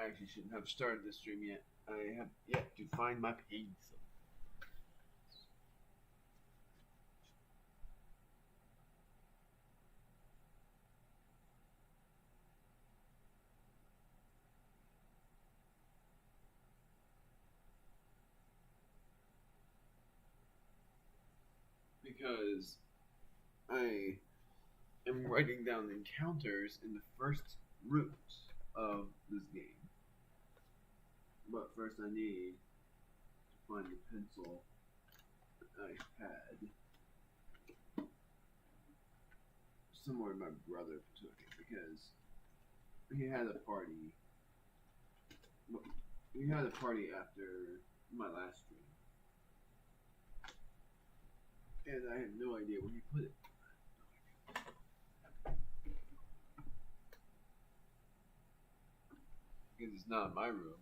actually shouldn't have started this stream yet. I have yet to find my pencil. Because I am writing down encounters in the first route of this game. But first I need to find the pencil that I had. Somewhere my brother took it because he had a party. We had a party after my last stream. And I have no idea where he put it. Because it's not in my room.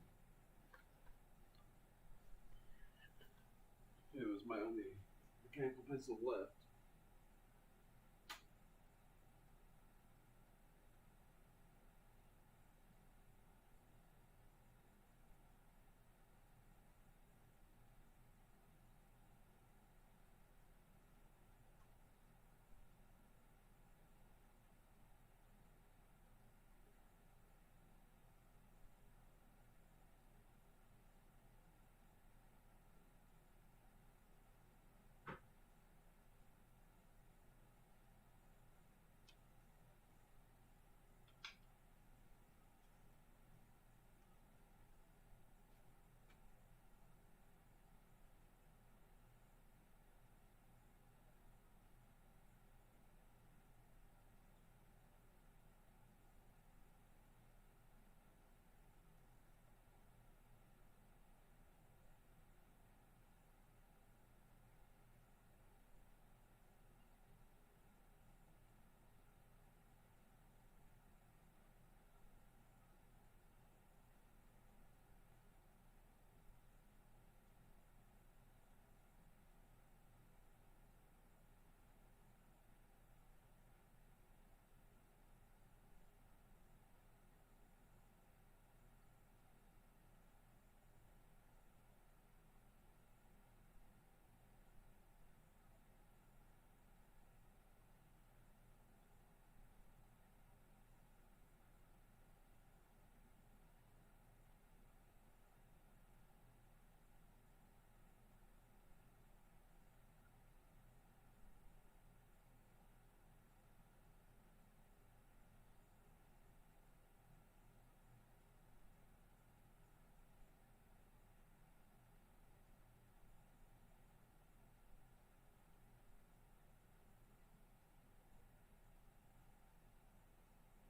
It was my only mechanical pencil left.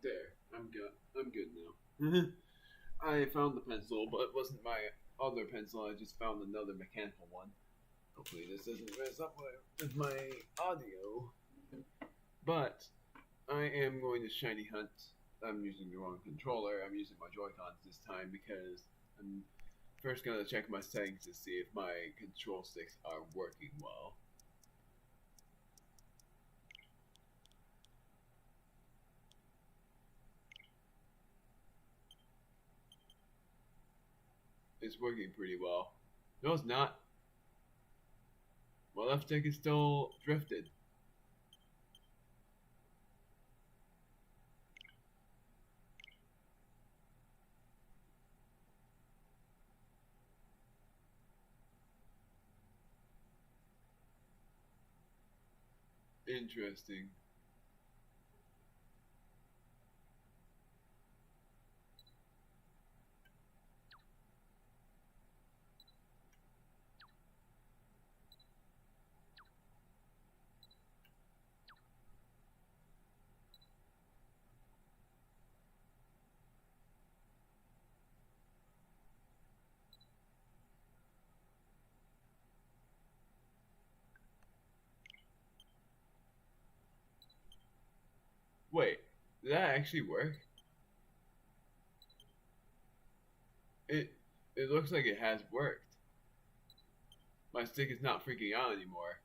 There, I'm good. I'm good now. I found the pencil, but it wasn't my other pencil. I just found another mechanical one. Hopefully this doesn't mess up with my audio. But I am going to shiny hunt. I'm using the wrong controller. I'm using my Joy-Cons this time because I'm first going to check my settings to see if my control sticks are working well. It's working pretty well. No, it's not. My left stick is still drifted. Interesting. Wait, did that actually work? It looks like it has worked. My stick is not freaking out anymore.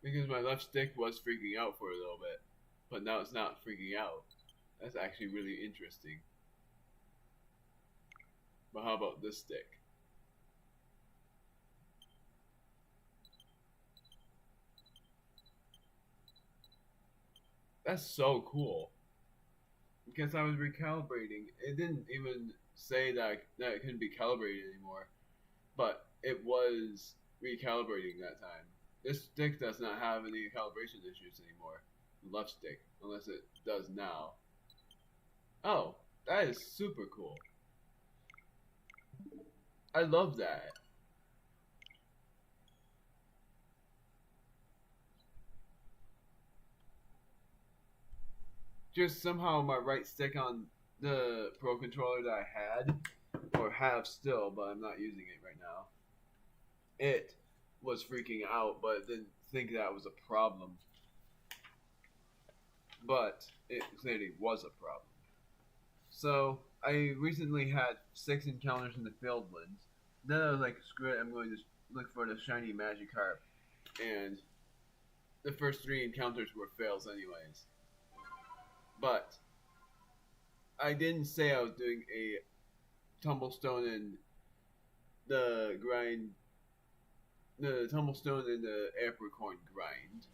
Because my left stick was freaking out for a little bit. But now it's not freaking out. That's actually really interesting. But how about this stick? That's so cool. Because I was recalibrating. It didn't even say that it couldn't be calibrated anymore. But it was recalibrating that time. This stick does not have any calibration issues anymore. The left stick, unless it does now. Oh, that is super cool. I love that. Just somehow my right stick on the Pro controller that I had, or have still, but I'm not using it right now. It was freaking out, but didn't think that was a problem. But it clearly was a problem. So I recently had 6 encounters in the Fieldlands. Then I was like, screw it, I'm going to look for the shiny Magikarp. And the first 3 encounters were fails anyways. But I didn't say I was doing a Tumblestone and the grind, the Tumblestone and the Apricorn grind.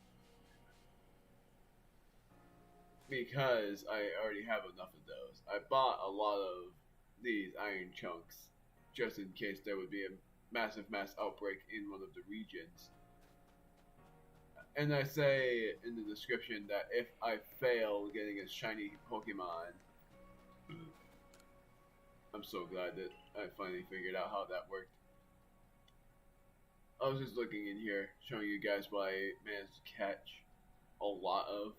Because I already have enough of those. I bought a lot of these iron chunks just in case there would be a massive mass outbreak in one of the regions. And I say in the description that if I fail getting a shiny Pokemon, I'm so glad that I finally figured out how that worked. I was just looking in here, showing you guys what I managed to catch a lot of.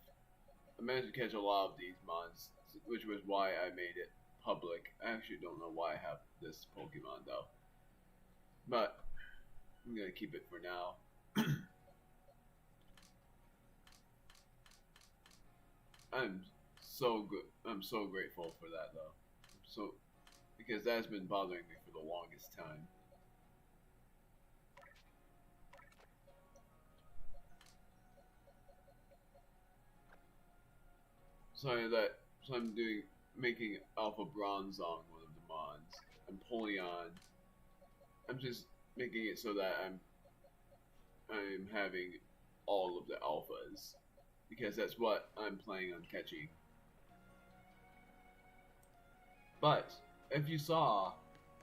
I managed to catch a lot of these mons, which was why I made it public. I actually don't know why I have this Pokemon though. But I'm gonna keep it for now. I'm so good. I'm so grateful for that though. Because that's been bothering me for the longest time. So I'm making Alpha Bronze on one of the mons. I'm pulling on. I'm just making it so that I'm having all of the alphas because that's what I'm planning on catching. But if you saw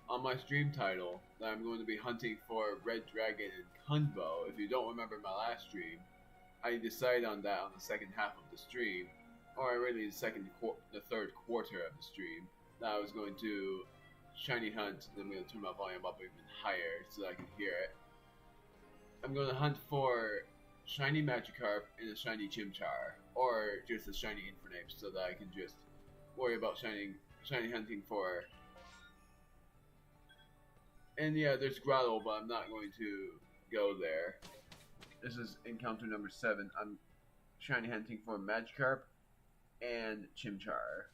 on my stream title that I'm going to be hunting for Red Dragon and Kunbo, if you don't remember my last stream, I decided on that on the second half of the stream, or really the third quarter of the stream, that I was going to shiny hunt. Then I'm going to turn my volume up even higher so that I can hear it. I'm going to hunt for shiny Magikarp and a shiny Chimchar, or just a shiny Infernape, so that I can just worry about shiny hunting for. And yeah, there's Grotto, but I'm not going to go there. This is encounter number 7. I'm shiny hunting for Magikarp and Chimchar.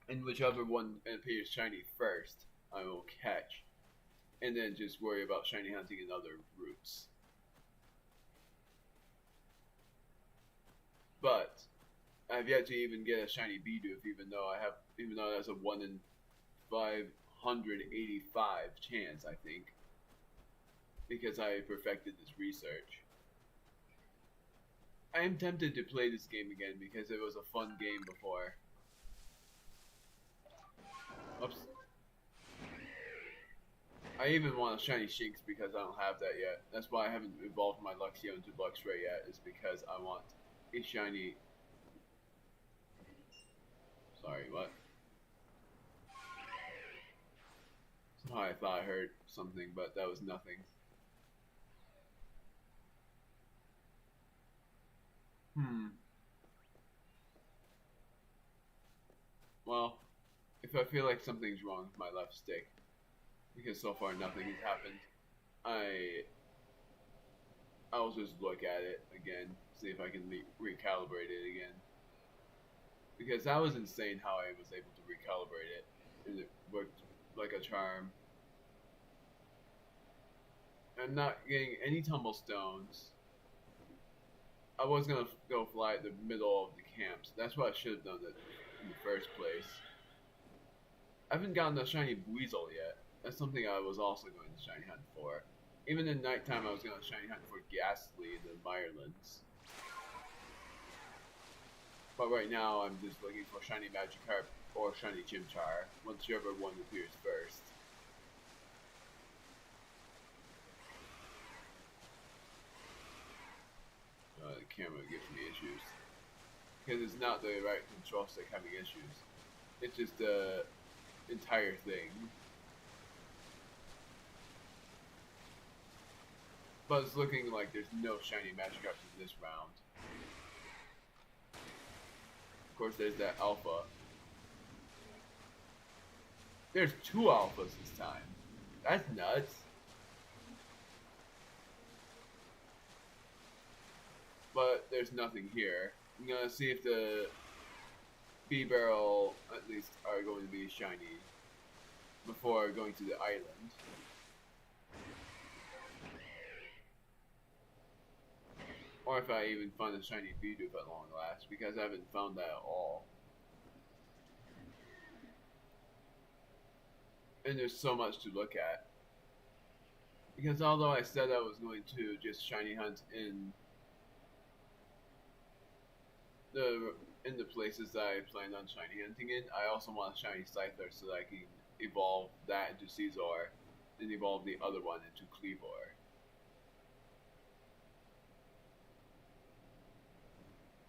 And whichever one appears shiny first, I will catch. And then just worry about shiny hunting in other routes. But I've yet to even get a shiny Bidoof, even though that's a 1 in 585 chance, I think. Because I perfected this research. I am tempted to play this game again because it was a fun game before. Oops. I even want a shiny Shinx because I don't have that yet. That's why I haven't evolved my Luxio into Luxray yet, is because I want a shiny... Sorry, what? Somehow I thought I heard something, but that was nothing. Well, if I feel like something's wrong with my left stick, because so far nothing has happened, I'll just look at it again, see if I can recalibrate it again. Because that was insane how I was able to recalibrate it, and it worked like a charm. I'm not getting any tumblestones. I was gonna go fly at the middle of the camps. That's what I should have done in the first place. I haven't gotten the shiny Weasel yet. That's something I was also going to shiny hunt for. Even in nighttime, I was going to shiny hunt for Ghastly, the Mirelins. But right now, I'm just looking for shiny Magikarp or shiny Chimchar, whichever one appears first. The camera gives me issues. Because it's not the right control stick having issues. It's just the entire thing. But it's looking like there's no shiny Magikarps in this round. Of course, there's that Alpha. There's 2 Alphas this time. That's nuts. But there's nothing here. I'm gonna see if the B-Barrel, at least, are going to be shiny before going to the island. Or if I even find a shiny Bidoof at long last, because I haven't found that at all. And there's so much to look at. Because although I said I was going to just shiny hunt in the places that I plan on shiny hunting in, I also want a shiny Scyther so that I can evolve that into Caesar and evolve the other one into Cleavor.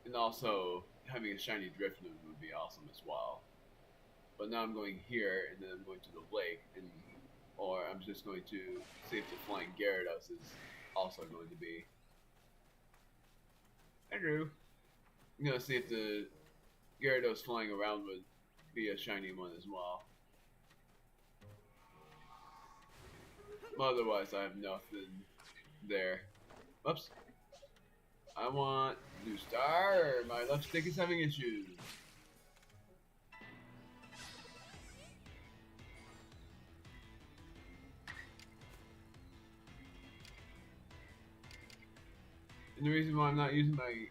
And also, having a shiny Drifloon would be awesome as well. But now I'm going here, and then I'm going to the lake, or I'm just going to see if the Flying Gyarados is also going to be. Hello. I'm going to see if the Gyarados flying around would be a shiny one as well. Otherwise, I have nothing there. Oops. I want New Star. My left stick is having issues. And the reason why I'm not using my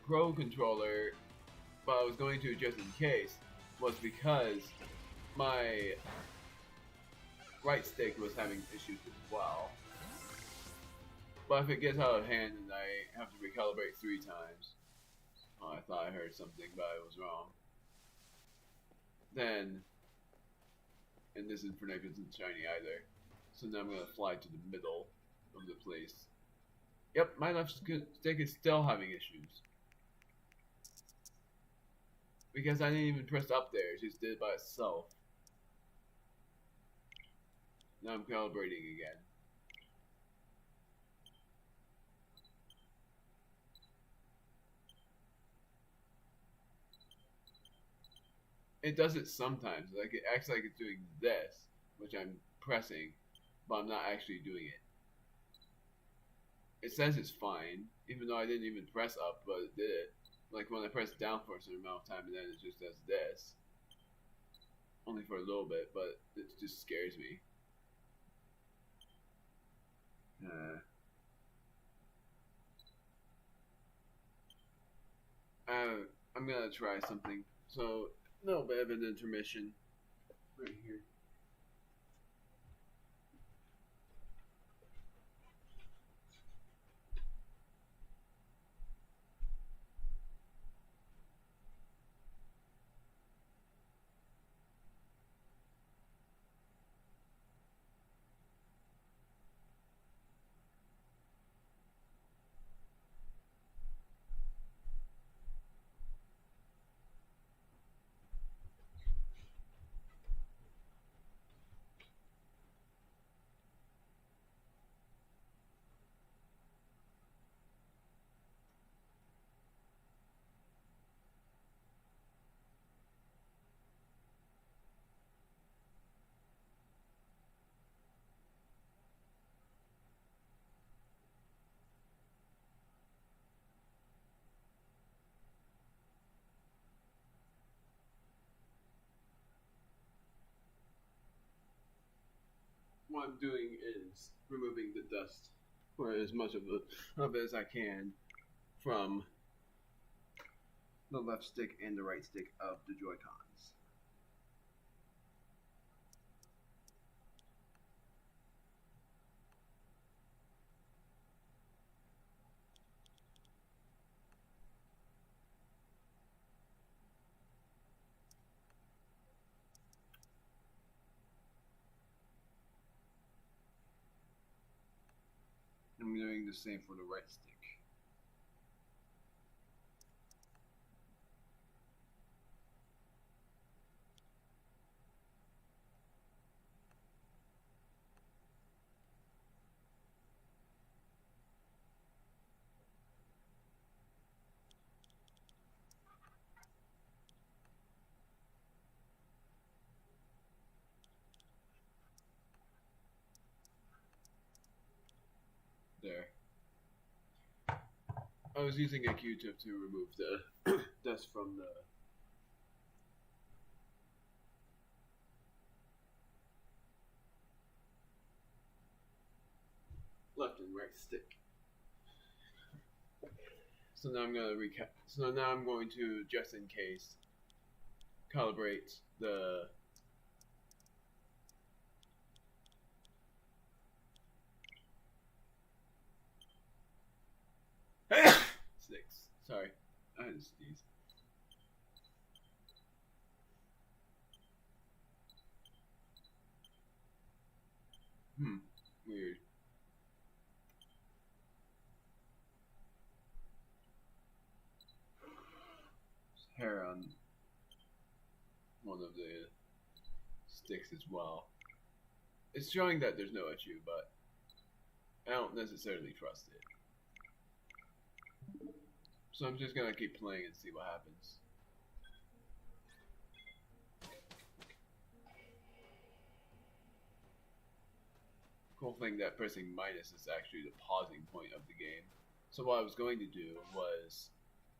Pro controller, but I was going to just in case, was because my right stick was having issues as well. But if it gets out of hand and I have to recalibrate 3 times, oh, I thought I heard something, but I was wrong. Then, and this Infernape isn't shiny either, so now I'm going to fly to the middle of the place. Yep, my left stick is still having issues. Because I didn't even press up there, it just did it by itself. Now I'm calibrating again. It does it sometimes, like it acts like it's doing this, which I'm pressing, but I'm not actually doing it. It says it's fine, even though I didn't even press up, but it did it. Like when I press down for a certain amount of time and then it just does this. Only for a little bit, but it just scares me. I'm gonna try something. So, a little bit of an intermission right here. What I'm doing is removing the dust, or as much of it as I can, from the left stick and the right stick of the Joy-Cons. I'm doing the same for the right stick. There. I was using a Q-tip to remove the dust from the left and right stick. So now I'm gonna recap. So now I'm going to, just in case, calibrate the sticks. Sorry, I had to sneeze. Weird. There's hair on one of the sticks as well. It's showing that there's no issue, but I don't necessarily trust it. So I'm just gonna keep playing and see what happens. Cool thing that pressing minus is actually the pausing point of the game. So what I was going to do was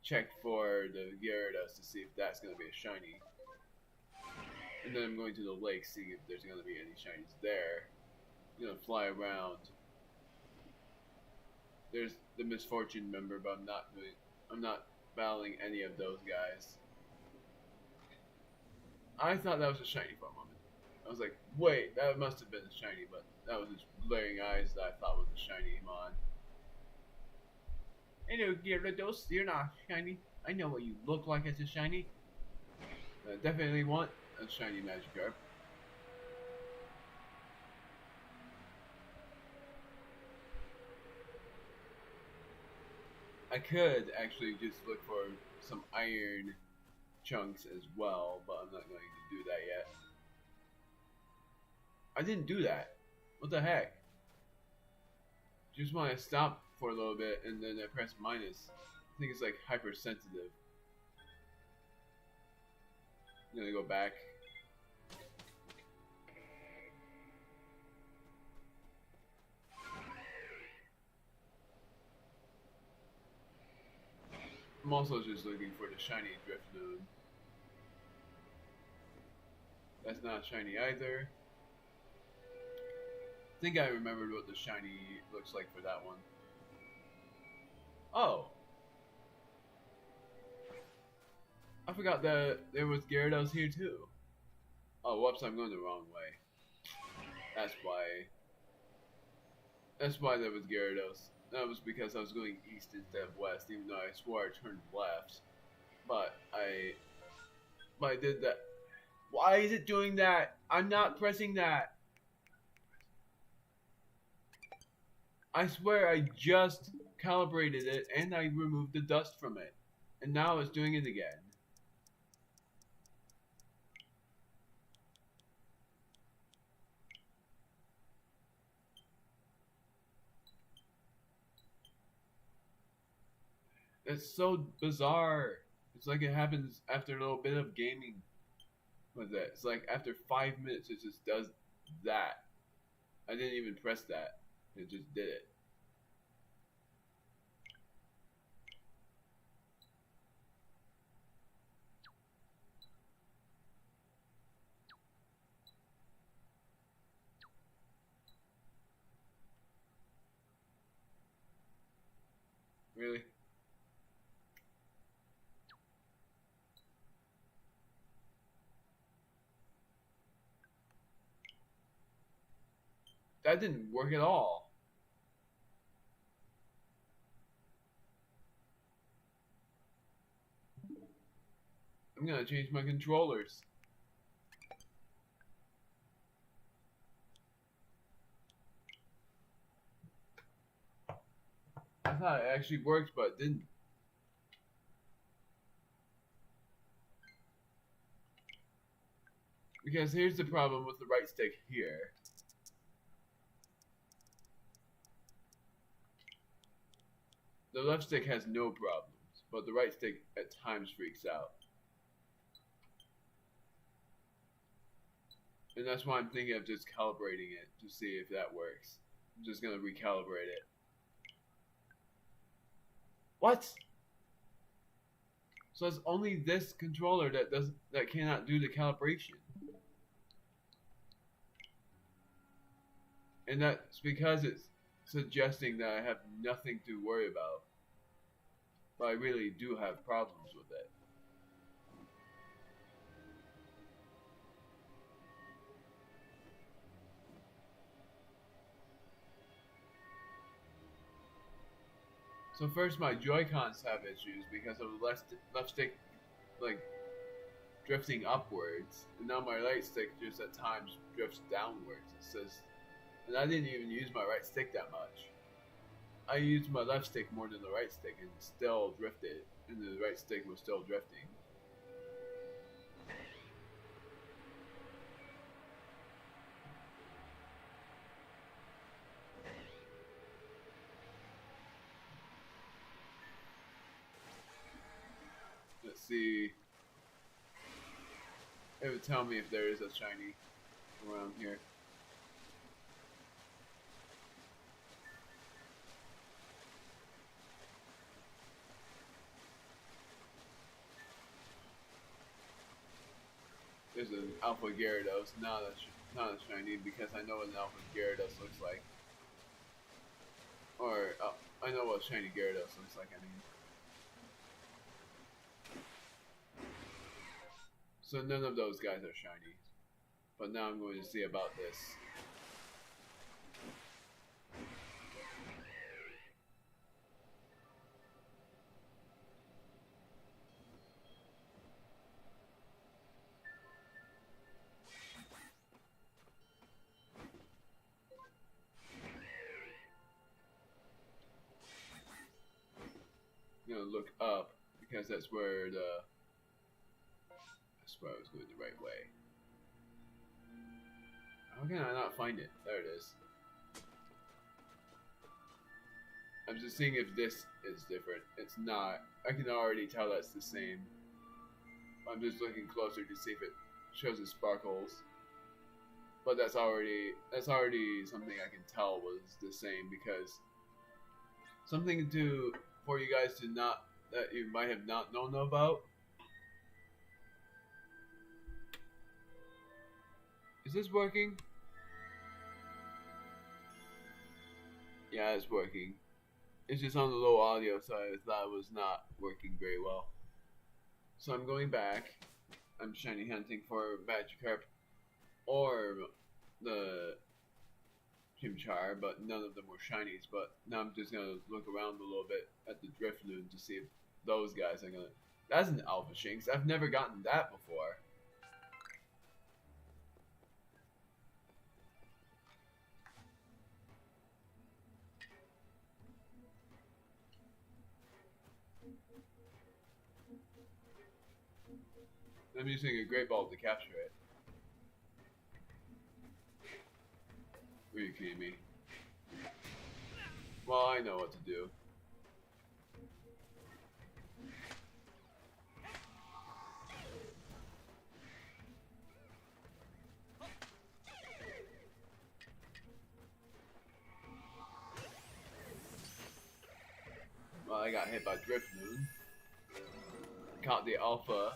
check for the Gyarados to see if that's going to be a shiny. And then I'm going to the lake, seeing if there's going to be any shinies there. I'm going to fly around. There's the Misfortune member, but I'm not battling any of those guys. I thought that was a shiny for a moment. I was like, wait, that must have been a shiny, but that was his glaring eyes that I thought was a shiny Mon. Hello, Gyarados, you're not shiny. I know what you look like as a shiny. I definitely want a shiny Magikarp. I could actually just look for some iron chunks as well, but I'm not going to do that yet. I didn't do that. What the heck? Just want to stop for a little bit and then I press minus. I think it's like hypersensitive. I'm gonna go back. I'm also just looking for the shiny Driftloon. That's not shiny either. I think I remembered what the shiny looks like for that one. Oh! I forgot that there was Gyarados here too. Oh, whoops, I'm going the wrong way. That's why. That's why there was Gyarados. That was because I was going east instead of west, even though I swore I turned left. But I did that. Why is it doing that? I'm not pressing that. I swear I just calibrated it and I removed the dust from it. And now it's doing it again. It's so bizarre. It's like it happens after a little bit of gaming with it. It's like after 5 minutes it just does that. I didn't even press that. It just did it. Really? That didn't work at all. I'm gonna change my controllers. thought it actually worked, but it didn't. Because here's the problem with the right stick here. The left stick has no problems, but the right stick at times freaks out. And that's why I'm thinking of just calibrating it to see if that works. I'm just gonna recalibrate it. What? So it's only this controller that cannot do the calibration. And that's because it's suggesting that I have nothing to worry about. But I really do have problems with it. So first, my Joy-Cons have issues because of the left stick, like, drifting upwards. And now my right stick just at times drifts downwards. It says, and I didn't even use my right stick that much. I used my left stick more than the right stick and still drifted. And the right stick was still drifting. Let's see. It would tell me if there is a shiny around here. There's an Alpha Gyarados, not a shiny, because I know what an Alpha Gyarados looks like. Or, I know what shiny Gyarados looks like, I mean. So none of those guys are shiny. But now I'm going to see about this. I'm gonna look up because that's where I was going the right way. How can I not find it? There it is. I'm just seeing if this is different. It's not. I can already tell that's the same. I'm just looking closer to see if it shows the sparkles. But that's already something I can tell was the same, because something for you guys to not, that you might have not known about. Is this working? Yeah, it's working. It's just on the low audio, so I thought it was not working very well. So I'm going back. I'm shiny hunting for Magikarp or the Chimchar, but none of them were shinies. But now I'm just gonna look around a little bit at the Drifloon to see if those guys are gonna. That's an Alpha Shinx. I've never gotten that before. I'm using a Great Ball to capture it. Are you kidding me? Well, I know what to do. Well, I got hit by Drifloon. Caught the Alpha.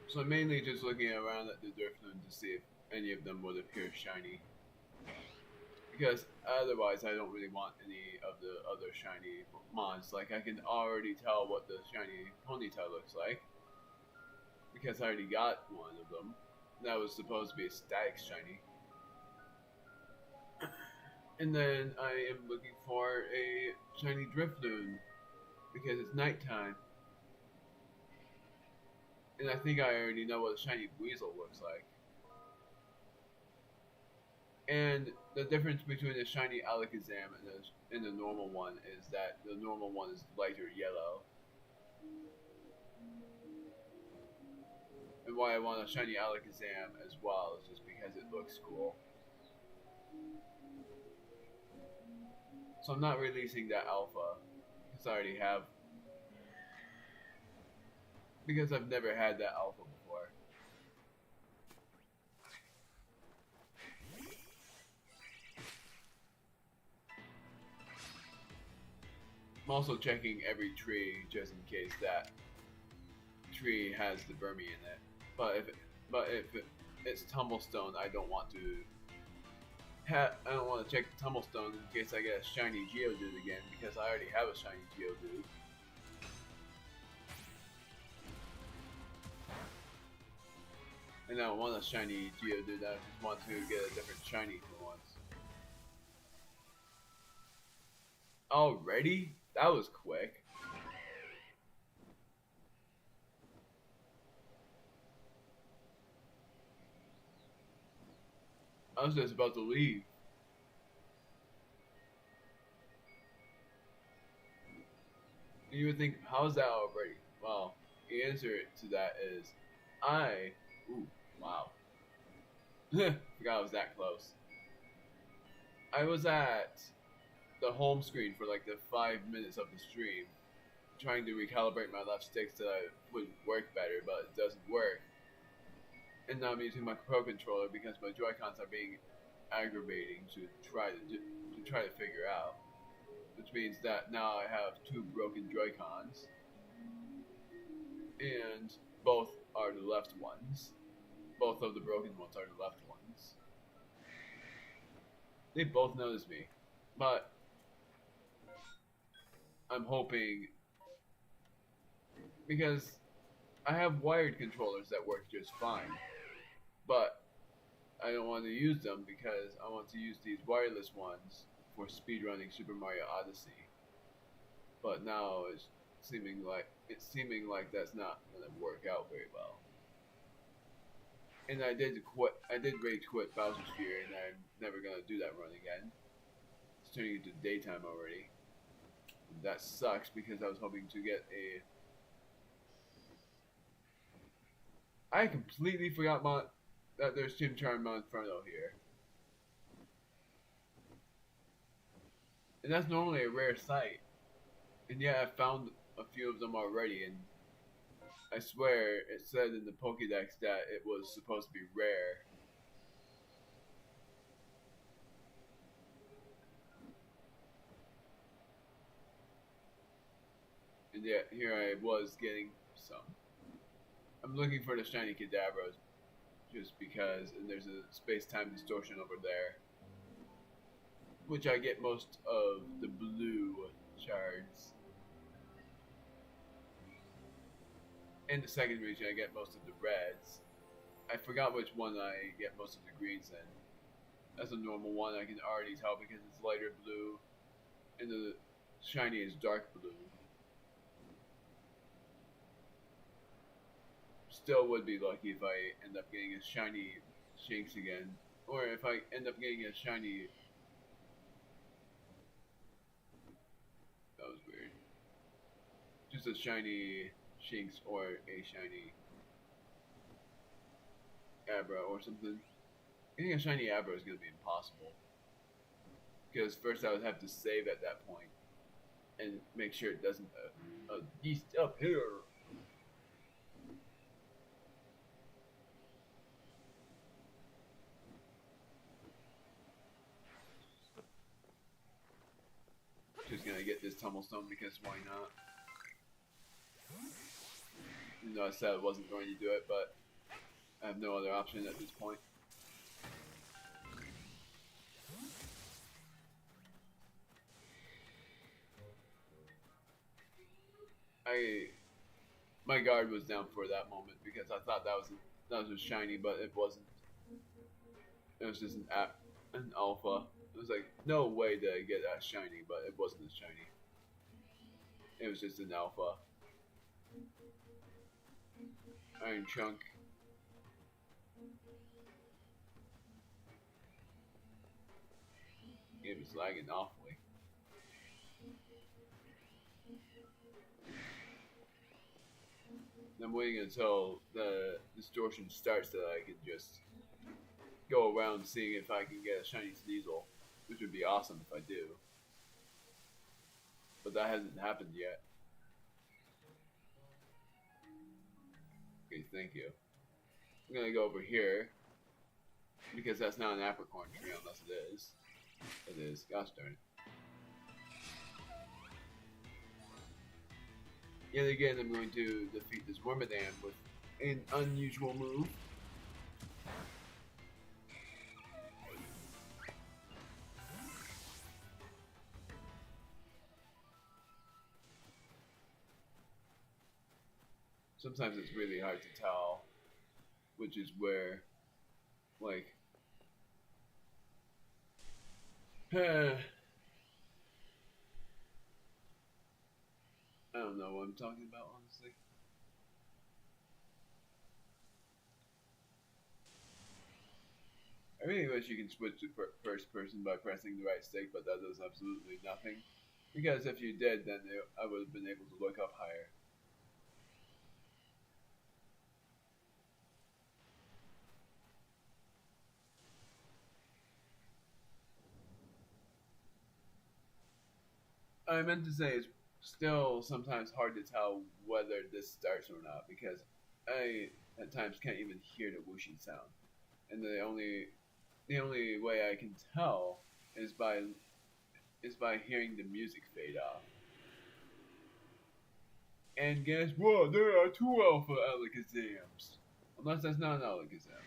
So I'm mainly just looking around at the Drifloon to see if any of them would appear shiny. Because otherwise I don't really want any of the other shiny mons. Like, I can already tell what the shiny Ponyta looks like. Because I already got one of them. That was supposed to be a static shiny. And then I am looking for a shiny Drifloon. Because it's nighttime. And I think I already know what a shiny weasel looks like. And the difference between a shiny Alakazam and the normal one is that the normal one is lighter yellow. And why I want a shiny Alakazam as well is just because it looks cool. So I'm not releasing that alpha because I already have. Because I've never had that alpha before. I'm also checking every tree just in case that tree has the Burmy in it. But if it's Tumblestone, I don't want to. I don't want to check Tumblestone in case I get a shiny Geodude again because I already have a shiny Geodude. And I don't want a shiny Geodude. I just want to get a different shiny for once. Already? That was quick. I was just about to leave. You would think, how is that already? Well, the answer to that is, ooh, wow. Forgot I was that close. I was at the home screen for like the 5 minutes of the stream, trying to recalibrate my left stick so that it would work better, but it doesn't work. And now I'm using my Pro controller because my Joy-Cons are being aggravating to try to figure out. Which means that now I have 2 broken Joy-Cons, and both are the left ones. Both of the broken ones are the left ones. They both notice me, but I'm hoping, because I have wired controllers that work just fine, but I don't want to use them because I want to use these wireless ones for speedrunning Super Mario Odyssey. But now it's seeming like that's not gonna work out very well. And I did rage quit Bowser's Fury, and I'm never gonna do that run again. It's turning into daytime already. And that sucks because I was hoping to get a. I completely forgot that there's Chimchar and Monferno here. And that's normally a rare sight. And yeah, I found a few of them already, and I swear it said in the Pokédex that it was supposed to be rare. And yet, here I was getting some. I'm looking for the shiny Kadabra just because, and there's a space-time distortion over there, which I get most of the blue shards. In the second region, I get most of the reds. I forgot which one I get most of the greens in. That's a normal one, I can already tell because it's lighter blue, and the shiny is dark blue. Still would be lucky if I end up getting a shiny Shinx again. Or if I end up getting a shiny... That was weird. Just a shiny Shinx or a shiny Abra or something. Getting a shiny Abra is going to be impossible. Because first I would have to save at that point and make sure it doesn't... He's up here! Just gonna get this Tumblestone because why not? Even though I said I wasn't going to do it, but I have no other option at this point. My guard was down for that moment because I thought that was a shiny, but it wasn't. It was just an alpha. It was like, no way did I get that shiny, but it wasn't a shiny. It was just an alpha. iron chunk. Game is lagging awfully. I'm waiting until the distortion starts that I can just go around seeing if I can get a shiny Sneasel, which would be awesome if I do. But that hasn't happened yet. Okay, thank you. I'm gonna go over here because that's not an apricorn tree unless it is. It is. Gosh darn it. Yet again, I'm going to defeat this Wormadam with an unusual move. Sometimes it's really hard to tell which is where, like, I don't know what I'm talking about, honestly. I really wish you can switch to first person by pressing the right stick, but that does absolutely nothing. Because if you did, then I would have been able to look up higher. I meant to say it's still sometimes hard to tell whether this starts or not, because I at times can't even hear the whooshing sound, and the only way I can tell is by hearing the music fade off. And guess what? There are 2 Alpha Alakazams, unless that's not an Alakazam.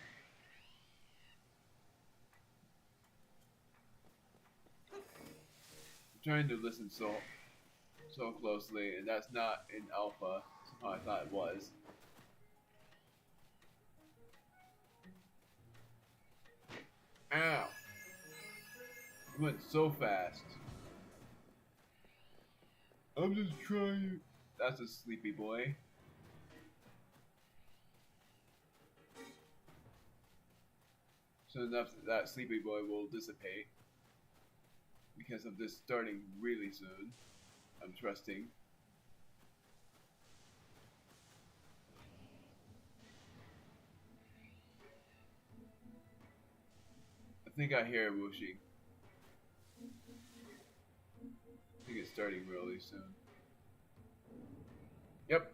I'm trying to listen so closely, and that's not an Alpha. Somehow I thought it was. Ow! It went so fast. I'm just trying. That's a sleepy boy. So enough that sleepy boy will dissipate because of this starting really soon. I'm trusting. I think I hear it whooshing. I think it's starting really soon. Yep.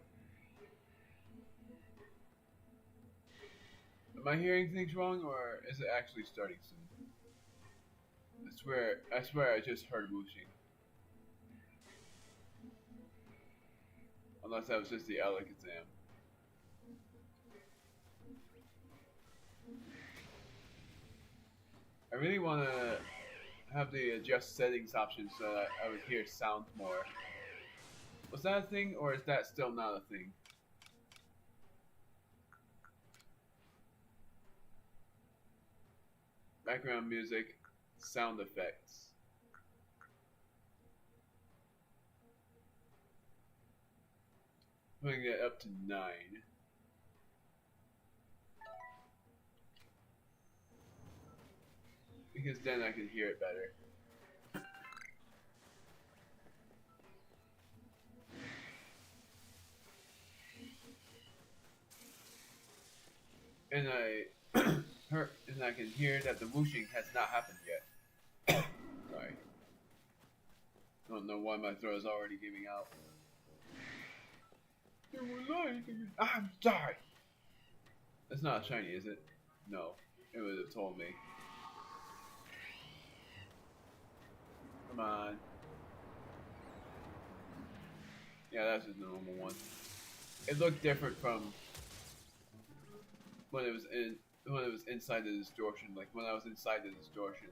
Am I hearing things wrong, or is it actually starting soon? I swear I just heard whooshing. Unless that was just the Alakazam. I really want to have the adjust settings option so that I would hear sound more. Was that a thing, or is that still not a thing? Background music, sound effects. Putting it up to 9. Because then I can hear it better. And I can hear that the whooshing has not happened yet. Sorry. I don't know why my throat is already giving out. I'm sorry. That's not shiny, is it? No. It would have told me. Come on. Yeah, that's just the normal one. It looked different from when it was inside the distortion. Like when I was inside the distortion,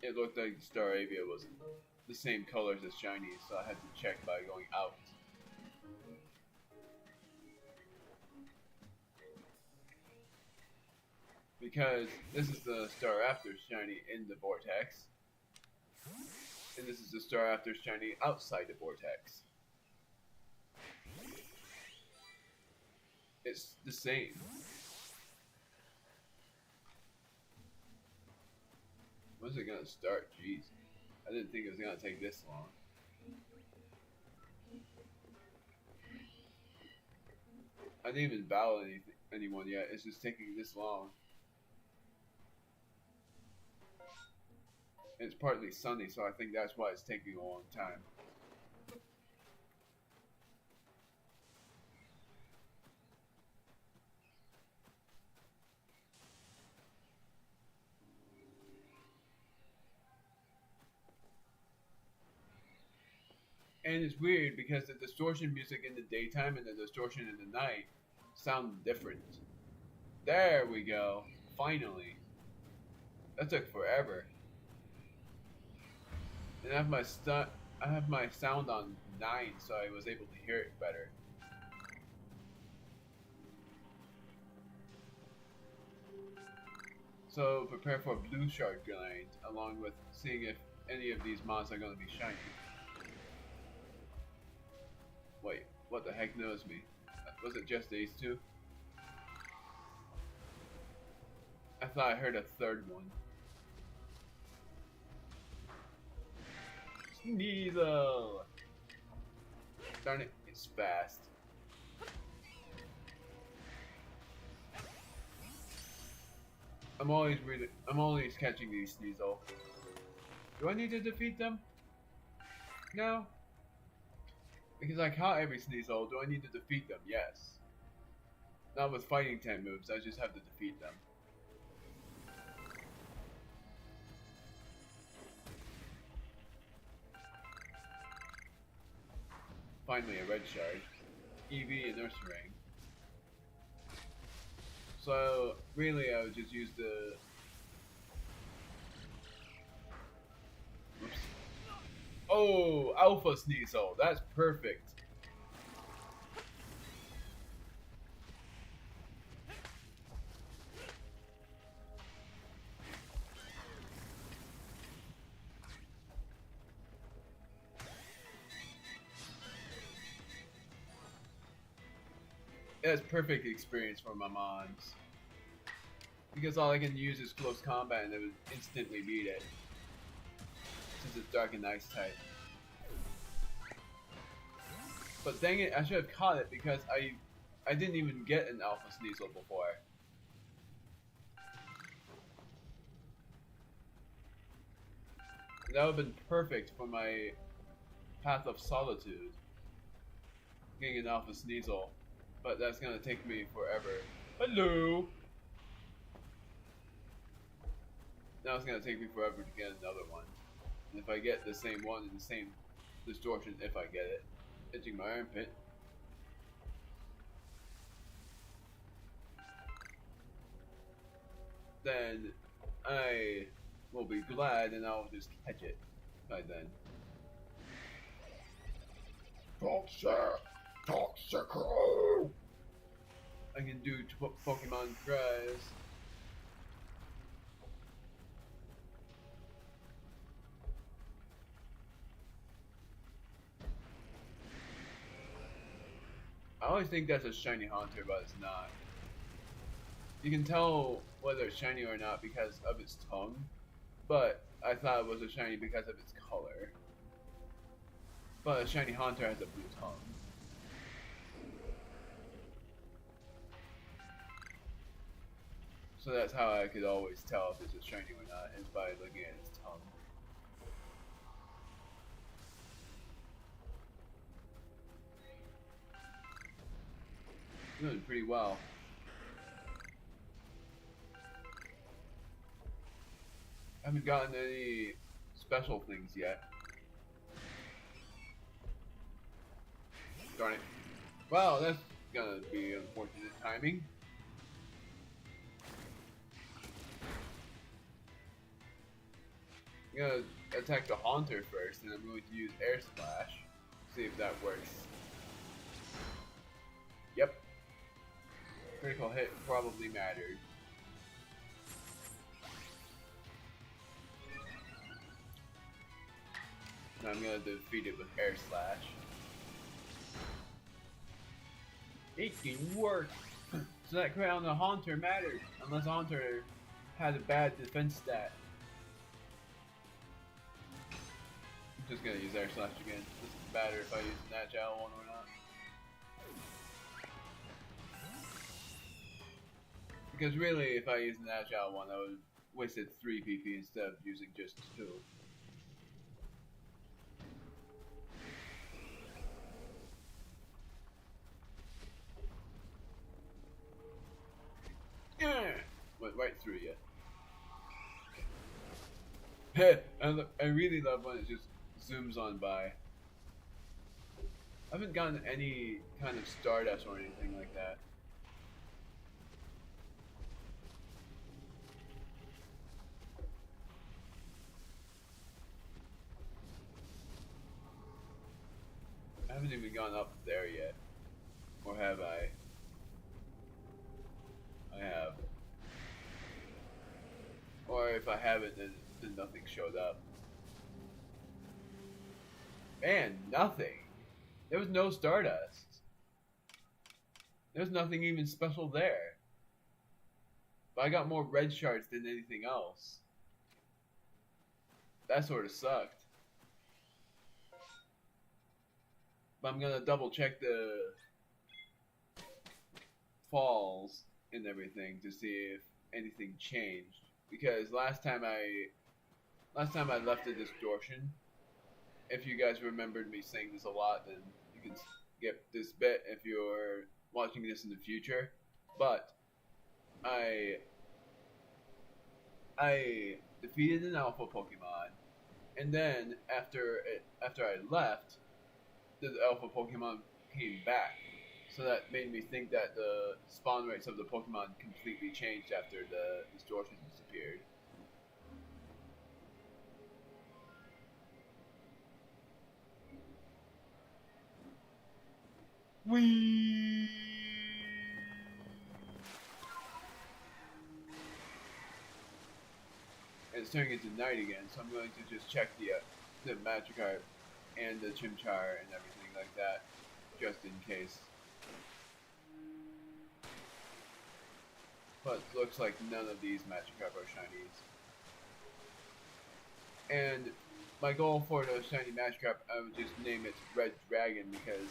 it looked like Staravia was the same colors as shiny, so I had to check by going out. Because this is the Staraptor shiny in the vortex, and this is the Staraptor shiny outside the vortex. It's the same. When's it gonna start? Jeez. I didn't think it was gonna take this long. I didn't even battle anyone yet. It's just taking this long. It's partly sunny, so I think that's why it's taking a long time. And it's weird because the distortion music in the daytime and the distortion in the night sound different. There we go. Finally. That took forever. And I have my sound on 9, so I was able to hear it better. So prepare for a blue shard grind, along with seeing if any of these mods are going to be shiny. Wait, what the heck knows me? Was it just these two? I thought I heard a third one. Sneasel! Darn it, it's fast. I'm always catching these Sneasel. Do I need to defeat them? No. Because I caught every Sneasel, do I need to defeat them? Yes. Not with fighting 10 moves, I just have to defeat them. Finally a red shard. EV and Nurse Ring. So really I would just use the... Oops. Oh, Alpha Sneasel, that's perfect. That's perfect experience for my mons. Because all I can use is close combat and it would instantly beat it. Since it's dark and ice type. But dang it, I should have caught it because I didn't even get an Alpha Sneasel before. That would have been perfect for my Path of Solitude. Getting an Alpha Sneasel. But that's gonna take me forever. Hello! Now it's gonna take me forever to get another one. And if I get the same one in the same distortion, if I get it. Itching my armpit. Then I will be glad and I'll just catch it by then. Toxic! I can do Pokemon cries. I always think that's a shiny Haunter, but it's not. You can tell whether it's shiny or not because of its tongue, but I thought it was a shiny because of its color. But a shiny Haunter has a blue tongue. So that's how I could always tell if it's a shiny or not, is by looking at its tongue. Doing pretty well. I haven't gotten any special things yet. Darn it. Wow, that's gonna be unfortunate timing. I'm gonna attack the Haunter first, and I'm going to use Air Splash. See if that works. Yep. Critical hit probably mattered. Now I'm gonna defeat it with Air Slash. It can work! So that crit on the Haunter mattered, unless Haunter had a bad defense stat. I'm just gonna use Air Slash again. This doesn't matter if I use an Agile one or not. Because really, if I use an Agile one, I would have wasted 3 PP instead of using just 2. Went right through you. I really love when it just zooms on by. I haven't gotten any kind of Stardust or anything like that. I haven't even gone up there yet. Or have I? I have. Or if I haven't, then nothing showed up. Man, nothing. There was no Stardust. There's nothing even special there. But I got more red shards than anything else. That sort of sucked. But I'm gonna double check the falls and everything to see if anything changed. Because last time I left the distortion, if you guys remembered me saying this a lot, then you can get this bit if you're watching this in the future. But I defeated an alpha Pokemon, and then after I left, the alpha Pokemon came back. So that made me think that the spawn rates of the Pokemon completely changed after the distortion disappeared. Whee! It's turning into night again, so I'm going to just check the Magikarp and the Chimchar and everything like that, just in case. But looks like none of these Magikarp are shinies. And my goal for the shiny Magikarp, I would just name it Red Dragon because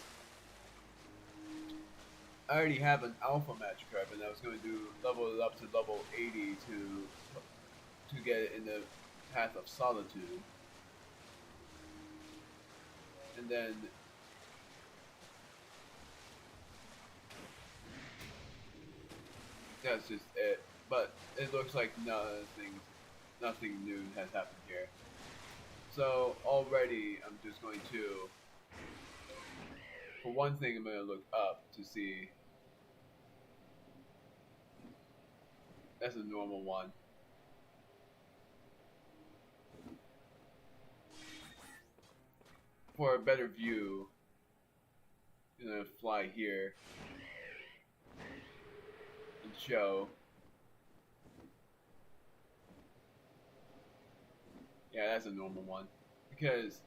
I already have an Alpha Magikarp, and I was going to level it up to level 80 to get it in the Path of Solitude. And then that's just it. But it looks like nothing new has happened here. So already I'm just going to, for one thing, I'm going to look up to see. That's a normal one. For a better view, I'm going to fly here and show. Yeah, that's a normal one. Because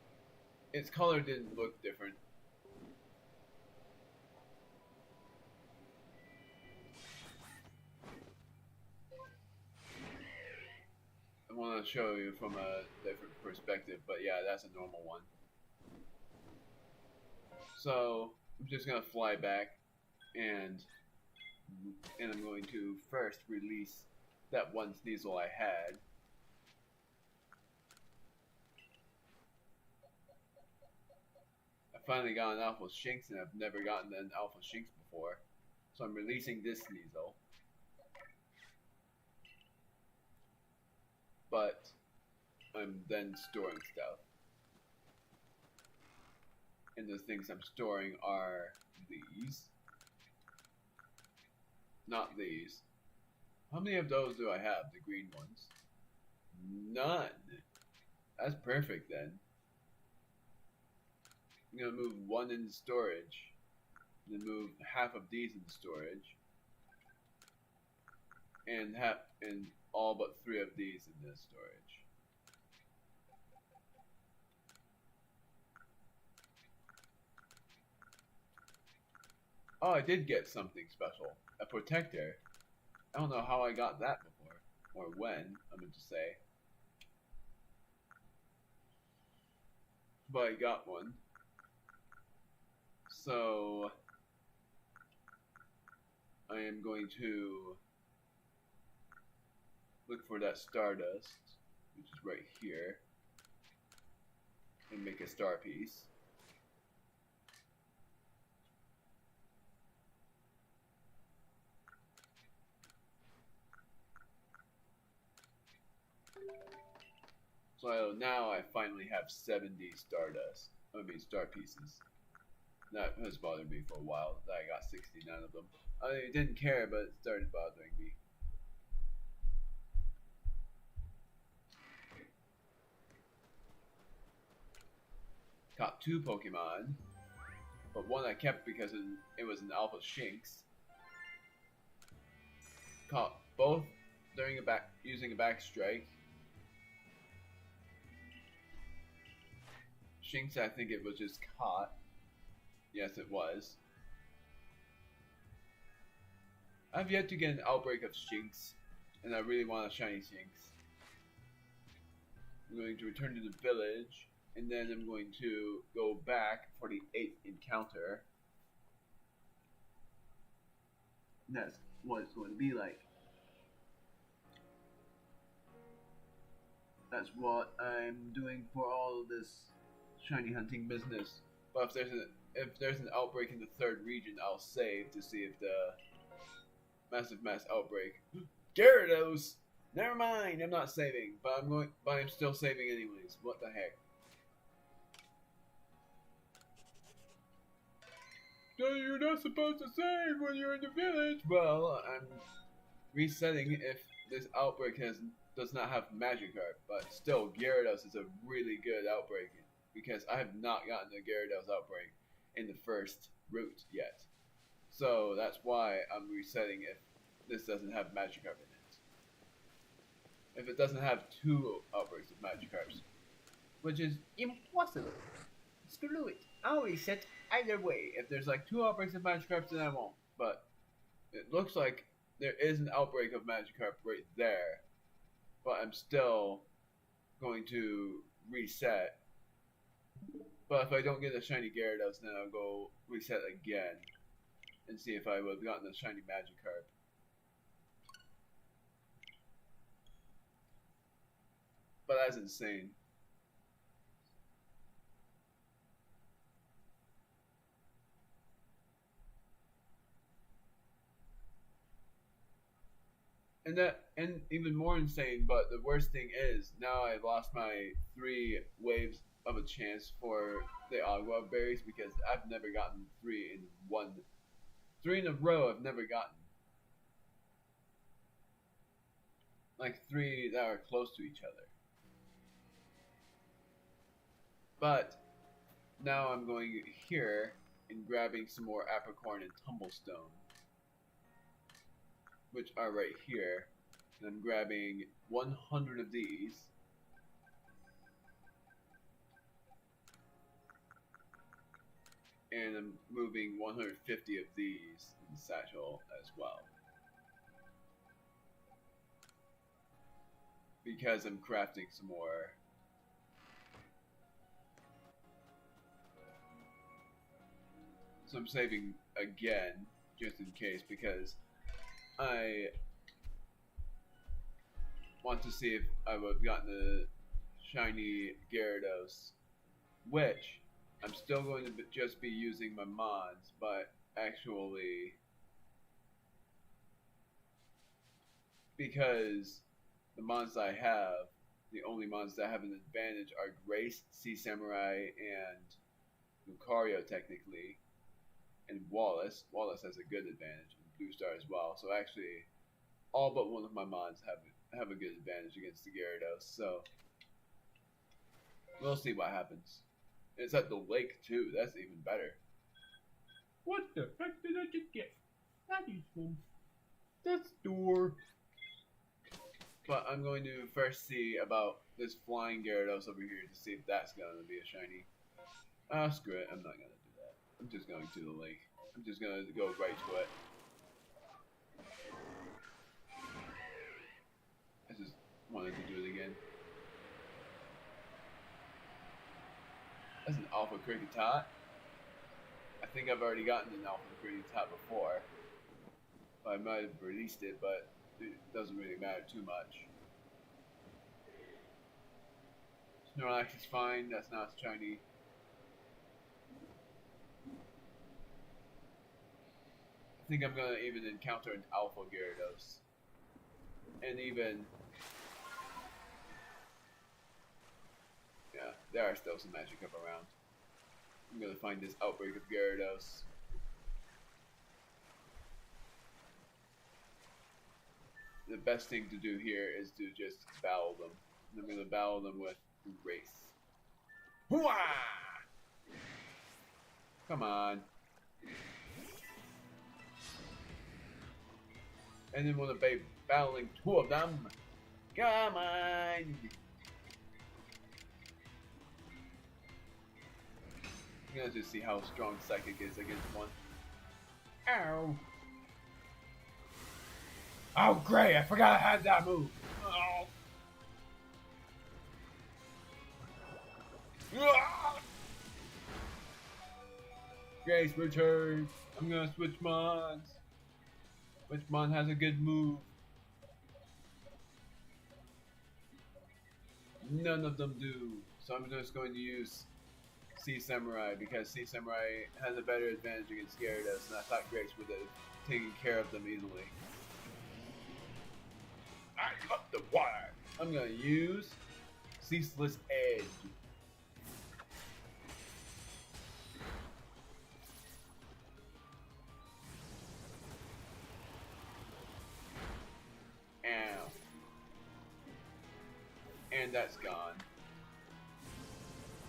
its color didn't look different. I want to show you from a different perspective, but yeah, that's a normal one. So I'm just gonna fly back, and I'm going to first release that one Sneasel I had. I finally got an Alpha Shinx, and I've never gotten an Alpha Shinx before. So I'm releasing this Sneasel. But I'm then storing stuff. And the things I'm storing are these. Not these. How many of those do I have? The green ones? None. That's perfect then. I'm gonna move one into storage. Then move half of these into storage. And all but 3 of these in this storage. Oh, I did get something special. a protector. I don't know how I got that before, or when, I'm going to say. But I got one. So I am going to look for that Stardust, which is right here, and make a star piece. So now I finally have 70 Stardust. I mean, star pieces. That has bothered me for a while, that I got 69 of them. I didn't care, but it started bothering me. Caught 2 Pokemon, but one I kept because it was an Alpha Shinx. Caught both during using a back strike. Shinx, I think it was just caught. Yes, it was. I've yet to get an outbreak of Shinx, and I really want a shiny Shinx. I'm going to return to the village, and then I'm going to go back for the 8th encounter. And that's what it's going to be like. That's what I'm doing for all of this shiny hunting business. But if there's an outbreak in the 3rd region, I'll save to see if the massive mass outbreak. Gyarados! Never mind, I'm not saving, but I'm still saving anyways. What the heck? No, you're not supposed to save when you're in the village. Well, I'm resetting if this outbreak does not have Magikarp, but still, Gyarados is a really good outbreak because I have not gotten a Gyarados outbreak in the 1st route yet. So that's why I'm resetting if this doesn't have Magikarp in it. If it doesn't have 2 outbreaks of Magikarps, which is impossible. Screw it. I'll reset either way. If there's like 2 outbreaks of Magikarp, then I won't. But it looks like there is an outbreak of Magikarp right there. But I'm still going to reset. But if I don't get a shiny Gyarados, then I'll go reset again and see if I would have gotten a shiny Magikarp. But that's insane. And even more insane, but the worst thing is, now I've lost my 3 waves of a chance for the Agua berries because I've never gotten 3 in a row I've never gotten. Like 3 that are close to each other. But now I'm going here and grabbing some more Apricorn and Tumblestone, which are right here. And I'm grabbing 100 of these. And I'm moving 150 of these in the satchel as well. Because I'm crafting some more. So I'm saving again, just in case, because I want to see if I would have gotten a shiny Gyarados, which I'm still going to just be using my Mons, but actually, because the Mons I have, the only Mons that have an advantage are Grace, Sea Samurai, and Lucario technically, and Wallace. Wallace has a good advantage, and Blue Star as well. So actually, all but one of my Mons have a good advantage against the Gyarados. So we'll see what happens. It's at the lake too. That's even better. What the heck did I just get? That is from the store. But I'm going to first see about this flying Gyarados over here to see if that's going to be a shiny. Screw it. I'm not going to do that. I'm just going to the lake. I'm just going to go right to it. wanted to do it again. That's an Alpha Kricketot. I think I've already gotten an Alpha Kricketot before. I might have released it, but it doesn't really matter too much. Snorlax is fine, that's not shiny. I think I'm gonna even encounter an Alpha Gyarados. And even... yeah, there are still some Magikarp around. I'm gonna find this outbreak of Gyarados. The best thing to do here is to just battle them. And I'm gonna battle them with Race. Hooah! Come on. And then we'll be battling two of them. Come on! I'm gonna just see how strong Psychic is against one. Ow! Oh great, I forgot I had that move. Oh. Grace returns. I'm gonna switch mons. Which mon has a good move? None of them do. So I'm just going to use Sea Samurai because Sea Samurai has a better advantage against Gyarados, and I thought Grace would have taken care of them easily. I love the water. I'm gonna use Ceaseless Edge. Ow. And that's gone.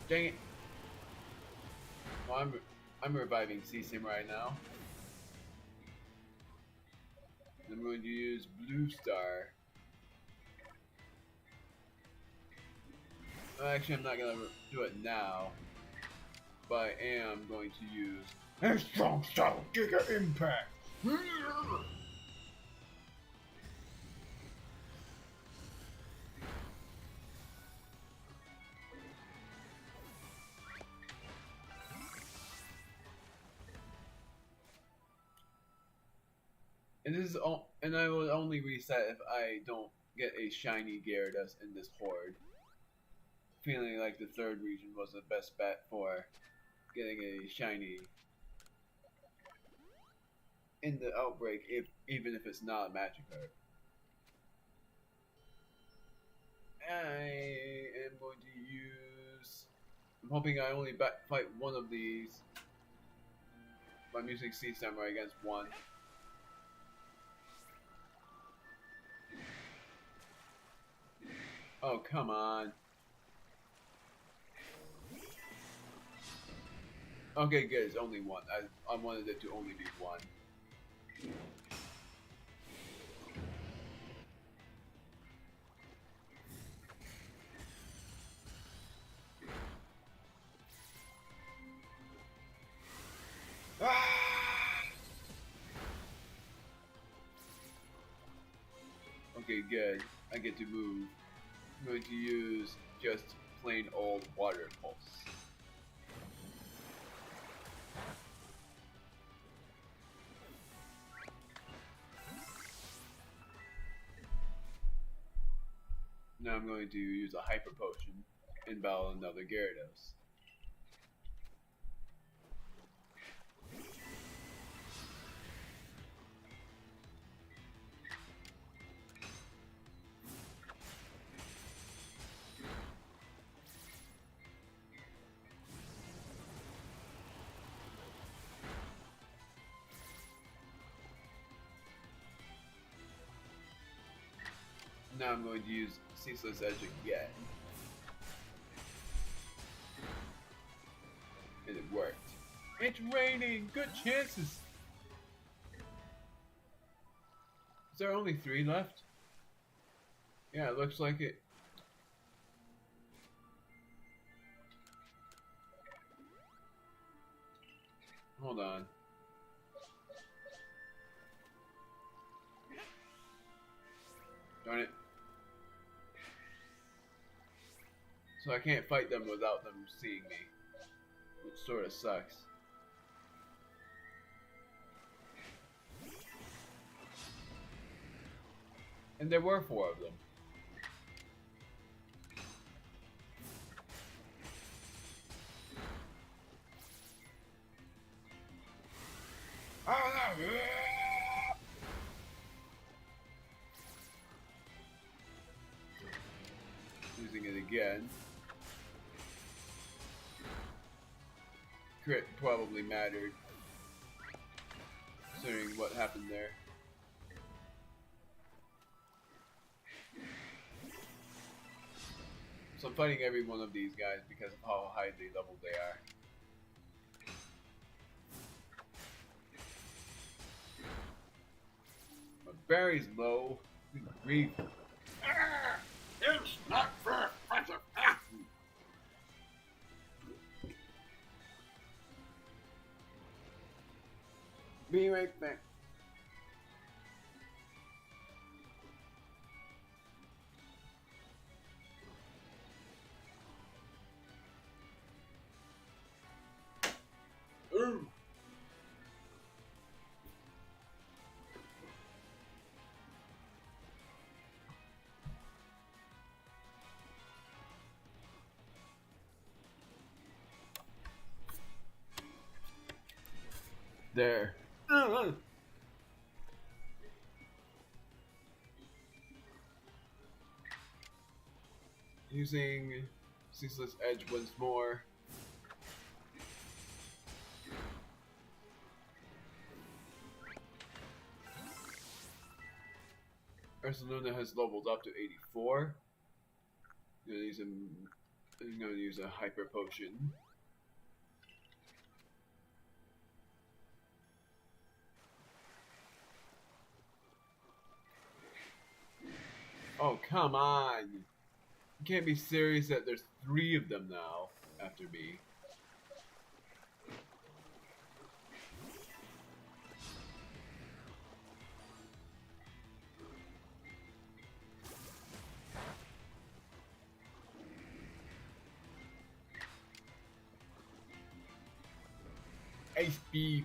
Dang it. Well, I'm reviving Sea Samurai now. I'm going to use Blue Star. Actually, I'm not going to do it now. But I am going to use a strong style Giga Impact. And this is all, and I will only reset if I don't get a shiny Gyarados in this horde. Feeling like the third region was the best bet for getting a shiny in the outbreak, even if it's not a Magikarp. I am going to use... I'm hoping I only fight one of these. I'm using Sea Samurai against one. Oh, come on. Okay, good. It's only one. I wanted it to only be one. Ah! Okay, good. I get to move. I'm going to use just plain old Water Pulse. Now I'm going to use a Hyper Potion and battle another Gyarados. Now I'm going to use Ceaseless Edge again. And it worked. It's raining! Good chances! Is there only 3 left? Yeah, it looks like it. Hold on. Darn it. So I can't fight them without them seeing me, which sort of sucks. And there were 4 of them. Using it again. Crit probably mattered, considering what happened there. So I'm fighting every one of these guys because of how highly leveled they are. My berry's low. Good grief. It's not for friends of Be right back. There. Using Ceaseless Edge once more. Ursaluna has leveled up to 84. I'm gonna use a hyper potion. Oh, come on! You can't be serious that there's 3 of them now after me. Ice Beam!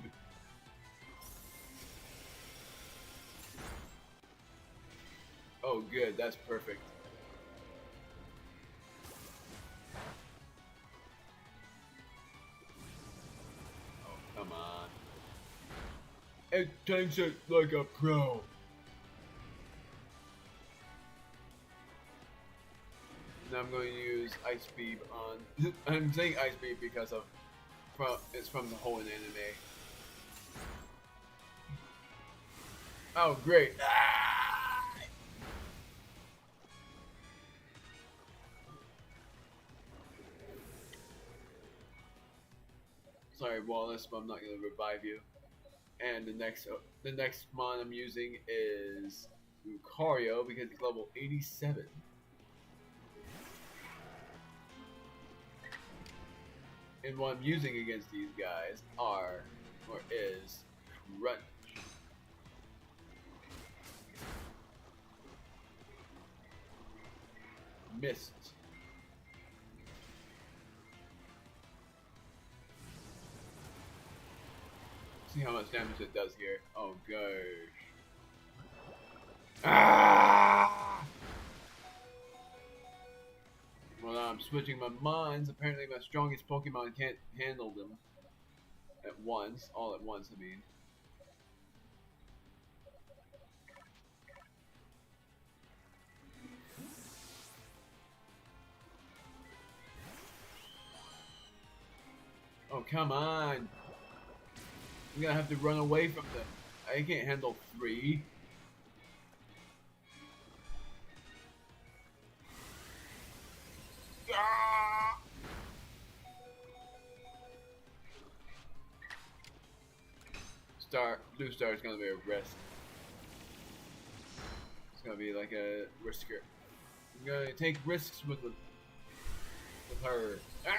Oh, good, that's perfect. Oh, come on. It takes it like a pro. Now I'm going to use Ice Beam on... I'm saying Ice Beam because of... it's from the whole anime. Oh, great. Sorry, Wallace, but I'm not going to revive you. And the next mon I'm using is Lucario because it's level 87. And what I'm using against these guys is Crunch. Missed. See how much damage it does here. Oh gosh. Ah! Well, now I'm switching my mons. Apparently my strongest Pokemon can't handle them at once. All at once, I mean. Oh, come on. I'm gonna have to run away from them. I can't handle 3. Ah! Blue Star is gonna be a risk. It's gonna be like a risker. I'm gonna take risks with her. Ah!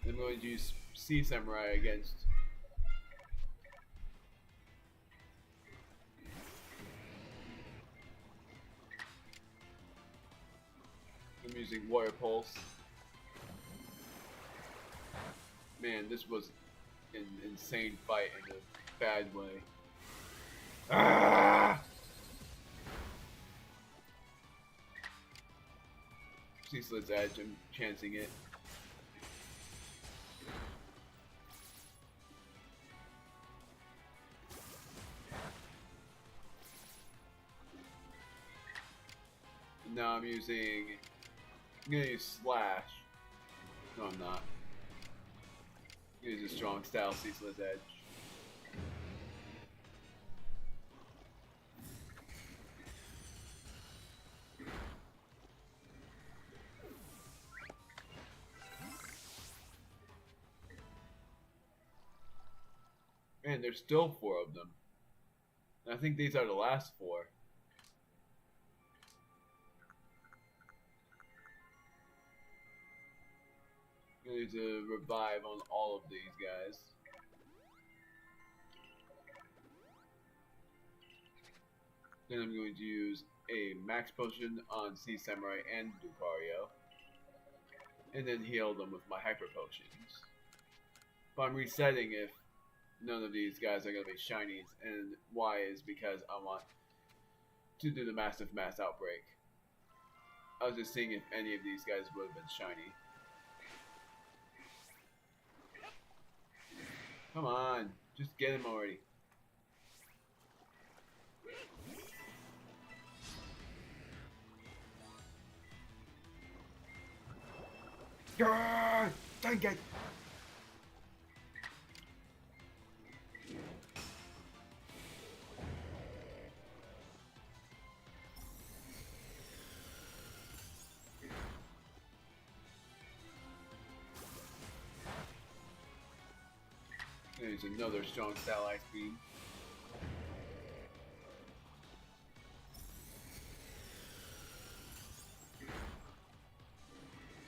I'm going to use Sea Samurai against. using Water Pulse. Man, this was an insane fight in a bad way. Ah! Ceaseless Edge, I'm chancing it. Now I'm gonna use Slash. No, I'm not. I'm gonna use a strong style Ceaseless Edge. Man, there's still 4 of them. And I think these are the last 4. I'm going to revive on all of these guys. Then I'm going to use a max potion on Sea Samurai and Lucario. And then heal them with my hyper potions. But I'm resetting if none of these guys are going to be shinies, and why is because I want to do the massive mass outbreak. I was just seeing if any of these guys would have been shiny. Come on, just get him already. Dang it! There's another strong style ice beam.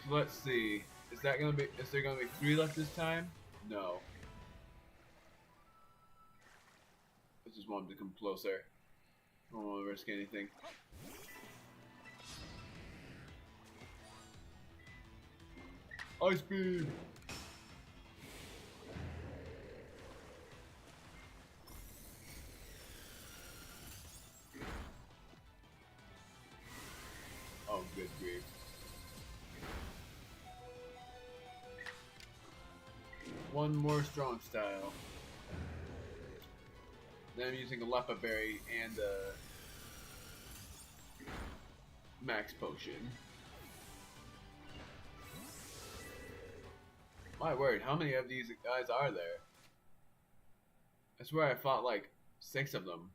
So let's see. Is there gonna be 3 left this time? No. I just want him to come closer. I don't want to risk anything. Ice beam! Oh, good grief. One more strong style. Then I'm using a Lepa Berry and a max potion. My word, how many of these guys are there? I swear I fought like 6 of them.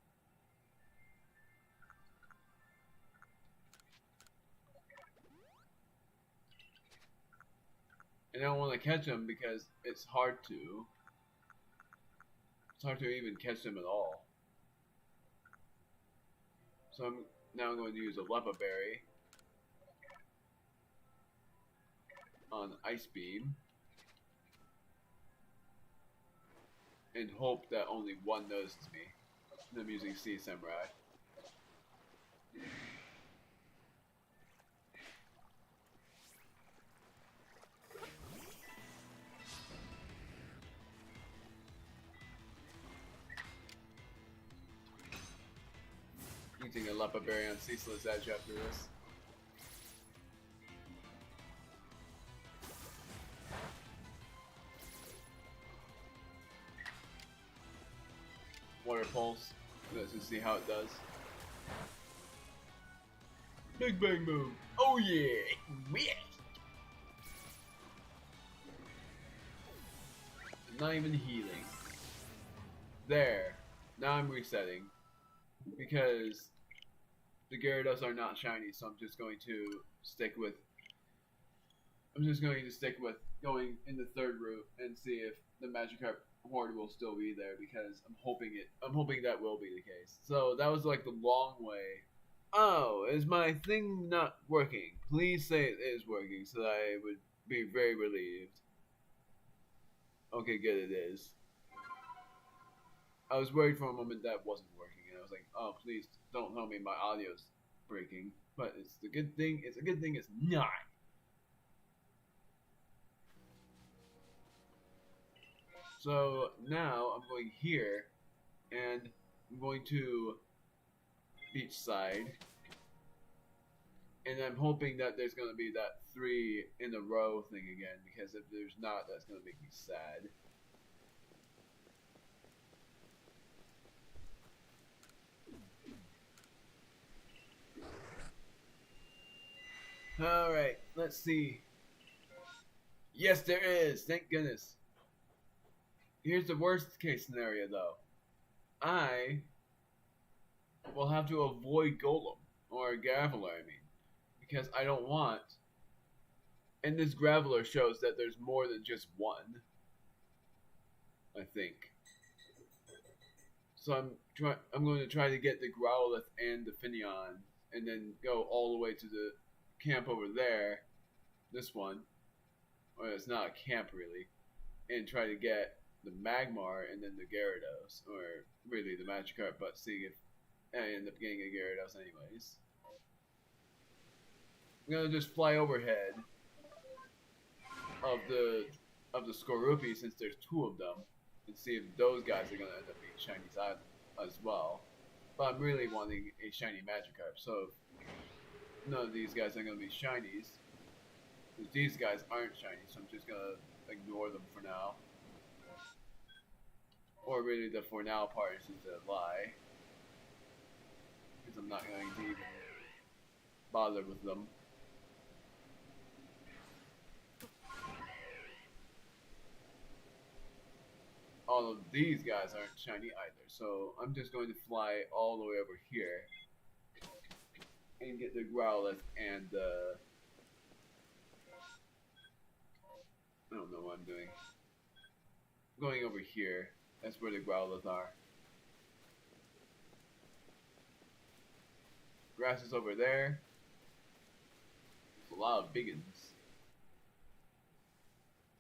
And I don't want to catch them because it's hard to. It's hard to even catch them at all. So I'm going to use a Lepa Berry on Ice Beam. And hope that only one notices me. And I'm using Sea Samurai. Using a Lepa Berry on Ceaseless Edge after this. Water Pulse. Let's just see how it does. Big Bang move. Oh yeah! Yeah! Not even healing. There. Now I'm resetting. Because the Gyarados are not shiny, so I'm just going to stick with going in the 3rd route and see if the Magikarp horde will still be there, because I'm hoping that will be the case. So that was like the long way. Oh, is my thing not working? Please say it is working so that I would be very relieved. Okay, good, it is. I was worried for a moment that wasn't working, and I was like, oh, please don't tell me my audio's breaking. But it's a good thing it's not. So now I'm going here, and I'm going to beach side, and I'm hoping that there's going to be that 3 in a row thing again, because if there's not, that's going to make me sad. Alright, let's see. Yes, there is! Thank goodness. Here's the worst case scenario, though. I will have to avoid Golem, or Graveler, I mean. Because I don't want... And this Graveler shows that there's more than just one. I think. So I'm going to try to get the Growlithe and the Finneon, and then go all the way to the camp over there, this one, or it's not a camp really, and try to get the Magmar and then the Gyarados, or really the Magikarp, but seeing if I end up getting a Gyarados anyways. I'm gonna just fly overhead of the Skorupi, since there's 2 of them, and see if those guys are gonna end up being shinies as well. But I'm really wanting a shiny Magikarp, so none of these guys are going to be shinies. These guys aren't shiny, so I'm just going to ignore them for now. Or really the for now part is just a lie. Because I'm not going to even bother with them. All of these guys aren't shiny either, so I'm just going to fly all the way over here and get the Growlithe and the... I don't know what I'm doing. I'm going over here. That's where the Growlithe are. Grass is over there. There's a lot of biggins.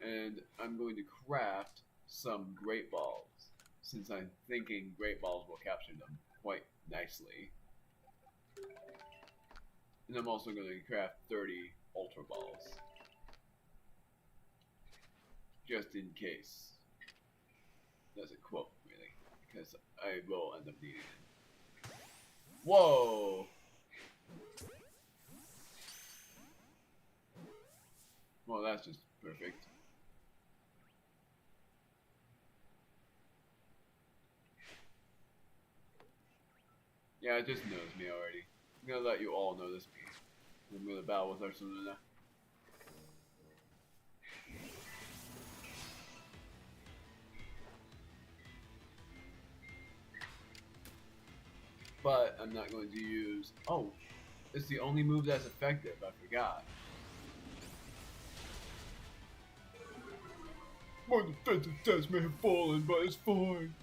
And I'm going to craft some Great Balls, since I'm thinking Great Balls will capture them quite nicely. And I'm also going to craft 30 Ultra Balls, just in case. That's a quote, really, because I will end up needing it. Whoa! Well, that's just perfect. Yeah, it just knows me already. I'm gonna let you all know this. I'm gonna battle with Arsenal. But I'm not going to use... Oh, it's the only move that's effective. I forgot. My defensive test may have fallen, but it's fine.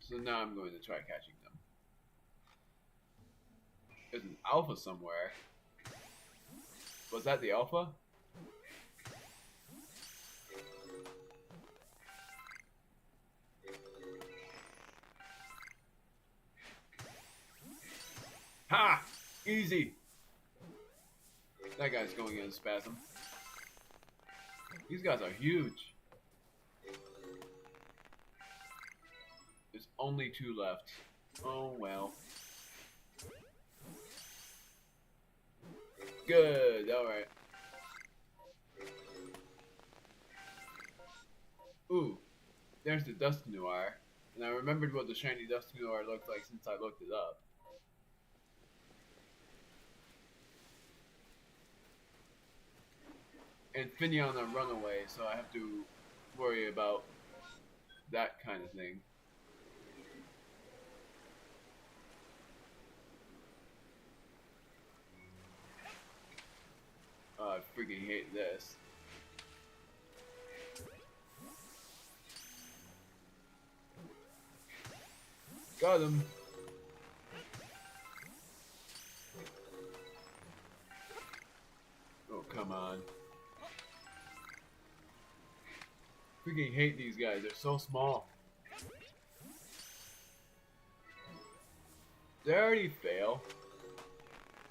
So now I'm going to try catching them. There's an alpha somewhere. Was that the alpha? Ha! Easy! That guy's going in spasm. These guys are huge. There's only 2 left. Oh well. Good, alright. Ooh, there's the Dusknoir. And I remembered what the shiny Dusknoir looked like since I looked it up. And Finneon on Runaway, so I have to worry about that kind of thing. I freaking hate this. Got him. Oh, come on. freaking hate these guys. They're so small. They already fail.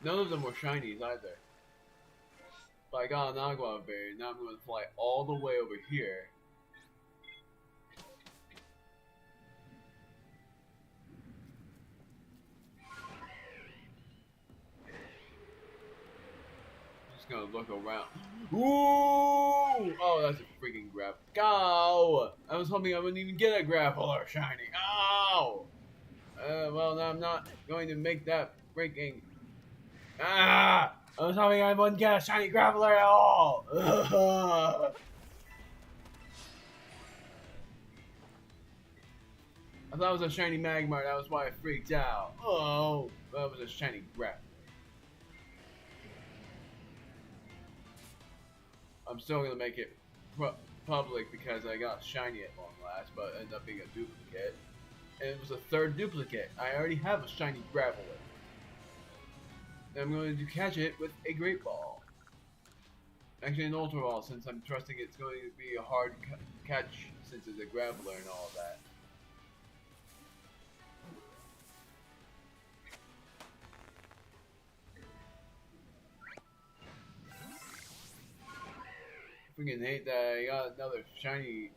None of them were shinies either. But I got an Agua Berry. Now I'm going to fly all the way over here. Just gonna look around. Ooh! Oh, that's a freaking grab. Go! I was hoping I wouldn't even get a grappler shiny. Ow! Well, now I'm not going to make that freaking. Ah! I was hoping I wouldn't get a shiny grappler at all. I thought it was a shiny Magmar. That was why I freaked out. Oh, that was a shiny grappler. I'm still gonna make it public because I got shiny at long last, but it ended up being a duplicate. And it was a third duplicate. I already have a shiny Graveler. And I'm going to catch it with a Great Ball. Actually, an Ultra Ball, since I'm trusting it's going to be a hard catch since it's a Graveler and all of that. Freaking hate that I got another shiny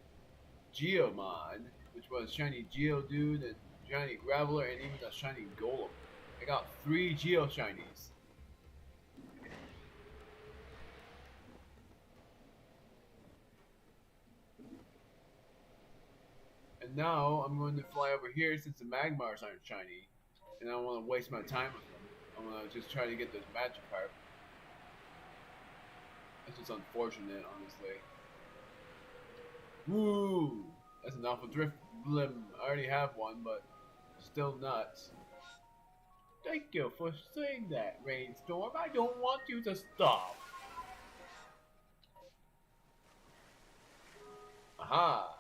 Geomon, which was shiny Geodude and shiny Graveler and even a shiny Golem. I got 3 Geo shinies. And now I'm going to fly over here since the Magmars aren't shiny. And I don't want to waste my time with them. I'm going to just try to get this Magikarp. It's just unfortunate, honestly. Woo! That's an Alpha Drift Blim. I already have one, but still nuts. Thank you for saying that, Rainstorm. I don't want you to stop. Aha!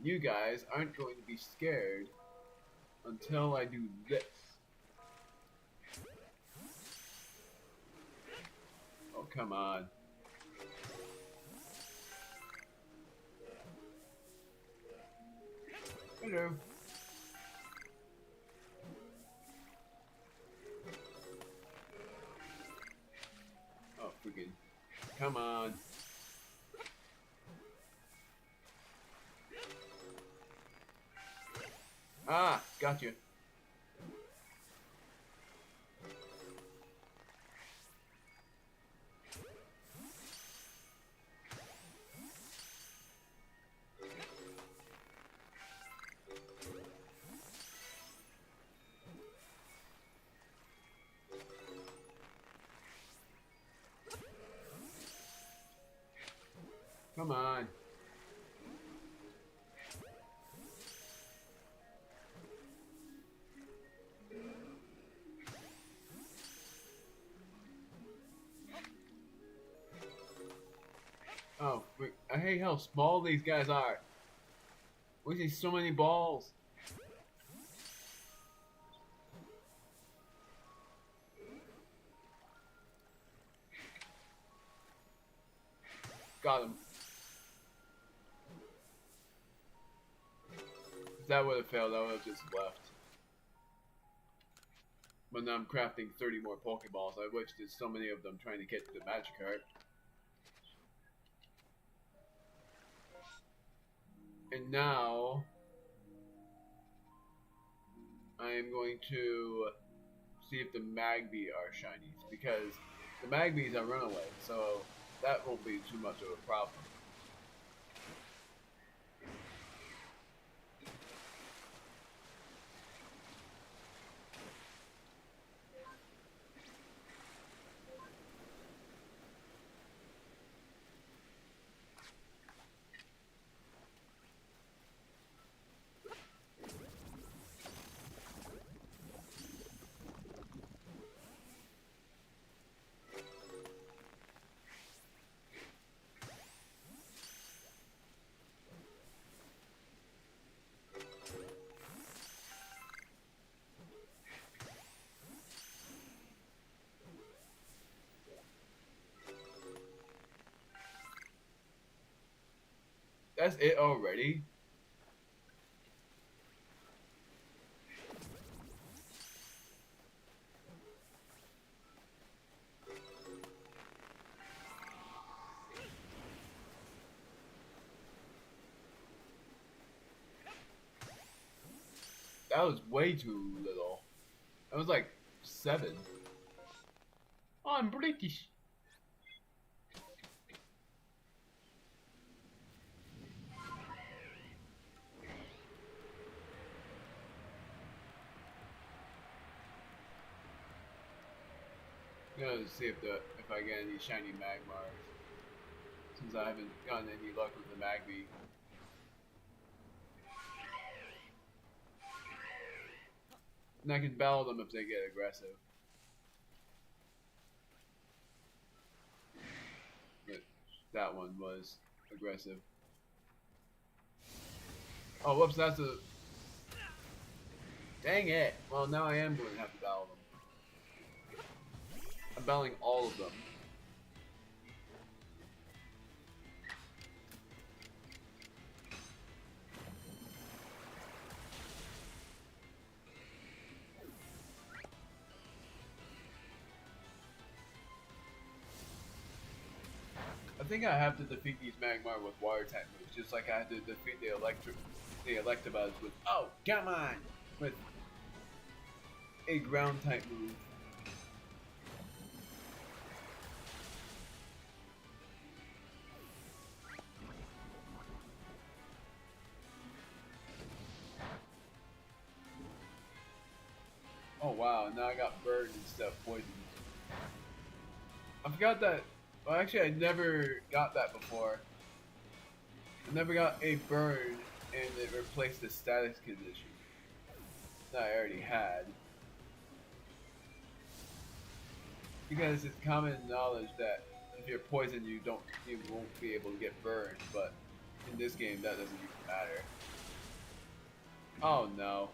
You guys aren't going to be scared until I do this. Oh, come on. Hello. Oh, freaking. Come on. Ah, got you. Come on. Oh, I hate how small these guys are. We see so many balls. Got him. If that would have failed, I would have just left. But now I'm crafting 30 more Pokeballs. I wish there's so many of them trying to get the Magikarp. And now I am going to see if the Magby are shinies, because the Magbys are runaway, so that won't be too much of a problem. That's it already? That was way too little. That was like 7. Oh, I'm British. I'm gonna see if I get any shiny Magmars. Since I haven't gotten any luck with the Magby. And I can battle them if they get aggressive. But that one was aggressive. Oh, whoops, that's a... Dang it! Well, now I am going to have to battle them. I'm battling all of them. I think I have to defeat these Magmar with water type moves, just like I had to defeat the Electabuzz with, oh, come on! With a ground type move. Oh wow, now I got burned instead of poisoned. I forgot that. Well, actually, I never got that before. I never got a burn and it replaced the status condition that I already had. Because it's common knowledge that if you're poisoned, you won't be able to get burned. But in this game, that doesn't even matter. Oh no.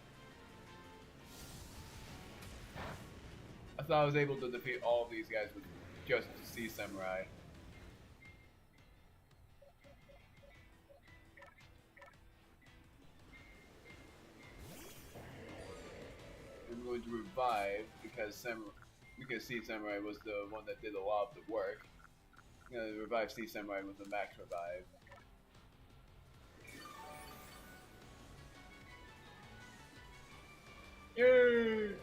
I thought I was able to defeat all of these guys with just Sea Samurai. I'm going to revive because Sea Samurai was the one that did a lot of the work. I'm going to revive Sea Samurai with a max revive. Yay!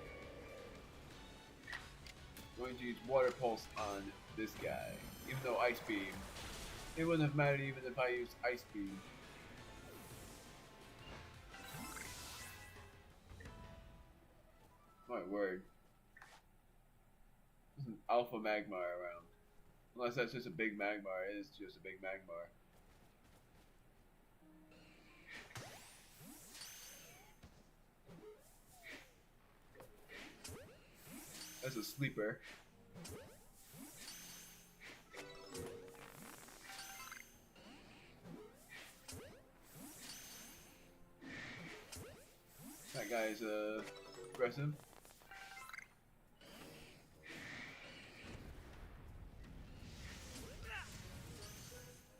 I'm going to use Water Pulse on this guy. Even though Ice Beam, it wouldn't have mattered even if I used Ice Beam. My word. There's an Alpha Magmar around. Unless that's just a big Magmar. It is just a big Magmar. That's a sleeper. That guy's aggressive.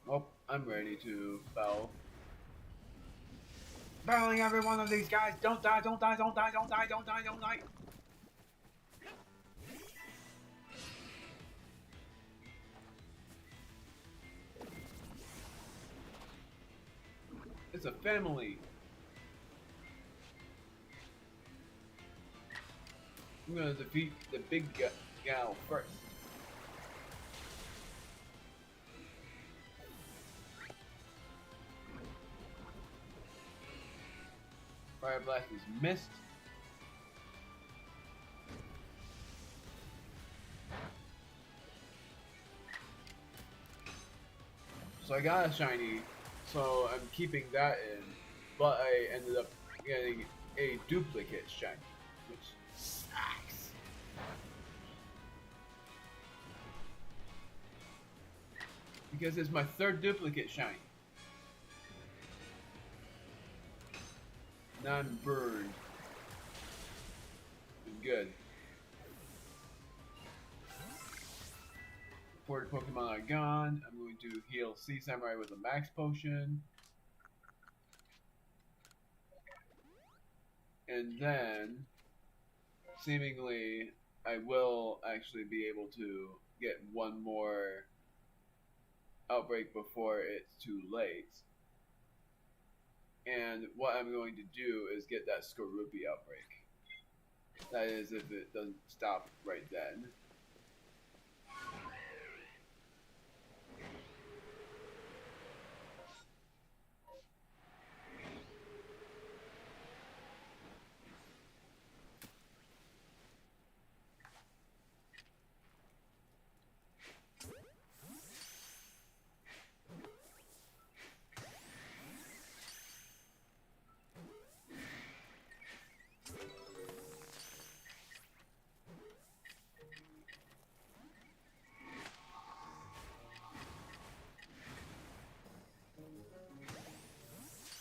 Oh, I'm ready to battle. Battling every one of these guys! Don't die, don't die, don't die, don't die, don't die, don't die! It's a family! I'm gonna defeat the big gal first. Fire Blast is missed. So I got a shiny, so I'm keeping that in, but I ended up getting a duplicate shiny, which sucks. Because it's my third duplicate shiny. Now I'm burned. Good. Before the Pokemon are gone, I'm going to heal Sea Samurai with a max potion. And then, seemingly, I will actually be able to get one more outbreak before it's too late. And what I'm going to do is get that Skorupi outbreak. That is, if it doesn't stop right then.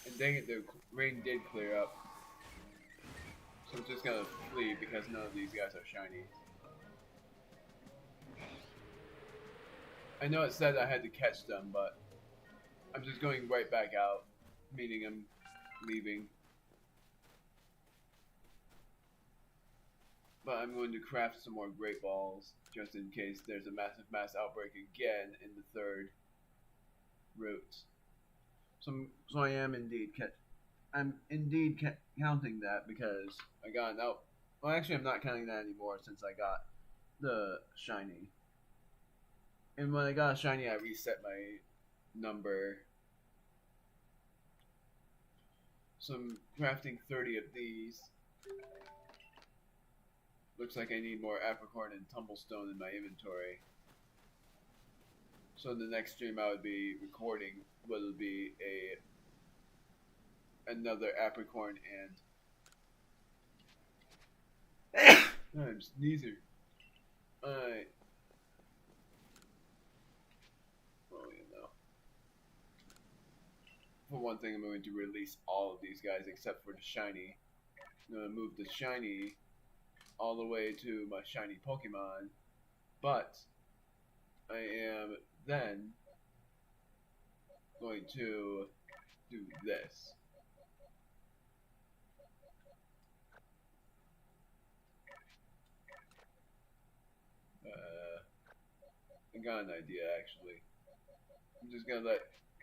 And dang it, the rain did clear up. So I'm just gonna flee because none of these guys are shiny. I know it said I had to catch them, but I'm just going right back out, meaning I'm leaving. But I'm going to craft some more Great Balls, just in case there's a massive mass outbreak again in the third route. So I am indeed counting that because I got an out. Well, actually, I'm not counting that anymore since I got the shiny. And when I got a shiny, I reset my number. So I'm crafting 30 of these. Looks like I need more apricorn and tumblestone in my inventory. So in the next stream I would be recording will be another apricorn and I'm sneezing. Alright. Well, you know. For one thing, I'm going to release all of these guys except for the shiny. I'm going to move the shiny all the way to my shiny Pokemon, but I am then going to do this. I got an idea actually. I'm just gonna let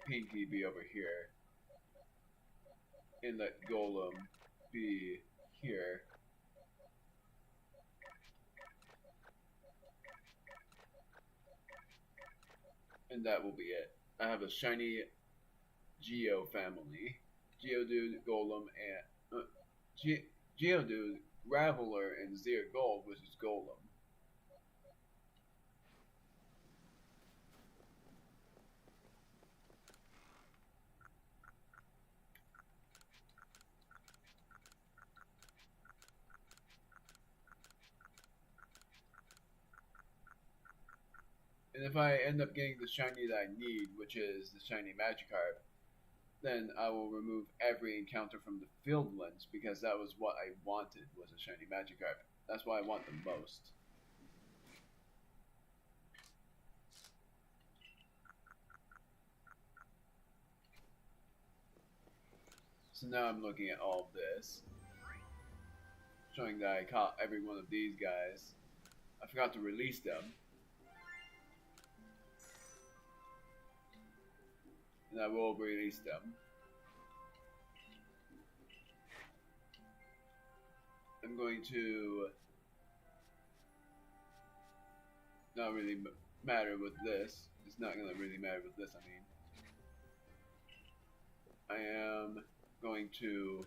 Pinky be over here and let Golem be here. And that will be it. I have a shiny Geo family. Geodude, Golem, and Geodude, Graveler, and Zero Gold, which is Golem. And if I end up getting the shiny that I need, which is the shiny Magikarp, then I will remove every encounter from the field lens because that was what I wanted, was a shiny Magikarp. That's what I want the most. So now I'm looking at all of this, showing that I caught every one of these guys. I forgot to release them. And I will release them. I'm going to not really matter with this. It's not going to really matter with this, I am going to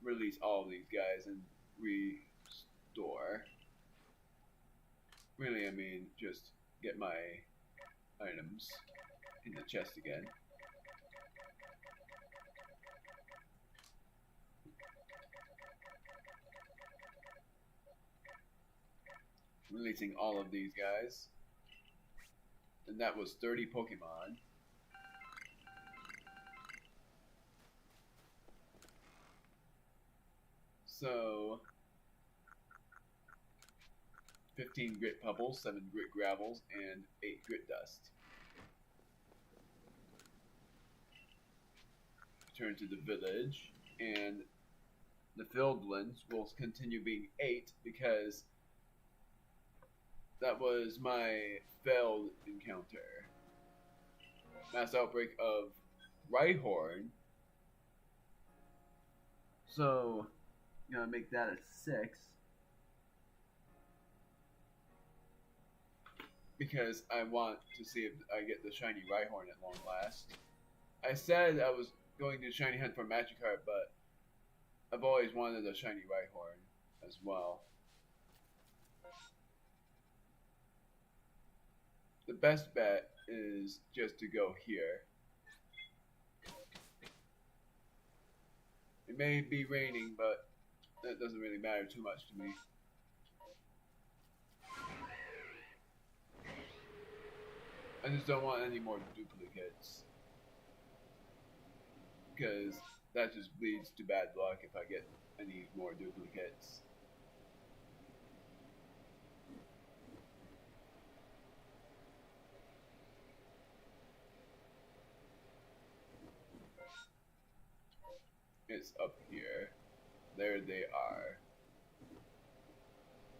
release all of these guys and restore. Really, just get my items in the chest again. Releasing all of these guys. And that was 30 Pokemon. So 15 Grit Pebbles, 7 Grit Gravels, and 8 Grit Dust. Return to the village, and The filled ones will continue being 8 because that was my failed encounter. Mass outbreak of Rhyhorn. So, I'm gonna make that a 6. Because I want to see if I get the shiny Rhyhorn at long last. I said I was going to shiny hunt for Magikarp, but I've always wanted a shiny Rhyhorn as well. The best bet is just to go here. It may be raining, but that doesn't really matter too much to me. I just don't want any more duplicates. Because that just leads to bad luck if I get any more duplicates. It's up here. There they are.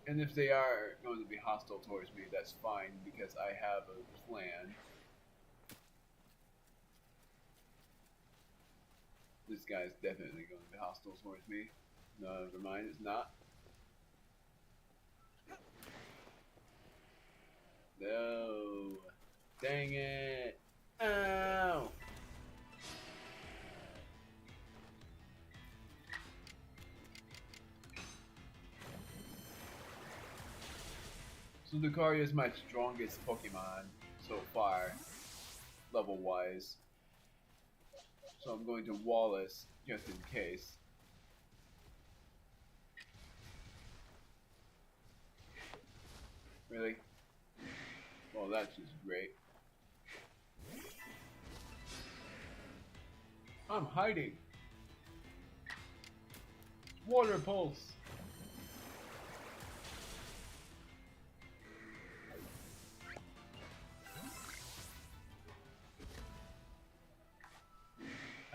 And if they are going to be hostile towards me, that's fine because I have a plan. This guy's definitely going to be hostile towards me. No, never mind, it's not. No. Dang it. Ow. So Lucario is my strongest Pokemon so far, level-wise. So I'm going to Wallace just in case. Really? Well, that's just great. I'm hiding. Water Pulse.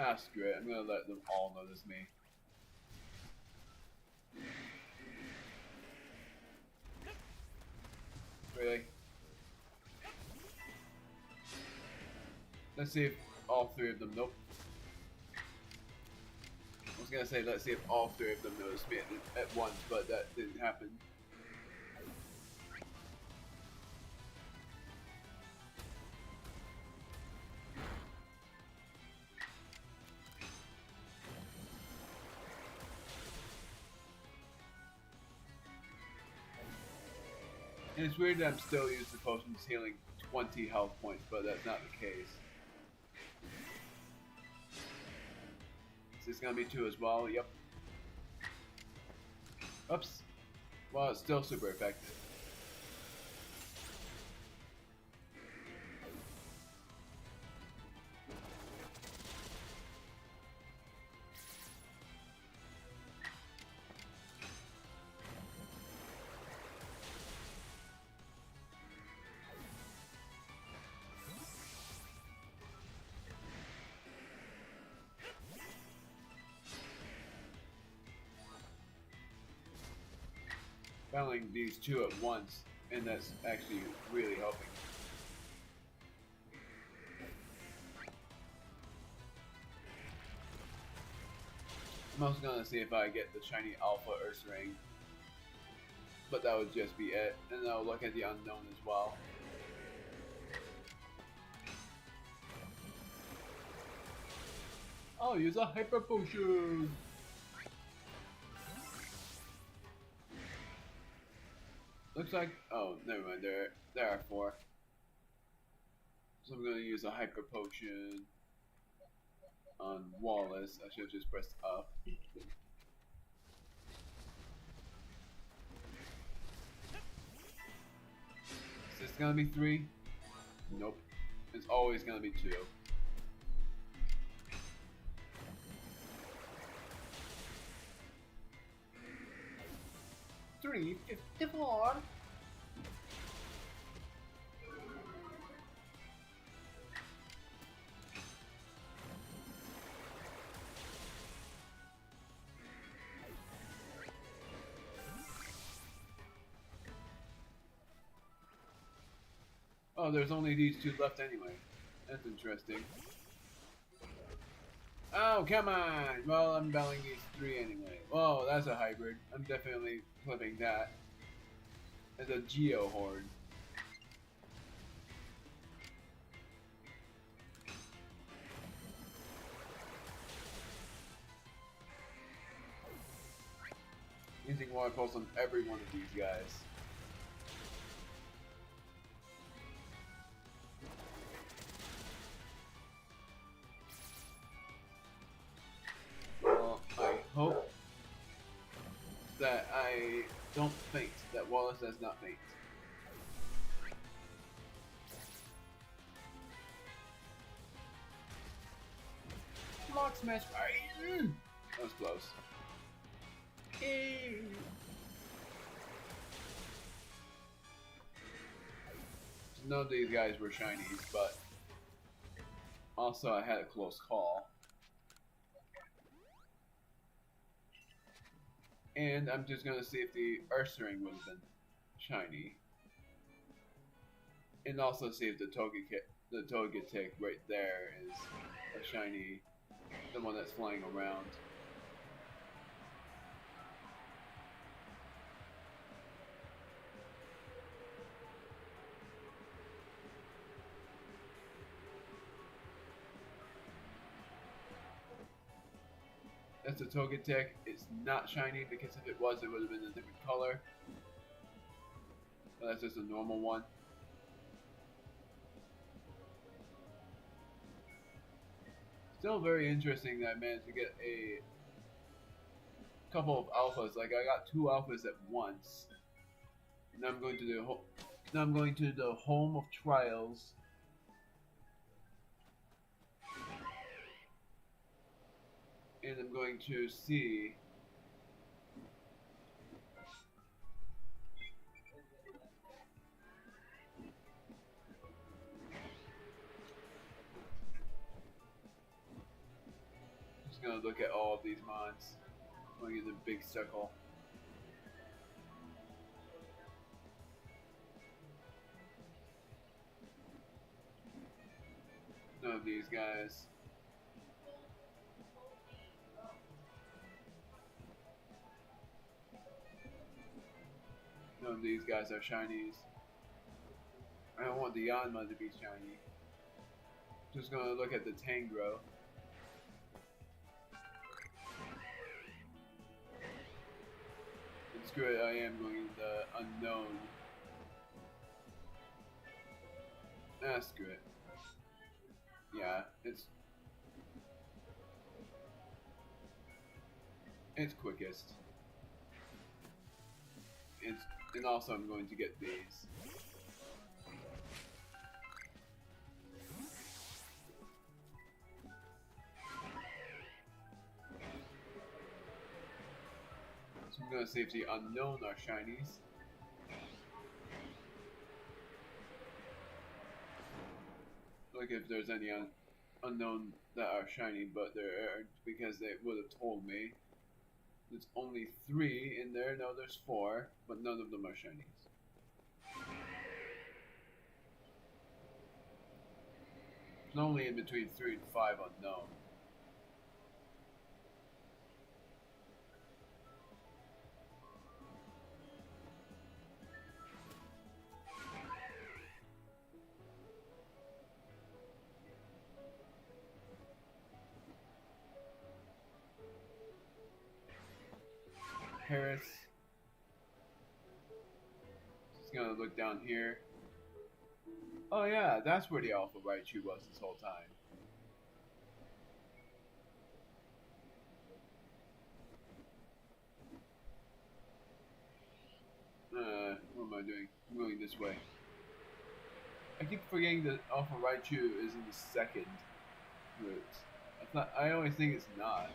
Ah, screw it. I'm gonna let them all notice me. Really? Let's see if all 3 of them. Nope. I was gonna say let's see if all 3 of them noticed me at once, but that didn't happen. And it's weird that I'm still using the potions healing 20 health points, but that's not the case. Is this gonna be 2 as well? Yep. Oops. Well, it's still super effective. Battling these 2 at once, and that's actually really helping. I'm also gonna see if I get the shiny Alpha Ursaring, but that would just be it, and I'll look at the unknown as well. I'll use a Hyper Potion! Looks like, oh, never mind, there are 4. So I'm going to use a Hyper Potion on Wallace. I should have just pressed up. Is this going to be 3? Nope. It's always going to be 2. $3.54. Oh, there's only these two left anyway. That's interesting. Oh, come on! Well, I'm battling these three anyway. Whoa, that's a hybrid. I'm definitely flipping that. As a Geo Horde. Using water pulse on every one of these guys. Well, I hope that I don't faint. That Wallace does not faint. Block smash! That was close. None of these guys were shinies, but also I had a close call. And I'm just gonna see if the Ursaring would have been shiny. And also see if the Togetic right there is a shiny, the one that's flying around. That's a Togetic. It's not shiny because if it was, it would have been a different color. But that's just a normal one. Still very interesting that I managed to get a couple of alphas. Like I got 2 alphas at once. Now I'm going to the home of trials. And I'm going to see just gonna look at all of these mods. Going in the big circle. None of these guys. None of these guys are shinies. I don't want the Yanma to be shiny. Just gonna look at the Tangro. And screw it, I am going the unknown. Ah, screw it. Yeah, it's quickest. And also I'm going to get these. So I'm going to see if the unknown are shinies. Look if there's any unknown that are shiny, but there aren't because they would have told me. There's only 3 in there. No, there's 4, but none of them are shinies. It's only in between 3 and 5 unknown. Paris. Just gonna look down here. Oh yeah, that's where the Alpha Raichu was this whole time. What am I doing? I'm going this way. I keep forgetting that Alpha Raichu is in the second route. I always think it's not.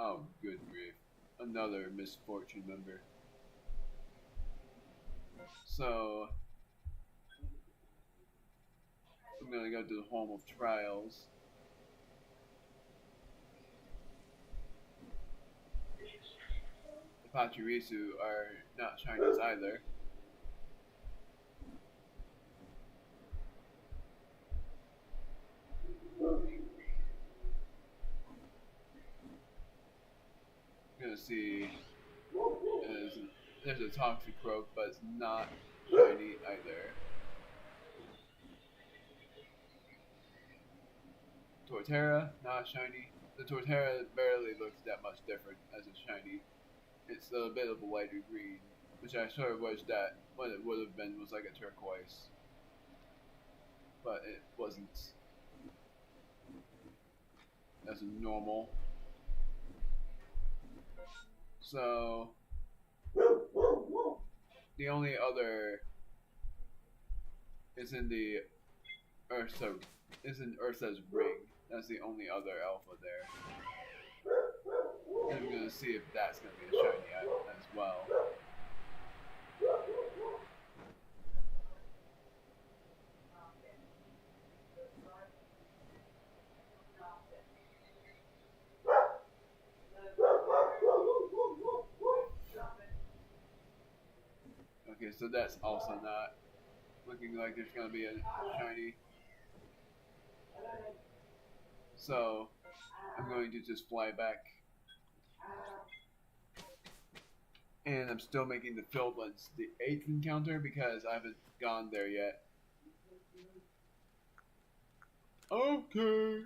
Oh, good grief. Another misfortune member. So I'm gonna go to the home of trials. The Pachirisu are not shinies either. I'm gonna see. There's a Toxicroak, but it's not shiny either. Torterra, not shiny. The Torterra barely looks that much different as a shiny. It's a bit of a lighter green, which I sort of wish that what it would have been was like a turquoise. But it wasn't. That's normal. So the only other is in the Ursa's ring. That's the only other alpha there. And I'm gonna see if that's gonna be a shiny as well. Okay, so that's also not looking like there's gonna be a shiny. So I'm going to just fly back. And I'm still making the field ones the 8th encounter because I haven't gone there yet. Okay.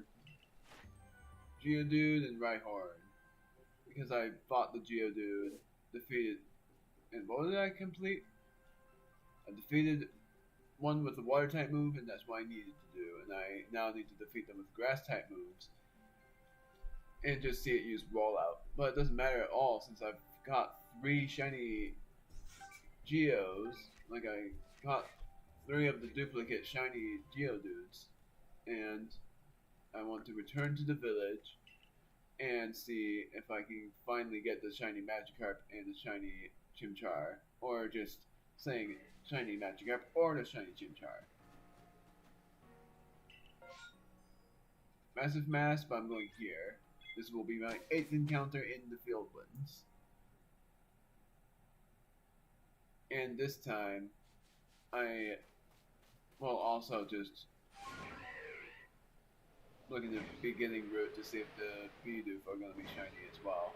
Geodude and Rhyhorn. Because I fought the Geodude, defeated. And what did I complete? I defeated one with the water type move, and that's what I needed to do. And I now need to defeat them with grass type moves. And just see it use rollout. But it doesn't matter at all since I've got 3 shiny Geos. Like I got 3 of the duplicate shiny Geodudes. And I want to return to the village and see if I can finally get the shiny Magikarp and the shiny Chimchar. Or just saying shiny Magikarp or the shiny Chimchar. Massive Mass, but I'm going here. This will be my 8th encounter in the Fieldlands. And this time, I will also just look at the beginning route to see if the Bidoof are going to be shiny as well.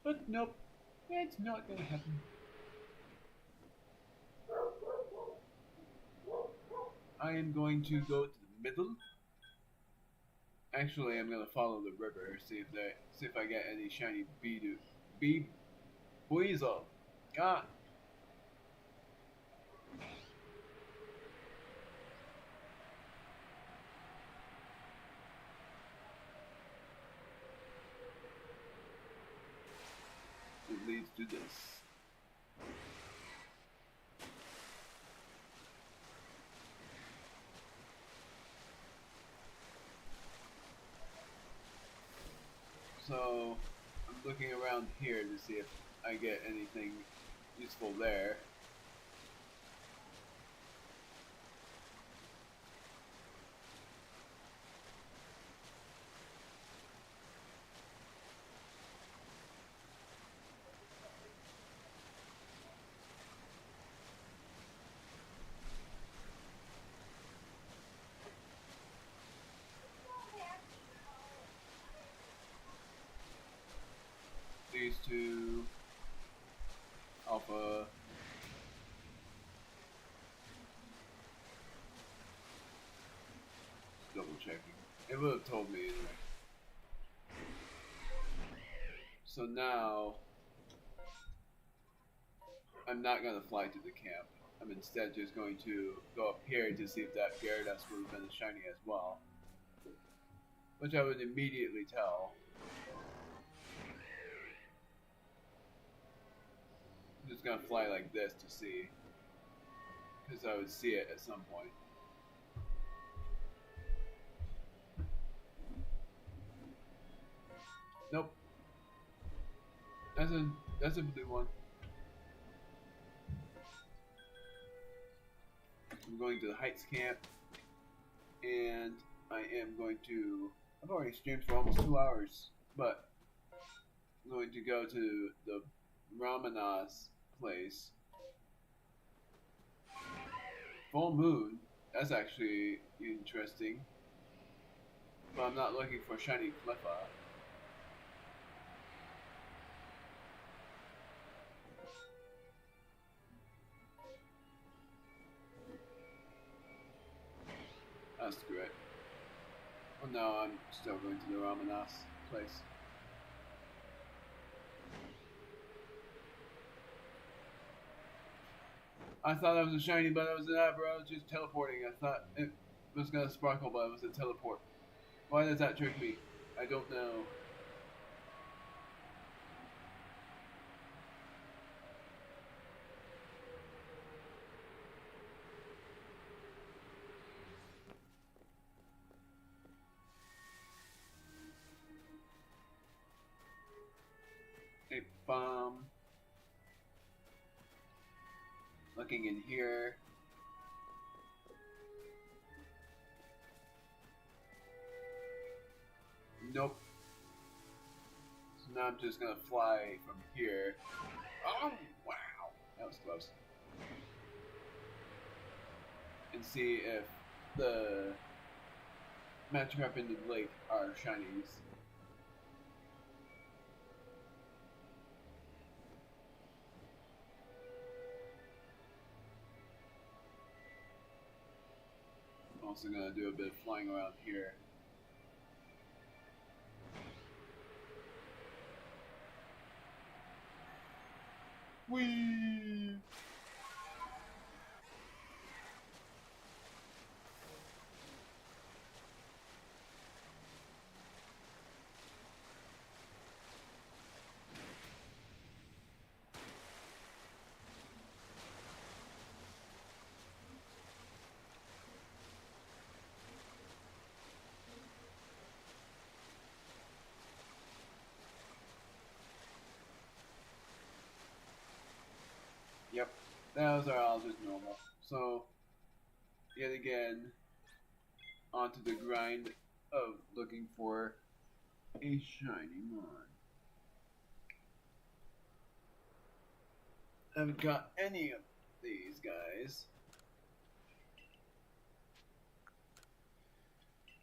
But nope, it's not going to happen. I am going to go to the middle. Actually, I'm gonna follow the river, see if I get any shiny Weasel. God. It leads to this. So, I'm looking around here to see if I get anything useful there. These two alpha double checking. It would have told me anyway. So now I'm not gonna fly to the camp. I'm instead just going to go up here to see if that Gyarados would have been a shiny as well. Which I would immediately tell. I'm just gonna fly like this to see, because I would see it at some point. Nope. That's a blue one. I'm going to the Heights camp, and I am going to. I've already streamed for almost 2 hours, but I'm going to go to the Ramanas place. Full moon. That's actually interesting. But I'm not looking for shiny Cleffa. Oh, screw it. Oh no, I'm still going to the Ramanas place. I thought that was a shiny, but it was an Abra. I was just teleporting. I thought it was gonna sparkle, but it was a teleport. Why does that trick me? I don't know. A bomb. Looking in here. Nope. So now I'm just gonna fly from here. Oh, wow. That was close. And see if the Magikarp in the lake are shinies. I'm also gonna do a bit of flying around here. Whee! Yep, those are all just normal. So, yet again, onto the grind of looking for a shiny mon. I haven't got any of these guys.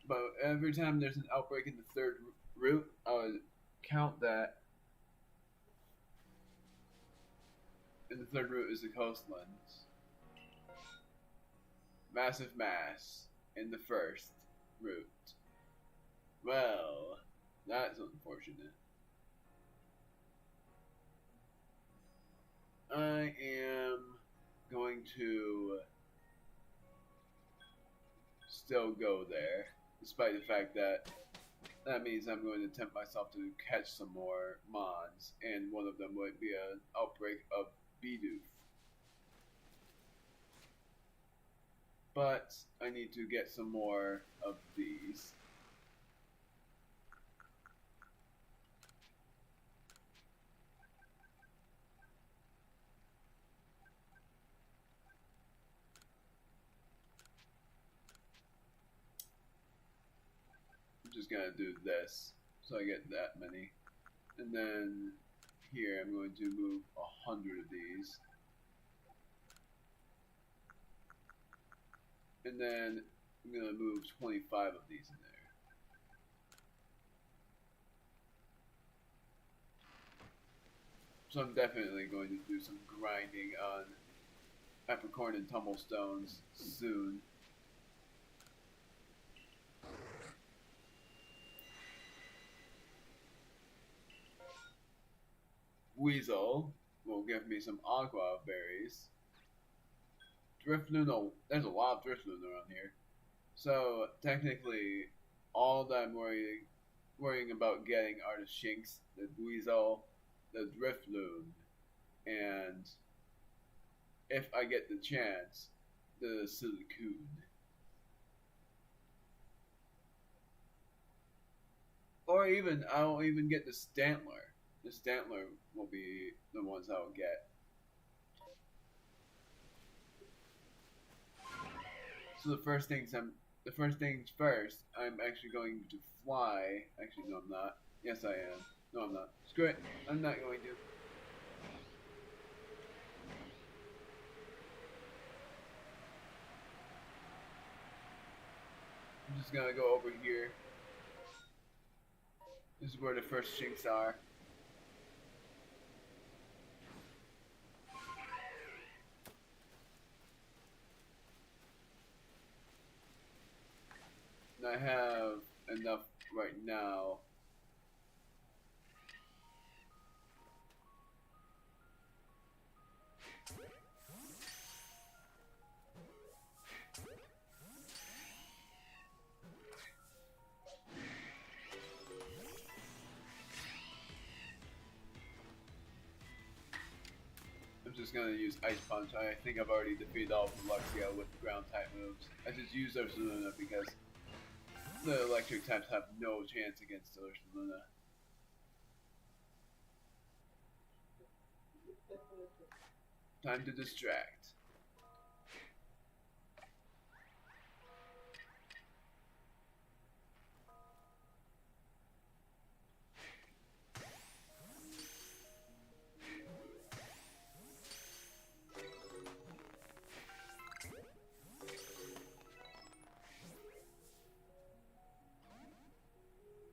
But every time there's an outbreak in the third route, I would count that. And the third route is the coastlands. Massive mass in the first route. Well, that's unfortunate. I am going to still go there, despite the fact that that means I'm going to tempt myself to catch some more mons, and one of them would be an outbreak of Bidoof. But I need to get some more of these. I'm just gonna do this so I get that many. And then here I'm going to move 100 of these. And then I'm going to move 25 of these in there. So I'm definitely going to do some grinding on Peppercorn and Tumblestones soon. Weasel will give me some Agua berries. Drifloon, there's a lot of Drifloon around here. So technically, all that I'm worrying about getting are the Shinx, the Weasel, the Drifloon, and if I get the chance, the Silicoon. Or even, I'll even get the Stantler. The Stantler will be the ones I'll get. So the first things first. I'm actually going to fly. Actually, no, I'm not. Yes, I am. No, I'm not. Screw it. I'm not going to. I'm just gonna go over here. This is where the first chinks are. And I have enough right now. I'm just gonna use Ice Punch. I think I've already defeated all of the Luxio with the ground type moves. I just use Ursaluna because the electric types have no chance against Ursaluna. Time to distract.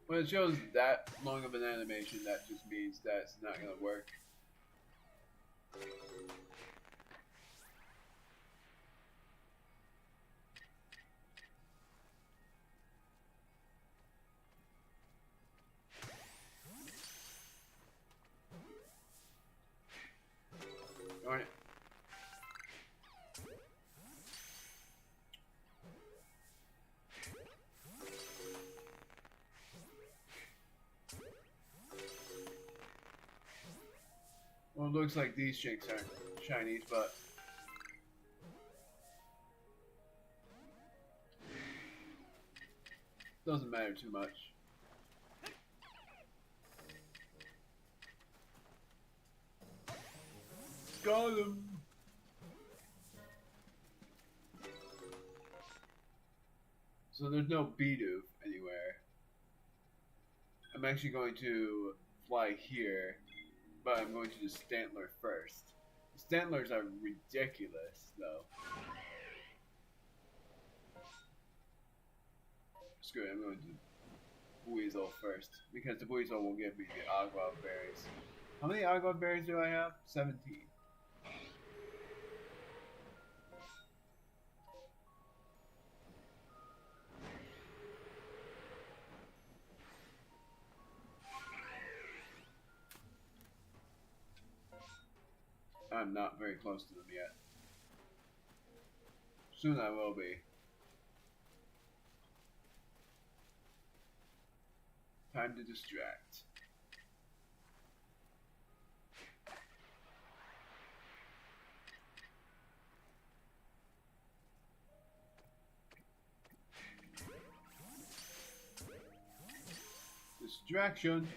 When it shows that long of an animation, that just means that it's not gonna work. Darn it. Well, it looks like these shakes aren't shinies, but doesn't matter too much. Got him! So there's no Bidoof anywhere. I'm actually going to fly here, but I'm going to do Stantler first. The Stantlers are ridiculous, though. Screw it, I'm going to Weasel first, because the Weasel will give me the Agua berries. How many Agua berries do I have? 17. I'm not very close to them yet. Soon I will be. Time to distract. Distraction.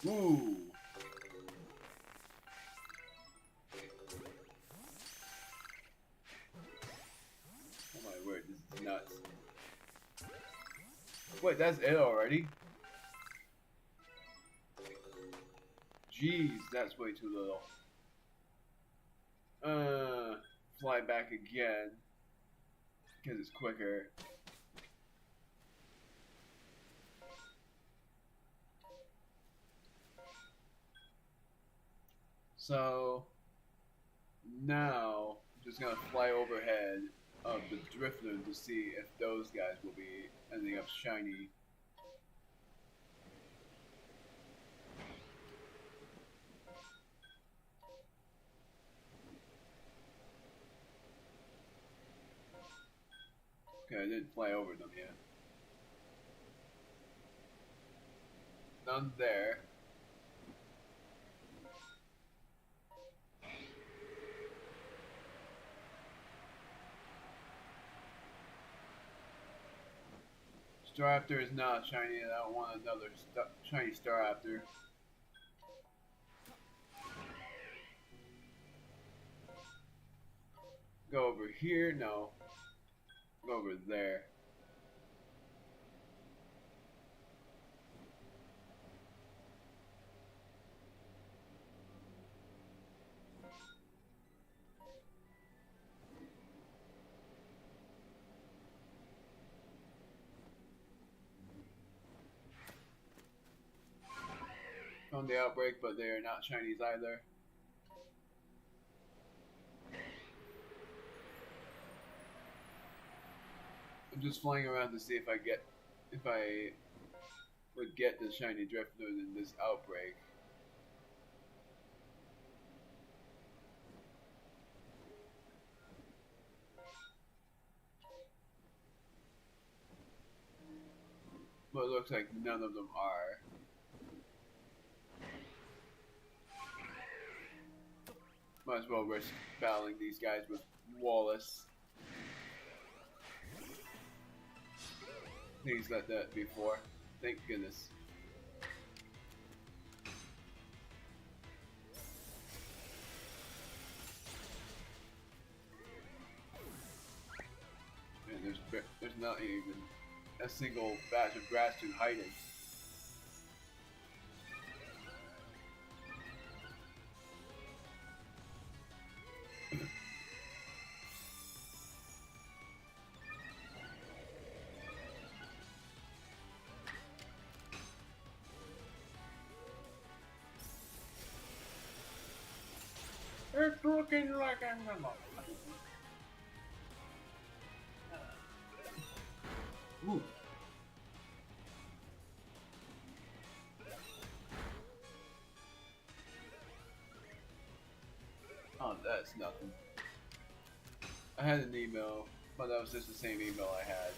Ooh. Oh my word, this is nuts. Wait, that's it already? Jeez, that's way too little. Fly back again. Because it's quicker. So now I'm just gonna fly overhead of the Drifloon to see if those guys will be ending up shiny. Okay, I didn't fly over them yet. None there. Staraptor is not shiny, and I don't want another shiny Staraptor. Go over here? No. Go over there. On the outbreak, but they are not shinies either. I'm just flying around to see if I would get the shiny Driftwood in this outbreak. But it looks like none of them are. Might as well risk battling these guys with Wallace. He's let that before. Thank goodness. And there's not even a single batch of grass to hiding. It's looking like I'm gonna. Ooh. Oh, that's nothing. I had an email, but that was just the same email I had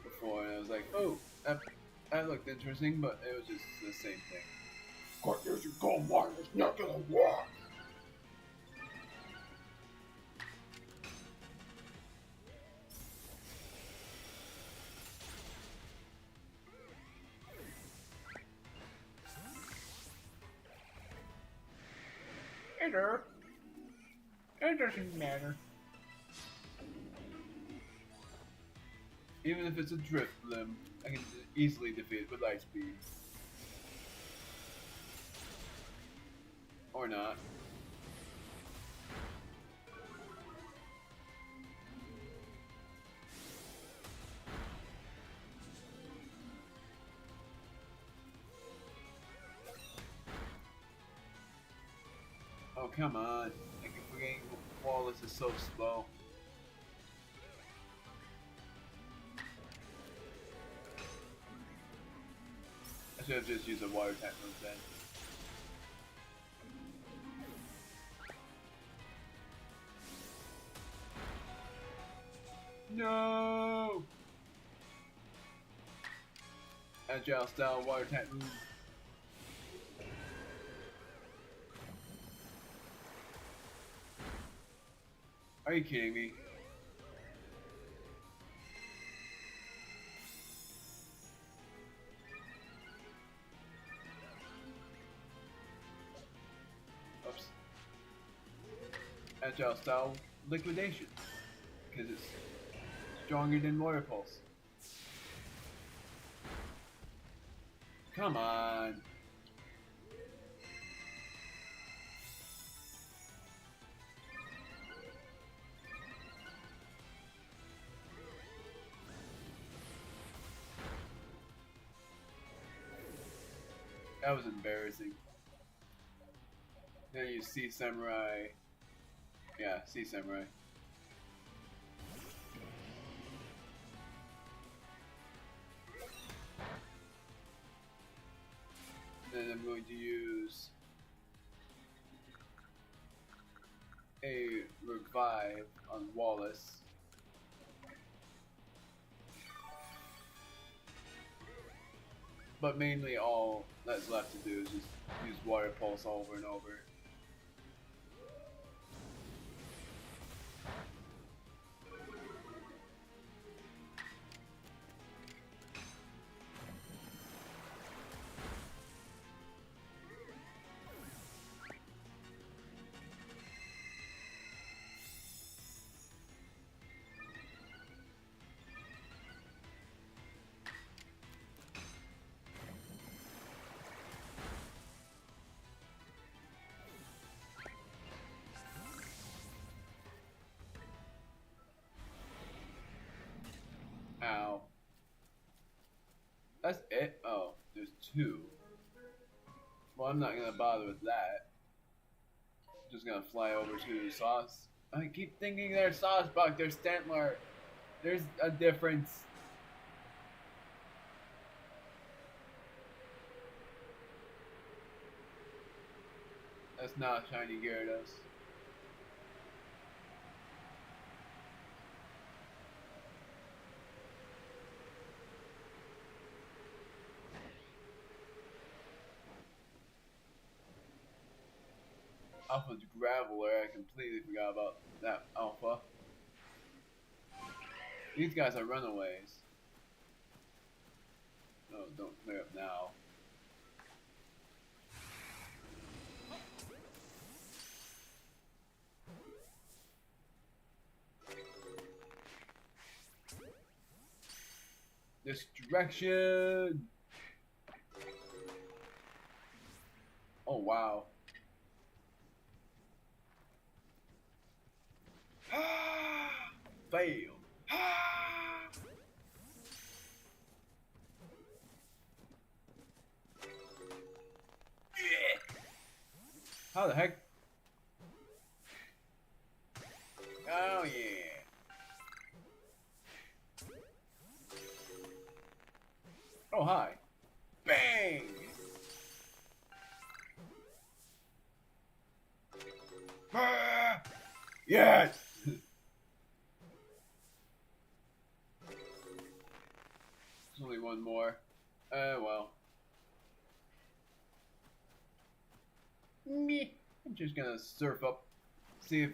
before, and I was like, oh, that looked interesting, but it was just the same thing. Got this gold mine, it's not gonna work. It doesn't matter. Even if it's a drift limb, I can easily defeat it with light speed. Or not. Oh, come on. I keep forgetting Wallace is so slow. I should have just used a water type move then. No! Agile style water type move. Are you kidding me? Oops. Agile style liquidation. Because it's stronger than water pulse. Come on. That was embarrassing. Then you see Samurai. Yeah, see Samurai. Then I'm going to use a revive on Wallace. But mainly all that's left to do is just use water pulse over and over. That's it? Oh, there's two. Well, I'm not gonna bother with that. Just gonna fly over to Sauce. I keep thinking there's Saucebug, there's Stantler. There's a difference. That's not shiny Gyarados. Alpha's Graveler, I completely forgot about that Alpha. These guys are runaways. Oh, don't clear up now. Distraction! Oh, wow. Fail. How the heck? Oh yeah. Oh hi. Bang! Ah! Yes! There's only one more. Well. Me. I'm just gonna surf up, see if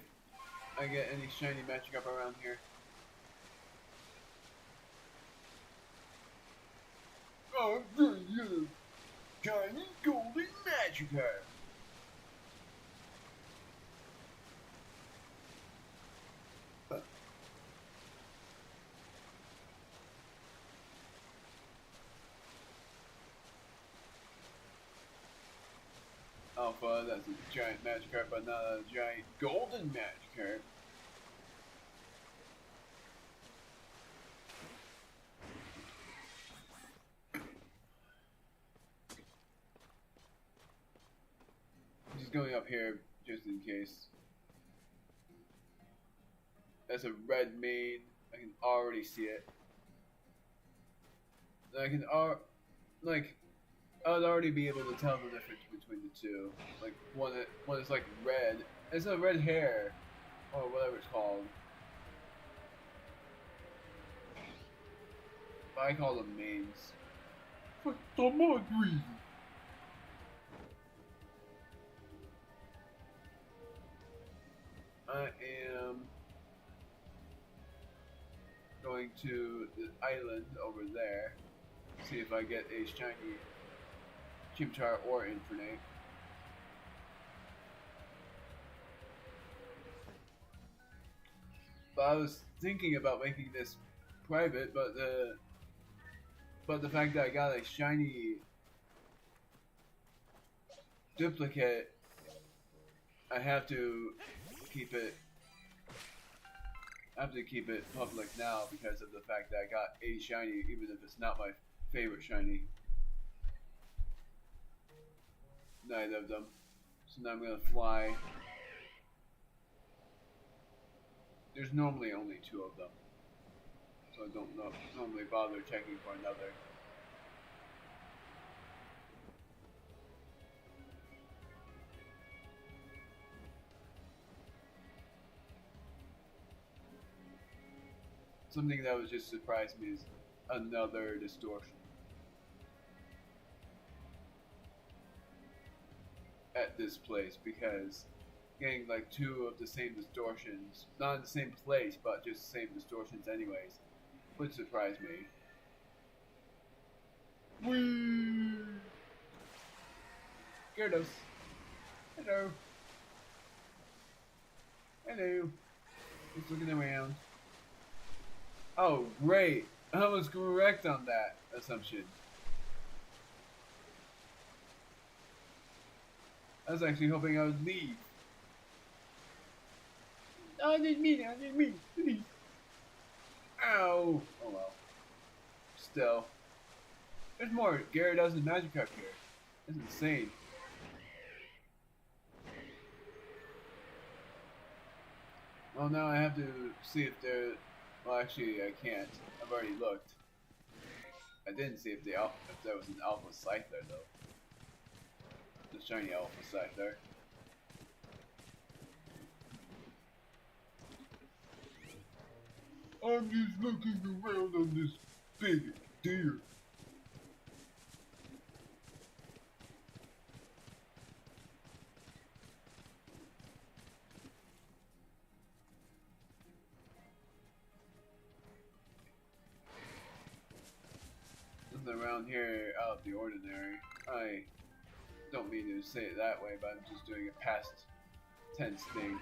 I get any shiny Magikarp around here. Oh, good, yeah. Shiny golden Magikarp. Alpha, that's a giant Magikarp, but not a giant golden Magikarp. I'm just going up here just in case. That's a red mane. I can already see it. I can I'd already be able to tell the difference between the two. Like one is like red. It's a red hair, or whatever it's called. But I call them manes. For some odd reason. I am going to the island over there. See if I get a shiny Chimchar or Infernape. But I was thinking about making this private, but the fact that I got a shiny duplicate, I have to keep it. I have to keep it public now because of the fact that I got a shiny, even if it's not my favorite shiny. Neither of them. So now I'm gonna fly. There's normally only two of them, so I don't normally bother checking for another. Something that was just surprised me is another distortion at this place, because getting like two of the same distortions, not in the same place, but just the same distortions anyways, would surprise me. Whee! Gyarados. Hello. Hello. Just looking around. Oh, great. I was correct on that assumption. I was actually hoping I would leave. Oh, I didn't mean it, Please. Ow. Oh well. Still. There's more Gyarados and Magikarp here. This is insane. Well, now I have to see if there. Well, actually, I can't. I've already looked. I didn't see if there was an Alpha Scyther though. The shiny Alpha Scyther. I'm just looking around on this big deer. Nothing around here out of the ordinary. I don't mean to say it that way, but I'm just doing a past tense thing.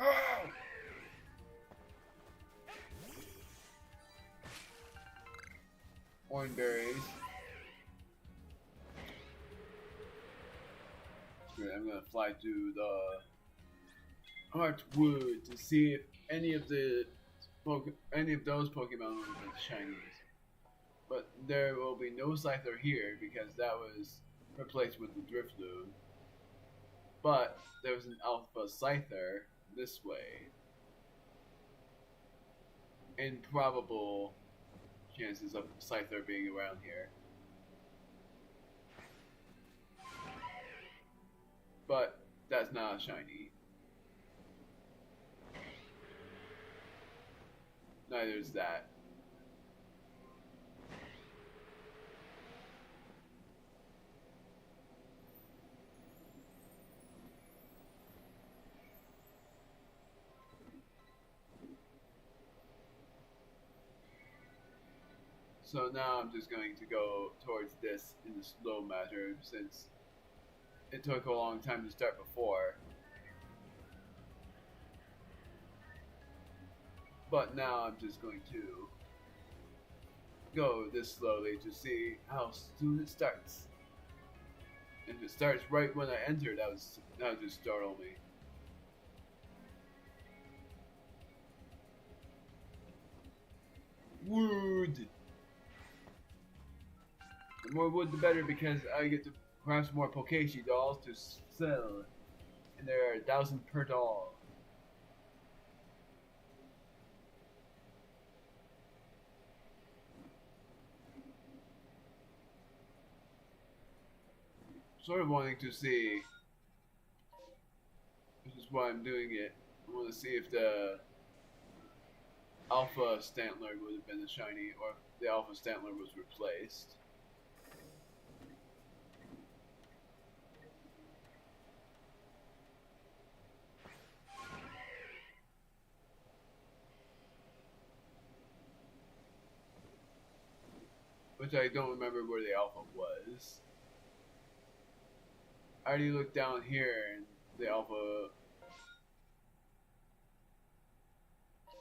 Ah! Oranberries. I'm gonna fly to the Heartwood to see if any of those Pokemon will be shinies. But there will be no Scyther here because that was replaced with the Drifloon. But there was an Alpha Scyther this way. Improbable chances of Scyther being around here. But that's not a shiny. Neither is that. So now I'm just going to go towards this in the slow measure since it took a long time to start before. But now I'm just going to go this slowly to see how soon it starts. If it starts right when I enter, that would just startle me. Wood! The more wood the better because I get to craft more Pokeshi dolls to sell. And there are 1,000 per doll. Sort of wanting to see, this is why I'm doing it, I want to see if the Alpha Stantler would have been a shiny or if the Alpha Stantler was replaced. Which I don't remember where the Alpha was. I already looked down here and the Alpha...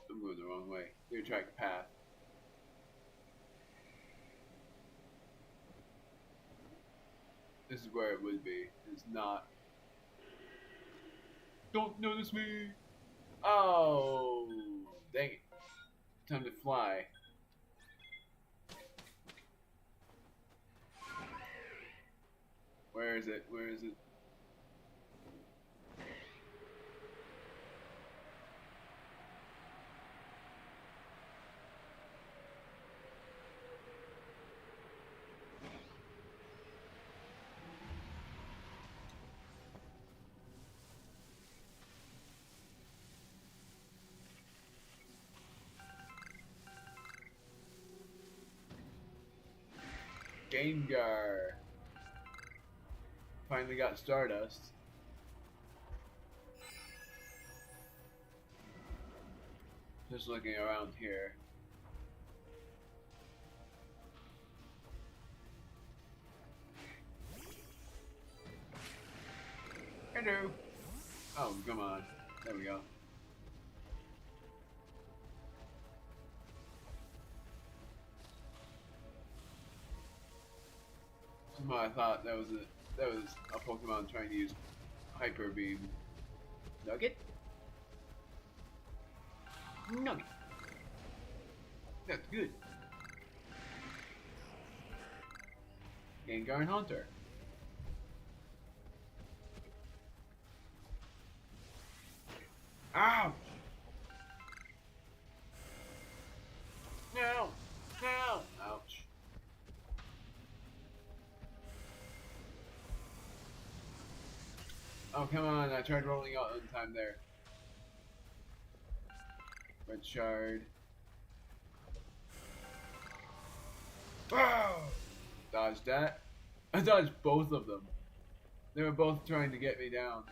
I'm going the wrong way. Clear track path. This is where it would be. It's not. Don't notice me! Oh! Dang it. Time to fly. Where is it? Where is it? Gengar. Finally got Stardust. Just looking around here. Hello. Oh, come on. There we go. Somehow I thought that was a Pokemon trying to use Hyper Beam. Nugget? Nugget. That's good. Gengar and Haunter. Ouch! No! No! Ouch. Oh, come on. I tried rolling out in time there. Red shard. Oh! Dodged that. I dodged both of them. They were both trying to get me down.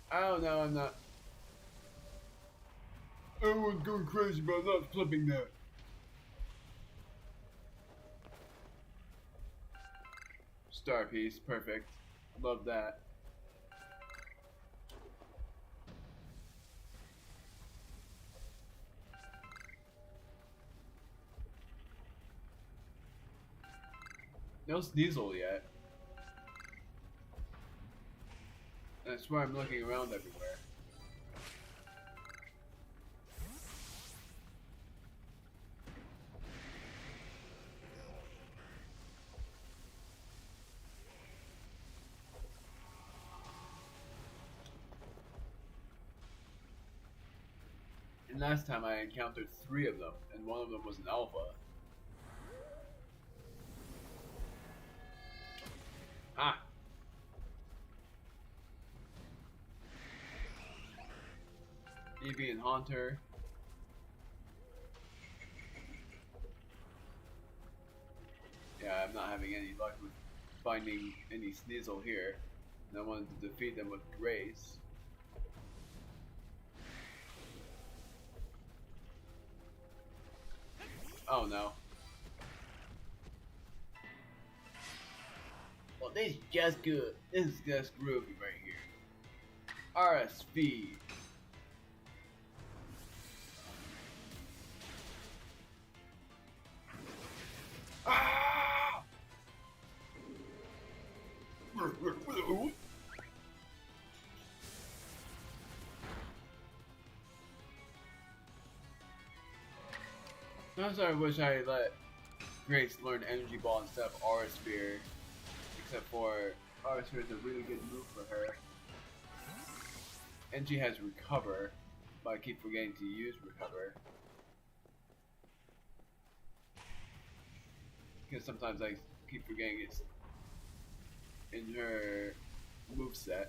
Oh no, I'm not. Everyone's going crazy, but I'm not flipping that. Star piece, perfect. Love that. No Sneasel yet. That's why I'm looking around everywhere. And last time I encountered 3 of them, and one of them was an alpha. Ah! Eevee and Haunter. Yeah, I'm not having any luck with finding any Sneasel here. And I wanted to defeat them with Grace. Oh no. Well, this is just good. This is just groovy right here. RSV. Ah! Sometimes I wish I let Grace learn Energy Ball instead of Aura Sphere. Except for Aura Sphere is a really good move for her. And she has Recover, but I keep forgetting to use Recover. Because sometimes I keep forgetting it's in her moveset.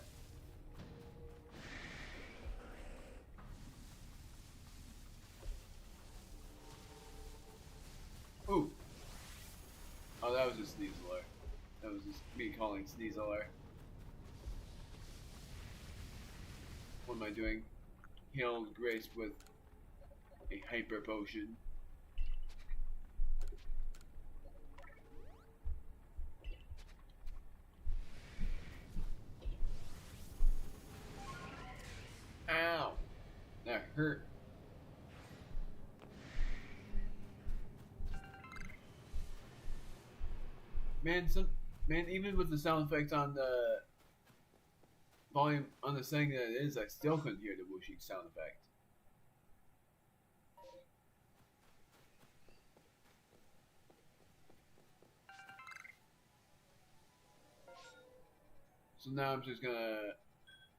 Ooh! Oh, that was just Sneasler. That was just me calling Sneasler. What am I doing? Heal Grace with a Hyper Potion. Ow! That hurt. Man, even with the sound effects on the volume on the setting that it is, I still couldn't hear the whooshing sound effect. So now I'm just gonna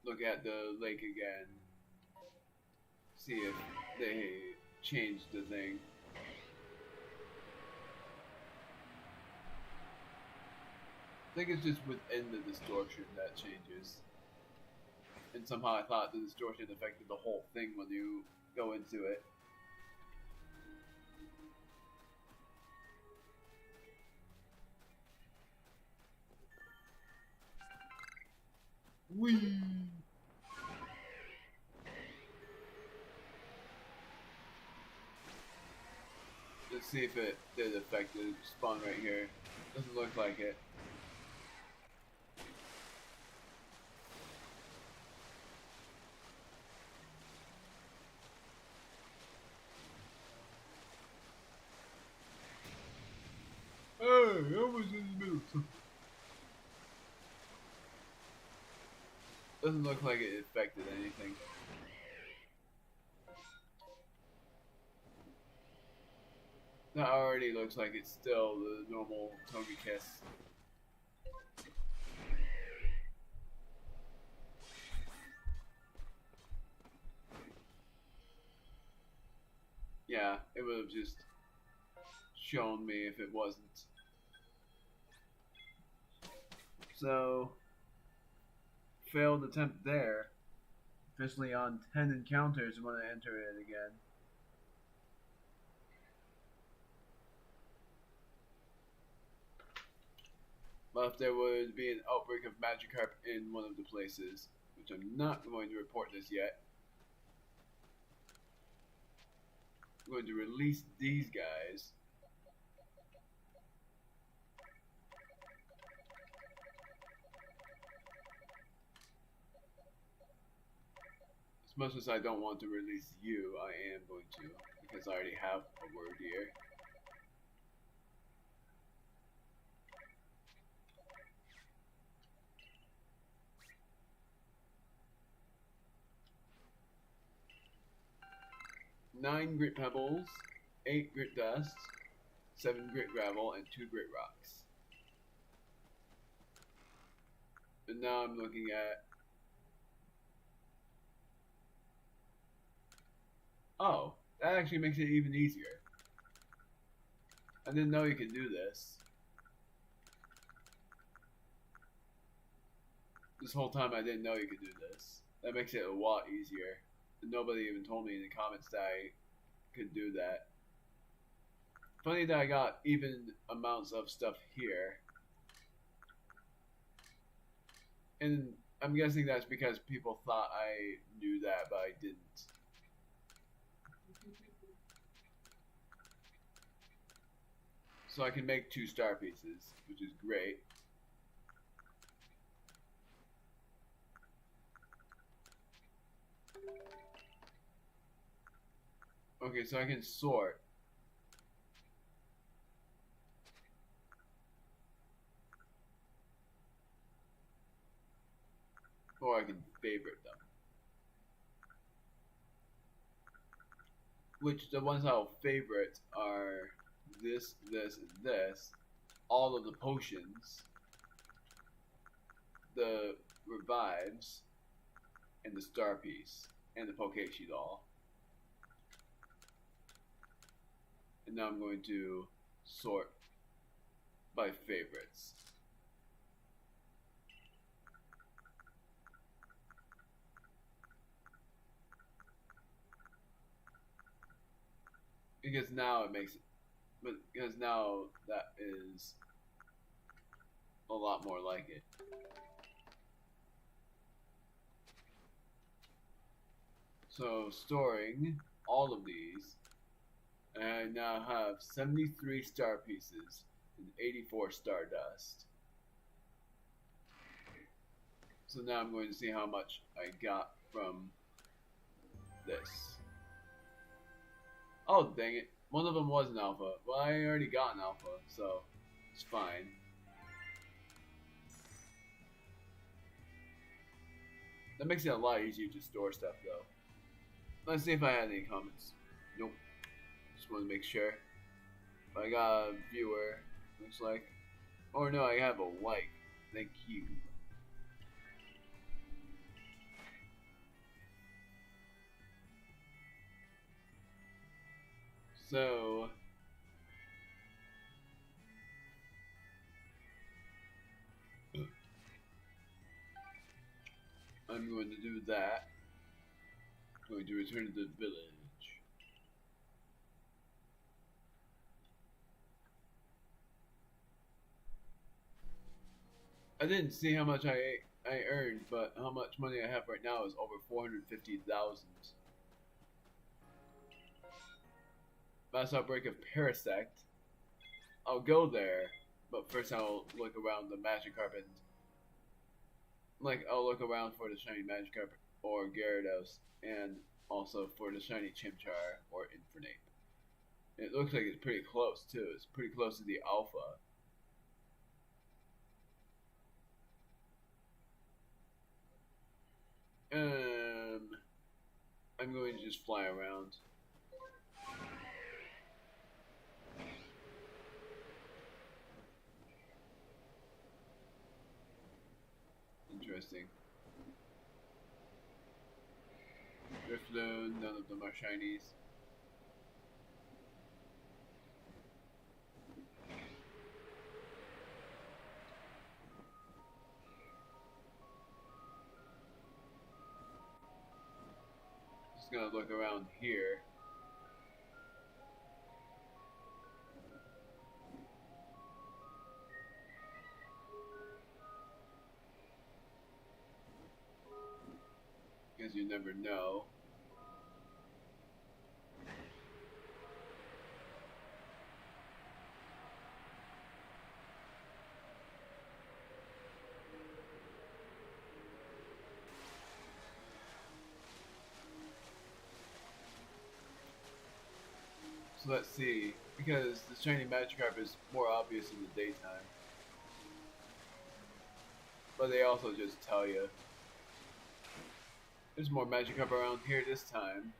look at the lake again, see if they changed the thing. I think it's just within the distortion that changes. And somehow I thought the distortion affected the whole thing when you go into it. Whee! Let's see if it did affect the spawn right here. Doesn't look like it. Hey, I was in the middle. Doesn't look like it affected anything. That already looks like it's still the normal Togekiss. Yeah, it would have just shown me if it wasn't. So, failed attempt there. Officially on 10 encounters when I enter it again. But if there would be an outbreak of Magikarp in one of the places, which I'm not going to report this yet, I'm going to release these guys. As much as I don't want to release you, I am going to, because I already have a word here. Nine Grit Pebbles, 8 Grit Dust, 7 Grit Gravel, and 2 Grit Rocks. And now I'm looking at... Oh, that actually makes it even easier. I didn't know you could do this. This whole time I didn't know you could do this. That makes it a lot easier. Nobody even told me in the comments that I could do that. Funny that I got even amounts of stuff here. And I'm guessing that's because people thought I knew that, but I didn't. So I can make 2 star pieces, which is great. Okay, so I can sort. Or I can favorite them. Which the ones I'll favorite are this, this, and this. All of the potions, the revives, and the star piece, and the Pokeshi doll. And now I'm going to sort by favorites. Because now it makes it, because now that is a lot more like it. So storing all of these, and I now have 73 star pieces and 84 stardust. So now I'm going to see how much I got from this. Oh, dang it. One of them was an alpha. Well, I already got an alpha, so it's fine. That makes it a lot easier to store stuff, though. Let's see if I had any comments. Nope. Just want to make sure. But I got a viewer, looks like. Or no, I have a like. Thank you. So I'm going to do that. I'm going to return to the village. I didn't see how much I earned, but how much money I have right now is over 450,000. Mass outbreak of Parasect. I'll go there, but first I'll look around the Magikarp and I'll look around for the shiny Magikarp or Gyarados, and also for the shiny Chimchar or Infernape. It looks like it's pretty close too. It's pretty close to the Alpha. I'm going to just fly around. interesting. Drifloon, none of them are shinies. Just gonna look around here. Because you never know. So let's see, because the shiny Magikarp is more obvious in the daytime. But they also just tell you. There's more Magikarp around here this time.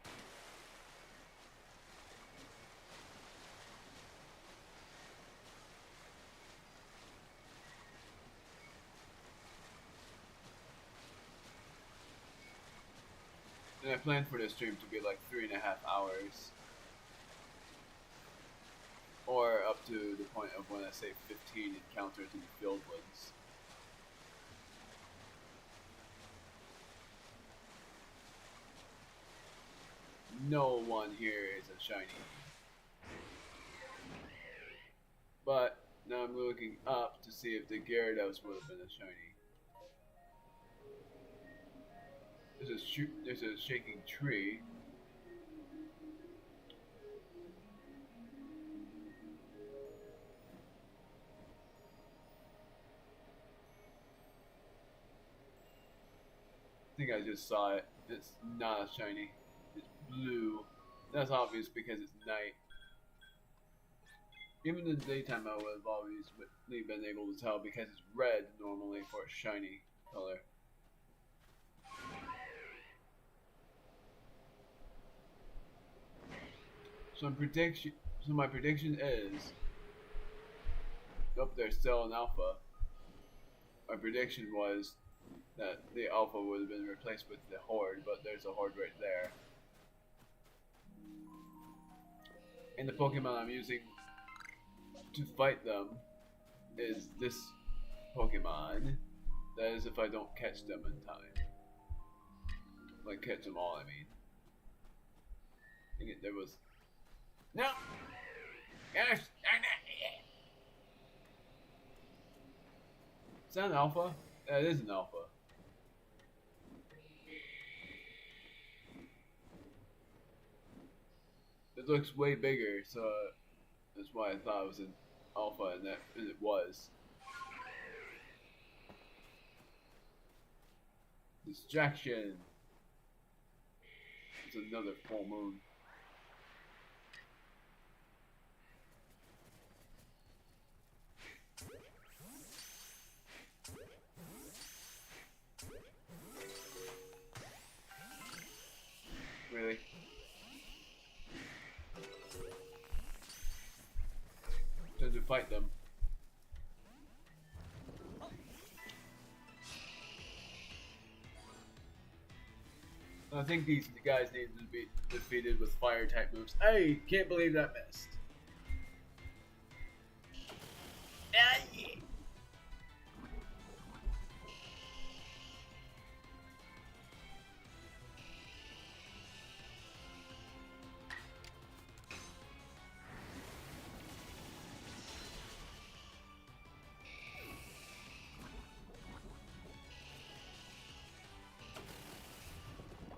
And I planned for this stream to be like 3.5 hours. Or up to the point of when I say 15 encounters in the field woods. No one here is a shiny. But now I'm looking up to see if the Gyarados would have been a shiny. There's a shaking tree. I think I just saw it. It's not a shiny. It's blue. That's obvious because it's night. Even in the daytime I would have obviously been able to tell because it's red normally for a shiny color. So my prediction is, there's still an alpha. My prediction was that the alpha would have been replaced with the horde, but there's a horde right there. And the Pokemon I'm using to fight them is this Pokemon. That is if I don't catch them in time. Like catch them all, I mean. I think there was... No! Gosh, darn it! Is that an alpha? That is an alpha. It looks way bigger, so that's why I thought it was an alpha, and it was. Distraction. It's another full moon. Really? Time to fight them. I think these guys need to be defeated with fire type moves. Hey, can't believe that missed. Yeah.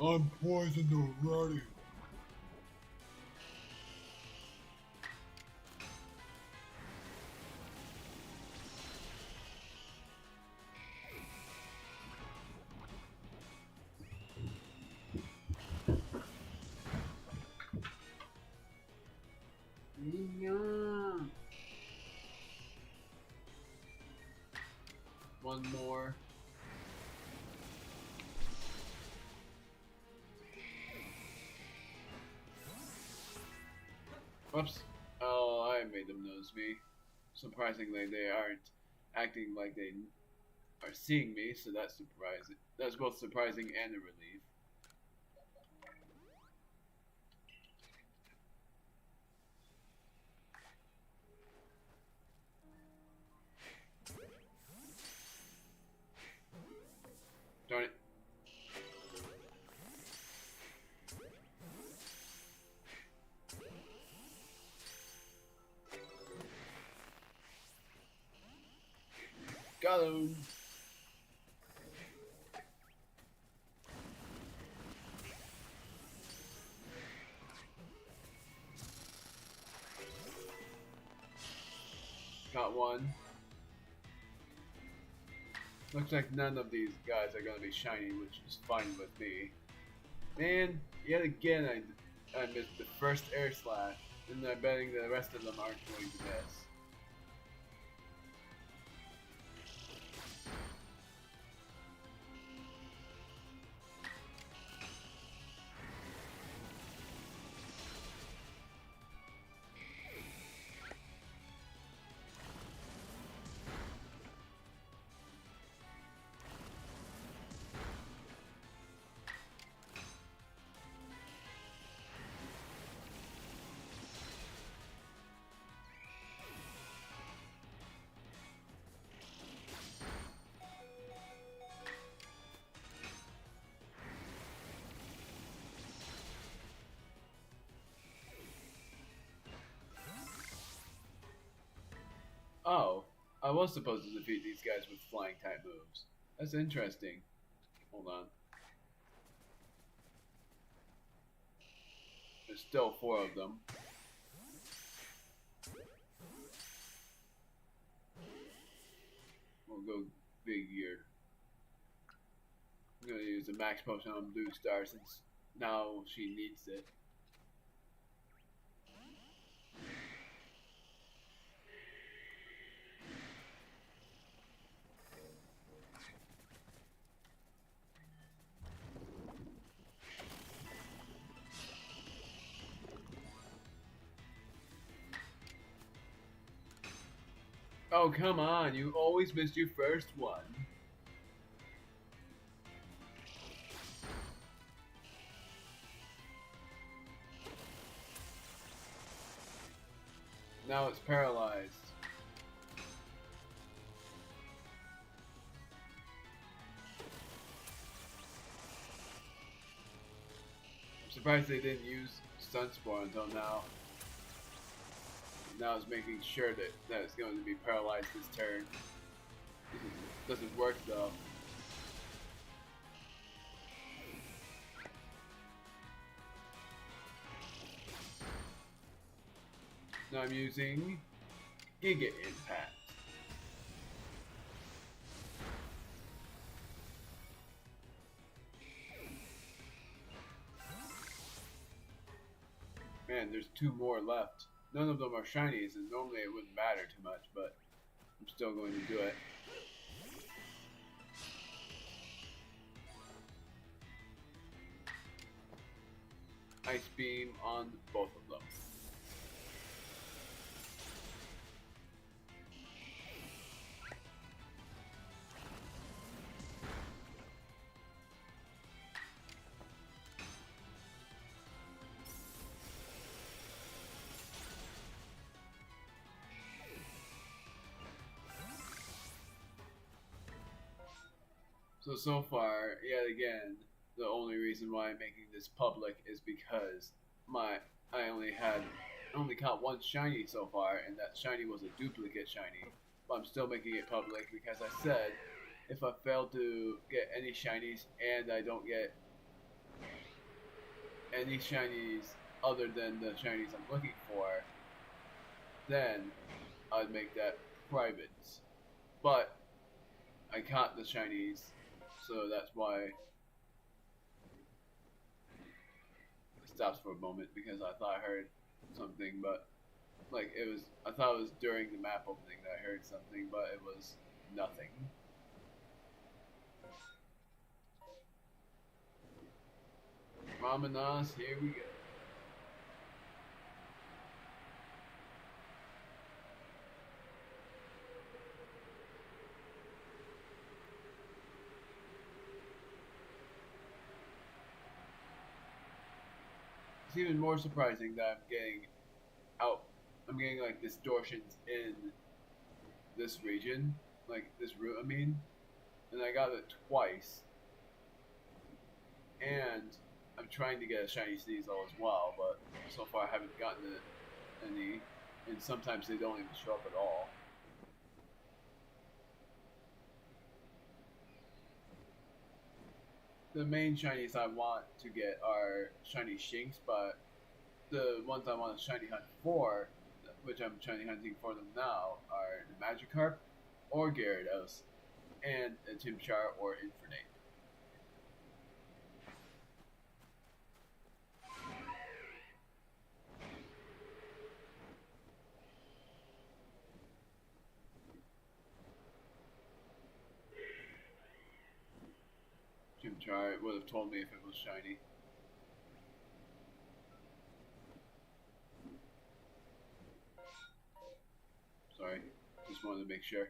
I'm poisoned already. Yeah. One more. Whoops. Oh, I made them nose me. Surprisingly, they aren't acting like they are seeing me, so that's surprising. That's both surprising and a relief. Darn it. Got him. Got one. Looks like none of these guys are gonna be shiny, which is fine with me. Man, yet again I missed the first air slash, and I'm betting the rest of them aren't going to miss. Oh, I was supposed to defeat these guys with flying type moves. That's interesting. Hold on. There's still 4 of them. We'll go big here. I'm gonna use the max potion on Blue Star since now she needs it. Oh, come on, you always missed your first one. Now it's paralyzed. I'm surprised they didn't use Sunspore until now. Now it's making sure that it's going to be paralyzed this turn. Doesn't work though. Now I'm using Giga Impact. Man, there's 2 more left. None of them are shinies, and normally it wouldn't matter too much, but I'm still going to do it. Ice Beam on both of them. So far, yet again, the only reason why I'm making this public is because I only caught 1 shiny so far, and that shiny was a duplicate shiny. But I'm still making it public because I said if I fail to get any shinies and I don't get any shinies other than the shinies I'm looking for, then I'd make that private. But I caught the shinies, so that's why it stops for a moment, because I thought I heard something, but like I thought it was during the map opening that I heard something, but it was nothing. Ramanas, here we go. It's even more surprising that I'm getting like distortions in this region, like this route. I mean, and I got it twice, and I'm trying to get a shiny Sneasel as well, but so far I haven't gotten any, and sometimes they don't even show up at all. The main shinies I want to get are shiny Shinx, but the ones I want to shiny hunt for, which I'm shiny hunting for them now, are the Magikarp or Gyarados, and a Chimchar or Infernape. Chimchar would have told me if it was shiny. Sorry, just wanted to make sure.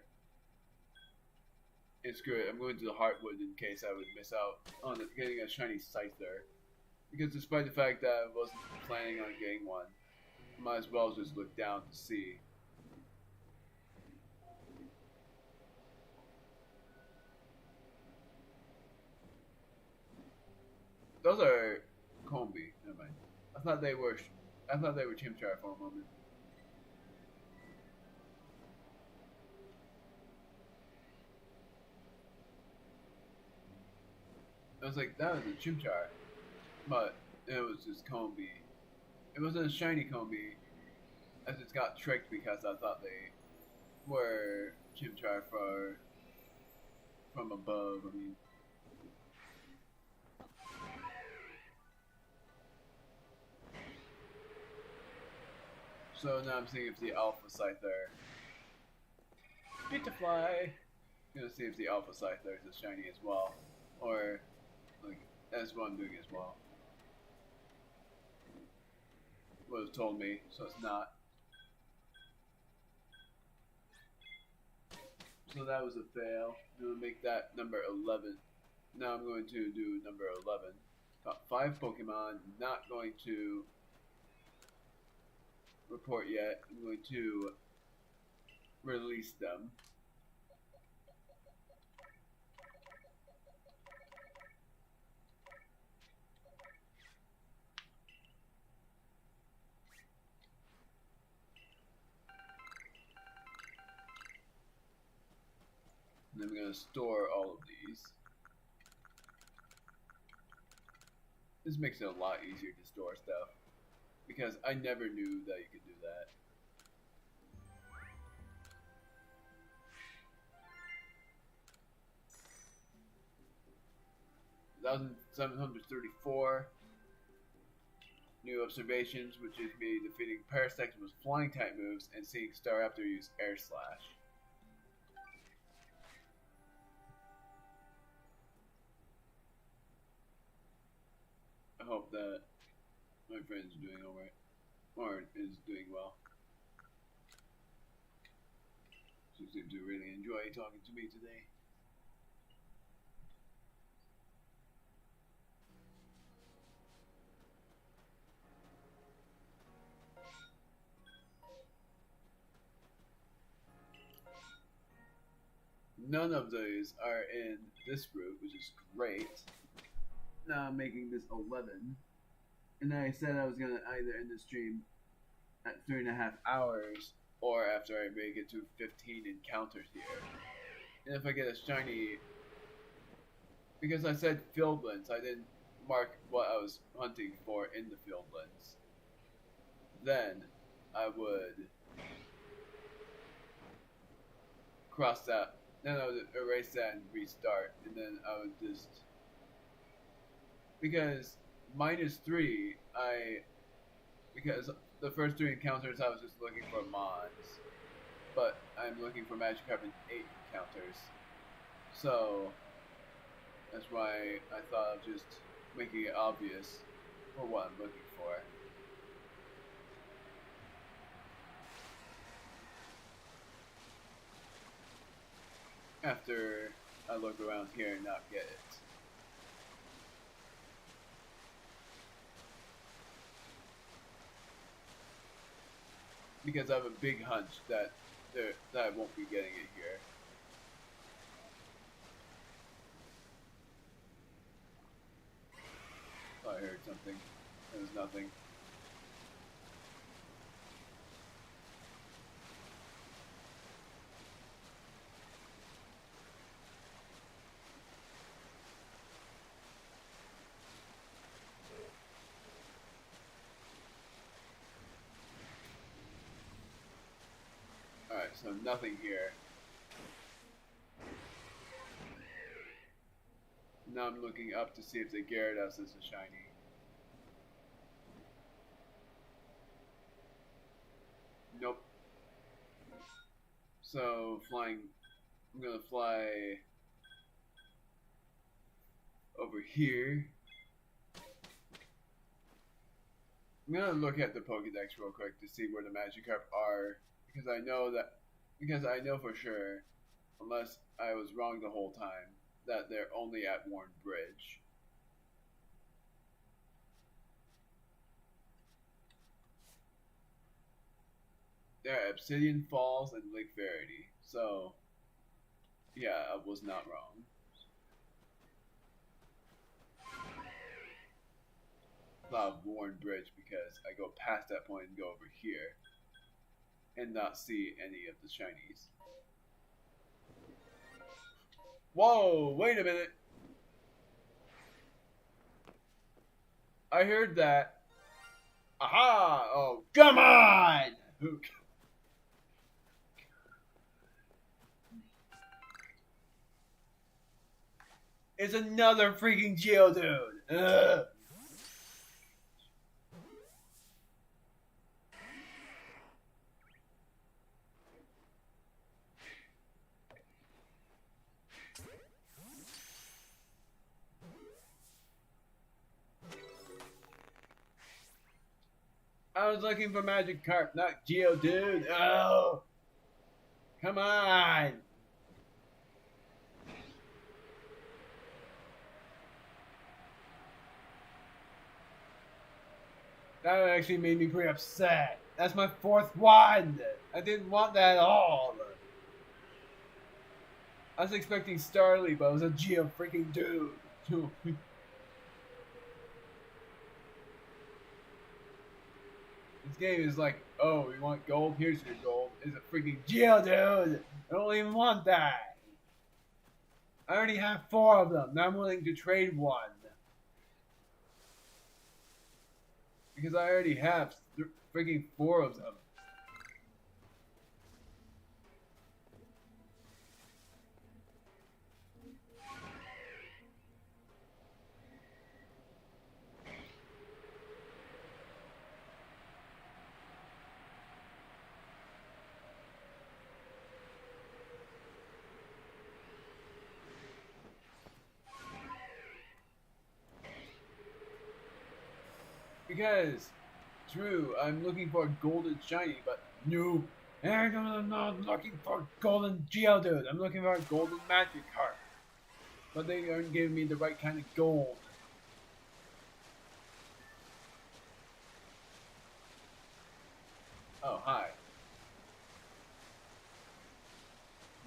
It's good. I'm going to the Heartwood in case I would miss out on getting a shiny Scyther. Because despite the fact that I wasn't planning on getting one, I might as well just look down to see. Those are Combi. Never mind. I thought they were Chimchar for a moment. I was like, that was a Chimchar, but it was just Combi. It wasn't a shiny Combi, as it got tricked because I thought they were Chimchar from above. I mean, so now I'm seeing if the Alpha Scyther. Bitterfly. I'm gonna see if the Alpha Scyther is shiny as well, or like that's what I'm doing as well. Would have told me, so it's not. So that was a fail. I'm gonna make that number 11. Now I'm going to do number 11. Got 5 Pokemon. Not going to report yet. I'm going to release them. And I'm going to store all of these. This makes it a lot easier to store stuff, because I never knew that you could do that. 1,734 new observations, which is me defeating Parasect with flying type moves and seeing Staraptor use Air Slash. I hope that my friend's doing alright, or is doing well. She seems to really enjoy talking to me today. None of those are in this route, which is great. Now I'm making this 11. And I said I was going to either end the stream at 3.5 hours, or after I make it to 15 encounters here. And if I get a shiny, because I said Fieldlands, I didn't mark what I was hunting for in the Fieldlands. Then I would cross that. Then I would erase that and restart, and then I would just, because -3, because the first 3 encounters I was just looking for mods, but I'm looking for Magikarp in 8 encounters, so that's why I thought of just making it obvious for what I'm looking for. After I look around here and not get it. because I have a big hunch that I won't be getting it here. Oh, I heard something. It was nothing. Alright, so nothing here. Now I'm looking up to see if the Gyarados is a shiny. Nope. So, flying... I'm gonna fly... over here. I'm gonna look at the Pokédex real quick to see where the Magikarp are. Because I know for sure, unless I was wrong the whole time, that they're only at Warren Bridge. They're at Obsidian Falls and Lake Verity. So, yeah, I was not wrong. Of Warren Bridge because I go past that point and go over here and not see any of the shinies. Whoa, wait a minute. I heard that. Aha! Oh, come on! It's another freaking Geodude! Ugh. I was looking for Magikarp, not Geodude. Oh! Come on! That actually made me pretty upset. That's my fourth one! I didn't want that at all! I was expecting Starly, but it was a Geo freaking dude. This game is like, oh, you want gold? Here's your gold. It's a freaking Geodude! I don't even want that! I already have 4 of them. Now I'm willing to trade one. Because I already have freaking 4 of them. Because, true, I'm looking for a golden shiny, but no. I'm not looking for a golden Geodude. I'm looking for a golden Magikarp. But they aren't giving me the right kind of gold. Oh, hi.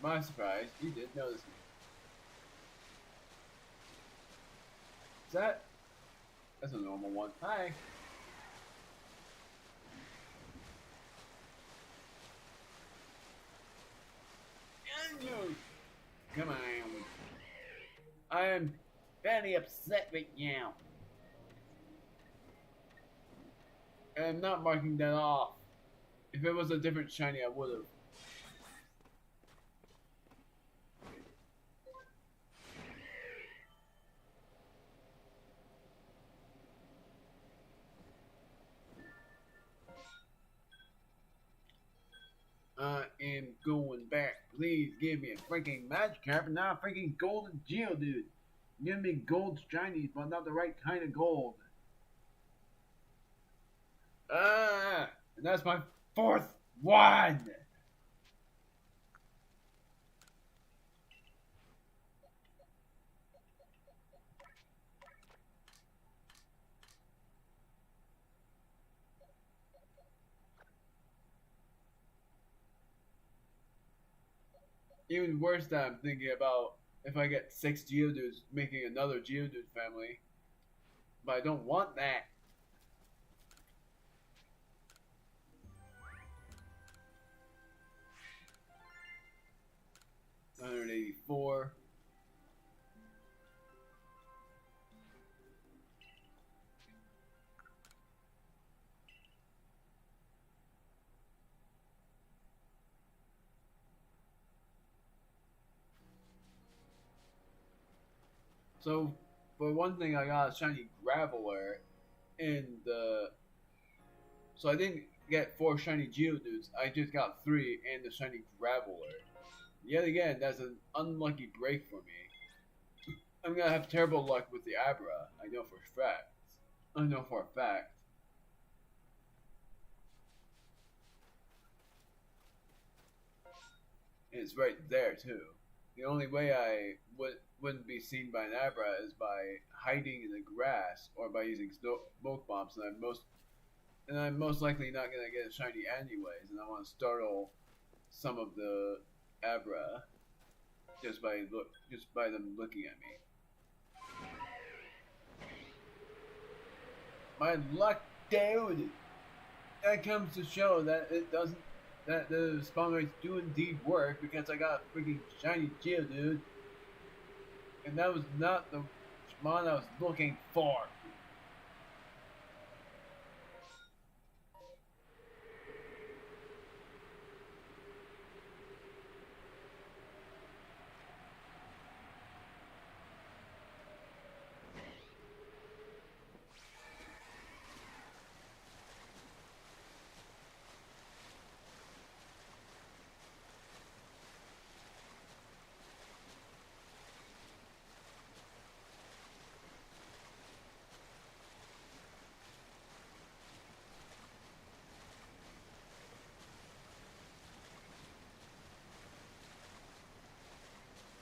My surprise, you did notice me. Is that? That's a normal one. Hi. Come on. I am very upset right now. And I'm not marking that off. If it was a different shiny, I would have. I am going back. Please give me a freaking Magikarp and not a freaking golden Geodude. Give me gold shinies, but not the right kind of gold. And that's my 4th one. Even worse that I'm thinking about if I get 6 Geodudes, making another Geodude family. But I don't want that. 184. So, for one thing, I got a shiny Graveler in the. So I didn't get 4 shiny Geodudes, I just got 3 and the shiny Graveler. Yet again, that's an unlucky break for me. I'm gonna have terrible luck with the Abra, I know for a fact. I know for a fact. And it's right there too. The only way I wouldn't be seen by an Abra is by hiding in the grass or by using smoke bombs, and I'm most likely not gonna get a shiny anyways, and I want to startle some of the Abra just by them looking at me. My luck, dude. That comes to show that it doesn't. That the spawn rates do indeed work because I got a freaking shiny Geodude, and that was not the spawn I was looking for.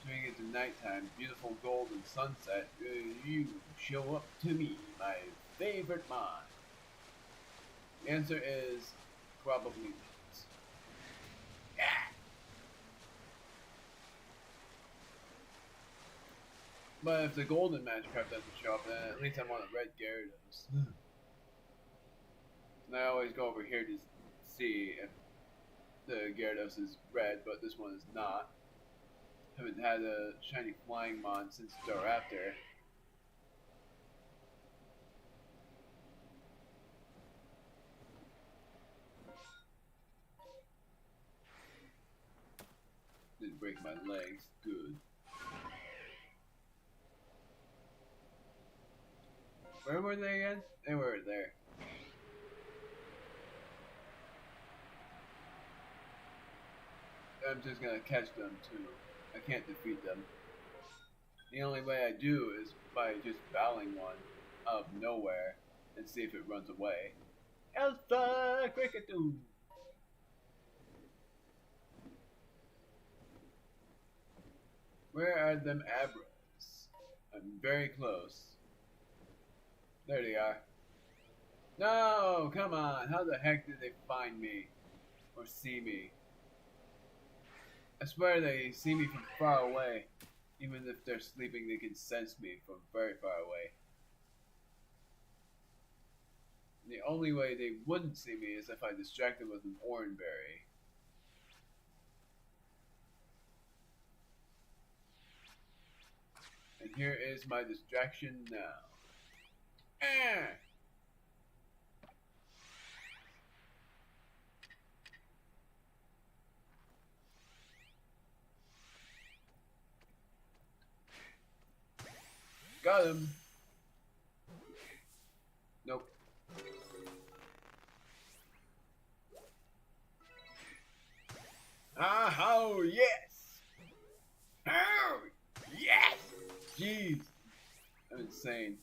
Turning into nighttime, beautiful golden sunset, you show up to me, my favorite mod. The answer is probably not. Yeah. But if the golden Magikarp doesn't show up, then at least I want a red Gyarados. And I always go over here to see if the Gyarados is red, but this one is not. Haven't had a shiny flying mon since Staraptor. Didn't break my legs. Good. Where were they again? They were there. I'm just gonna catch them too. I can't defeat them. The only way I do is by just battling one out of nowhere and see if it runs away. Alpha Cricketoo! Where are them Abras? I'm very close. There they are. No, come on. How the heck did they find me? Or see me? I swear they see me from far away. Even if they're sleeping, they can sense me from very far away. And the only way they wouldn't see me is if I distract them with an orange berry. And here is my distraction now. Ah! Got him. Nope. Ah, oh, yes! Oh, yes! Jeez. I'm insane.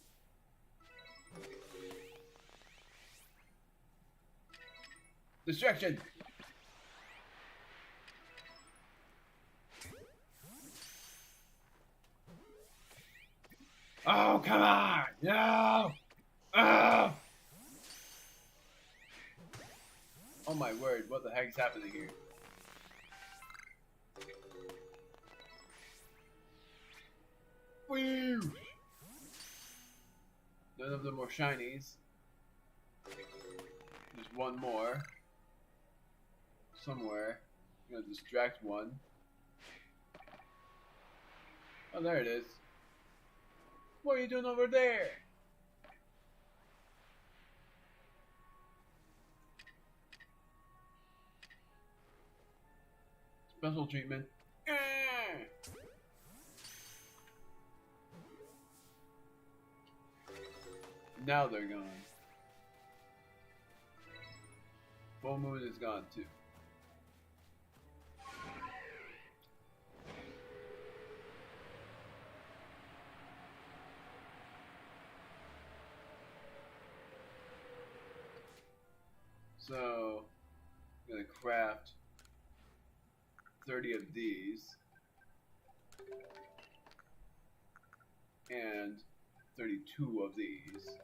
Distraction! Oh, come on! No! Oh! Oh my word, what the heck is happening here? Woo! None of them are shinies. There's one more. Somewhere. I'm gonna distract one. Oh, there it is. What are you doing over there? Special treatment. Now they're gone. Full moon is gone too. So, I'm gonna craft 30 of these and 32 of these.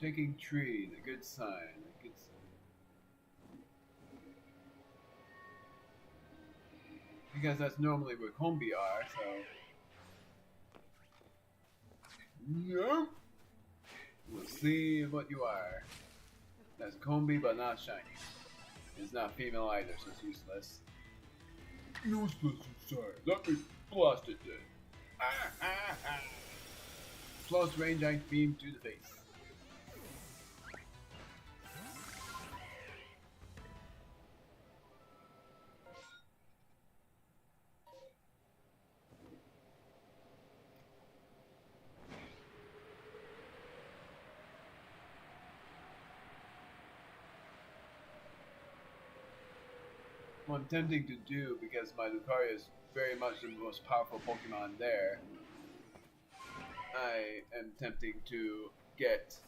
Shaking tree, the good sign. The good sign. Because that's normally where Combi are, so. Nope. We'll see what you are. That's Combi, but not shiny. It's not female either, so it's useless. Useless inside. Let me blast it then. Close range ice beam to the face. What I'm tempting to do, because my Lucario is very much the most powerful Pokemon there, I am tempting to get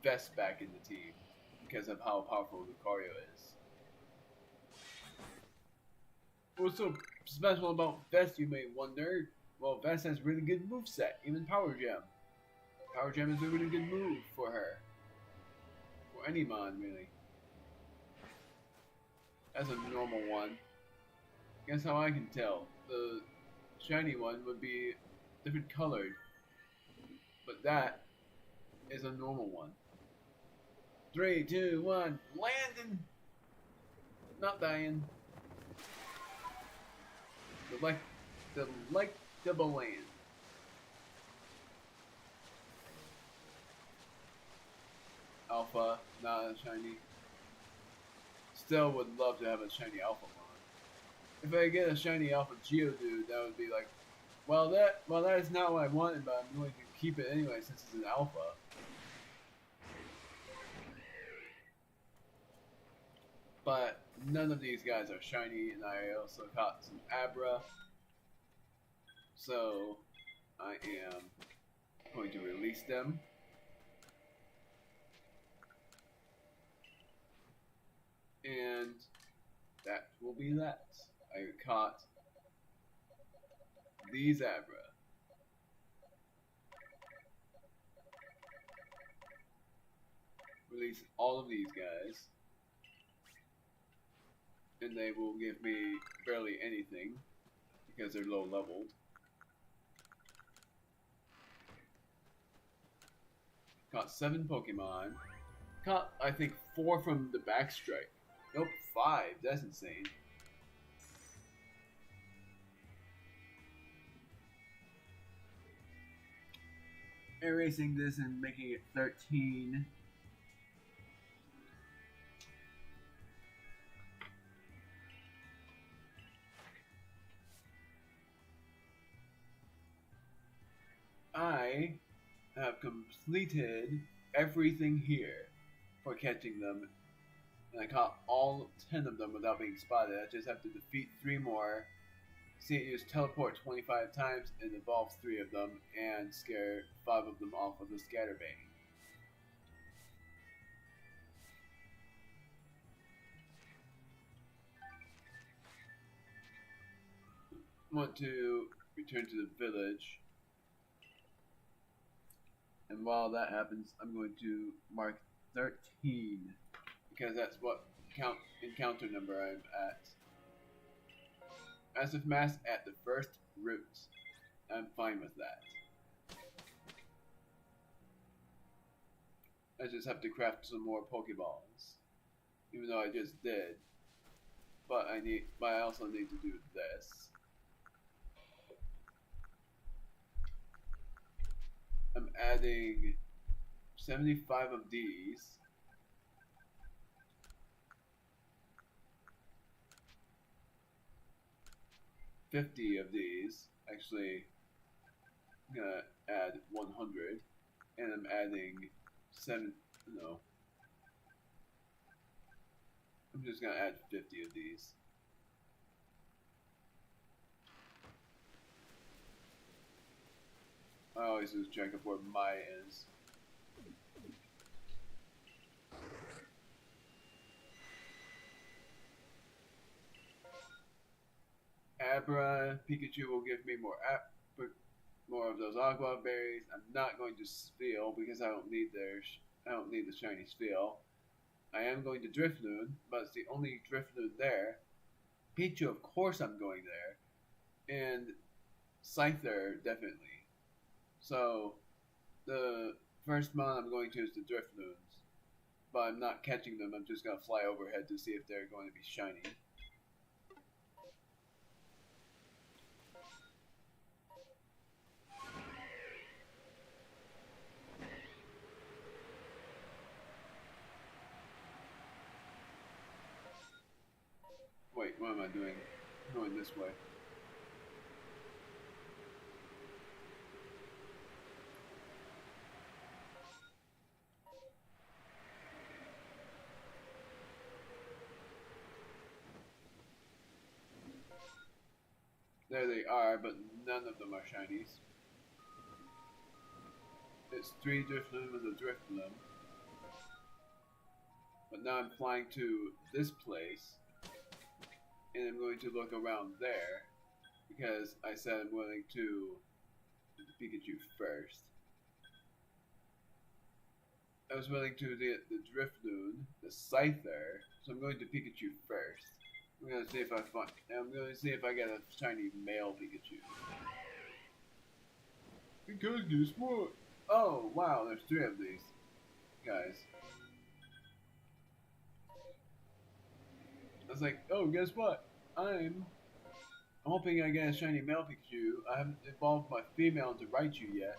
Vest back in the team because of how powerful Lucario is. What's so special about Vest, you may wonder? Well, Vest has really good moveset, even Power Gem. Power Gem is a really good move for her. For any mon, really. That's a normal one. Guess how I can tell? The shiny one would be different colored. But that is a normal one. 3, 2, 1, landing! Not dying. Delectable land. Alpha, not a shiny. Still would love to have a shiny Alpha mon. If I get a shiny Alpha Geodude, that would be like, well that is not what I wanted, but I'm going to keep it anyway since it's an Alpha. But none of these guys are shiny, and I also caught some Abra. So I am going to release them. And that will be that. I caught these Abra. Release all of these guys. And they will give me barely anything because they're low leveled. Caught 7 Pokemon. Caught, I think, 4 from the Backstrike. Nope, 5. That's insane. Erasing this and making it 13. I have completed everything here for catching them. And I caught all 10 of them without being spotted. I just have to defeat 3 more, see it use teleport 25 times and evolve 3 of them, and scare 5 of them off with a Scatterbang. Want to return to the village. And while that happens, I'm going to mark 13 because that's what encounter number I'm at. Massive mass at the first route. I'm fine with that. I just have to craft some more Pokeballs, even though I just did. But I also need to do this. I'm adding 75 of these. $50 of these. Actually, I'm gonna add 100, and I'm adding I'm just gonna add 50 of these. I always lose track of where my is. Abra Pikachu will give me more of those Agua berries. I'm not going to Spheal because I don't need the shiny Spheal. I am going to Drifloon, but it's the only Drifloon there. Pichu, of course I'm going there. And Scyther, definitely. So, the first mon I'm going to is the Drifloons. But I'm not catching them, I'm just going to fly overhead to see if they're going to be shiny. Wait, what am I doing? I'm going this way. There they are, but none of them are shinies. It's 3 Drifloon with a Drifloon. But now I'm flying to this place, and I'm going to look around there, because I said I'm willing to do the Pikachu first. I was willing to do the Drifloon, the Scyther, so I'm going to Pikachu first. I'm going to see if I get a shiny male Pikachu. Because guess what? Oh wow, there's 3 of these guys. I was like, oh, guess what? I'm hoping I get a shiny male Pikachu. I haven't evolved my female into Raichu yet.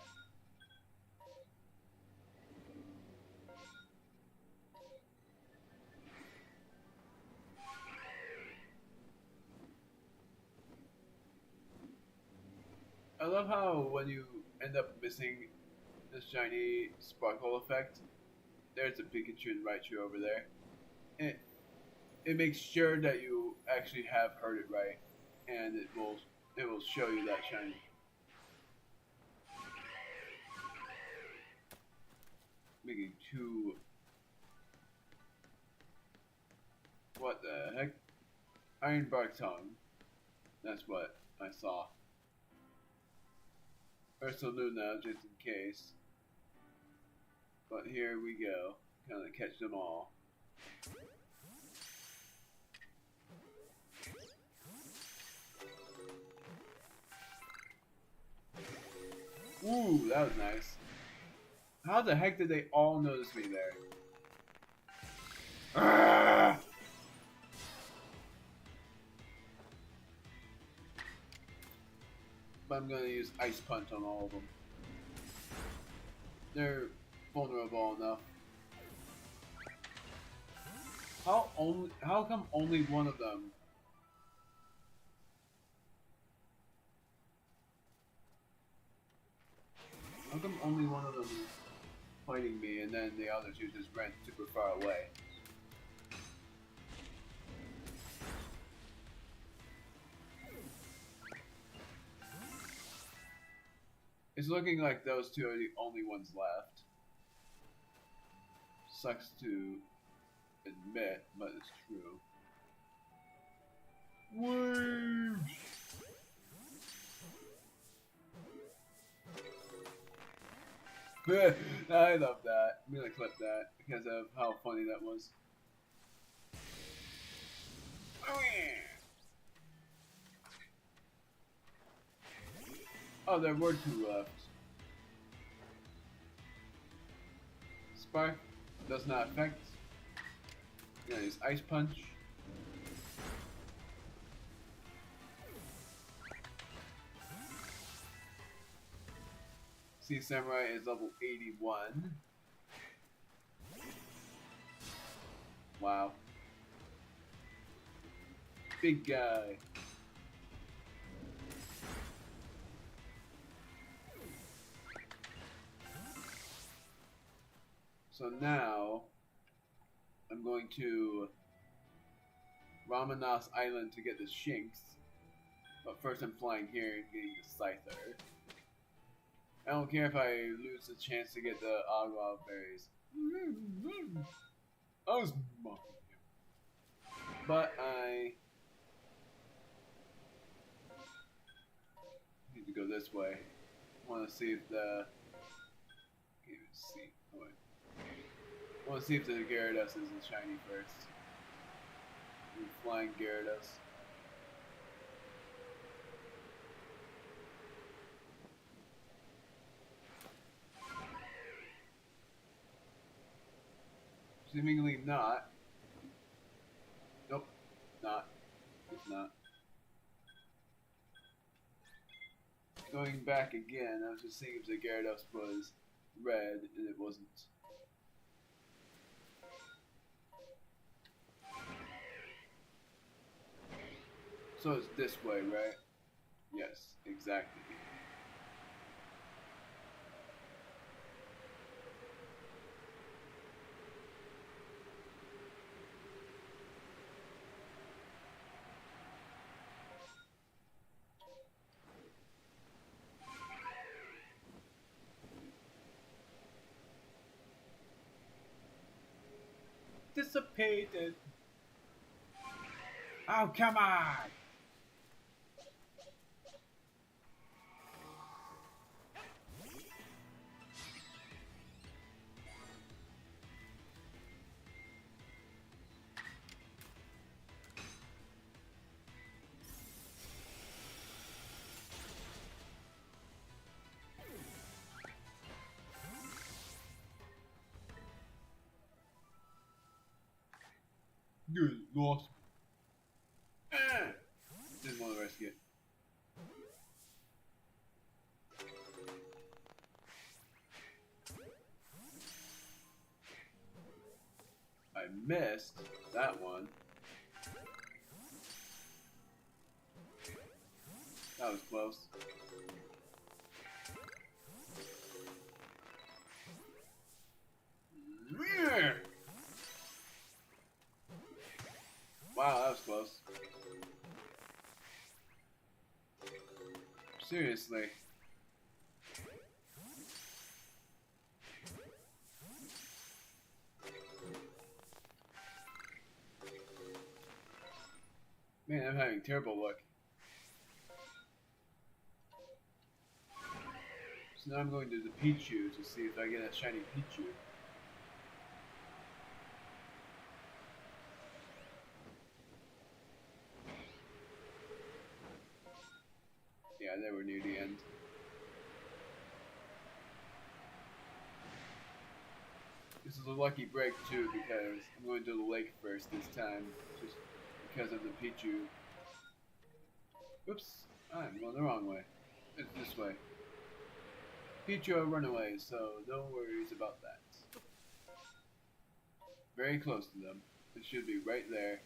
I love how when you end up missing the shiny sparkle effect, there's a Pikachu and Raichu over there. It makes sure that you actually have heard it right, and it will show you that shiny. Making 2. What the heck? Iron Bark Tongue. That's what I saw. Ursaluna, just in case. But here we go. Gonna catch them all. Ooh, that was nice. How the heck did they all notice me there? Ah! But I'm gonna use Ice Punch on all of them. They're vulnerable enough. How come only one of them? How come only one of them is fighting me and then the other 2 just ran super far away? It's looking like those 2 are the only ones left. Sucks to admit, but it's true. Woo! I love that. I'm gonna clip that because of how funny that was. Oh, there were two left. Spark does not affect. Nice ice punch. See, Samurai is level 81. Wow. Big guy. So now, I'm going to Ramanas Island to get the Shinx. But first I'm flying here and getting the Scyther. I don't care if I lose the chance to get the Agua berries. I was mocking you. But I need to go this way. I want to see if the... I want to see if the Gyarados is a shiny first. Flying Gyarados. Seemingly not. Nope, not. It's not. Going back again, I was just seeing if the Gyarados was red, and it wasn't. So it's this way, right? Yes, exactly. Dissipated. Oh, come on! Good, lost. Didn't want to risk it. I missed that one. That was close. Wow, that was close. Seriously. Man, I'm having terrible luck. So now I'm going to the Pichu to see if I get a shiny Pichu. Yeah, they were near the end. This is a lucky break too because I'm going to the lake first this time, just because of the Pichu. Oops, I'm going the wrong way. It's this way. Pichu are runaways, so no worries about that. Very close to them. It should be right there.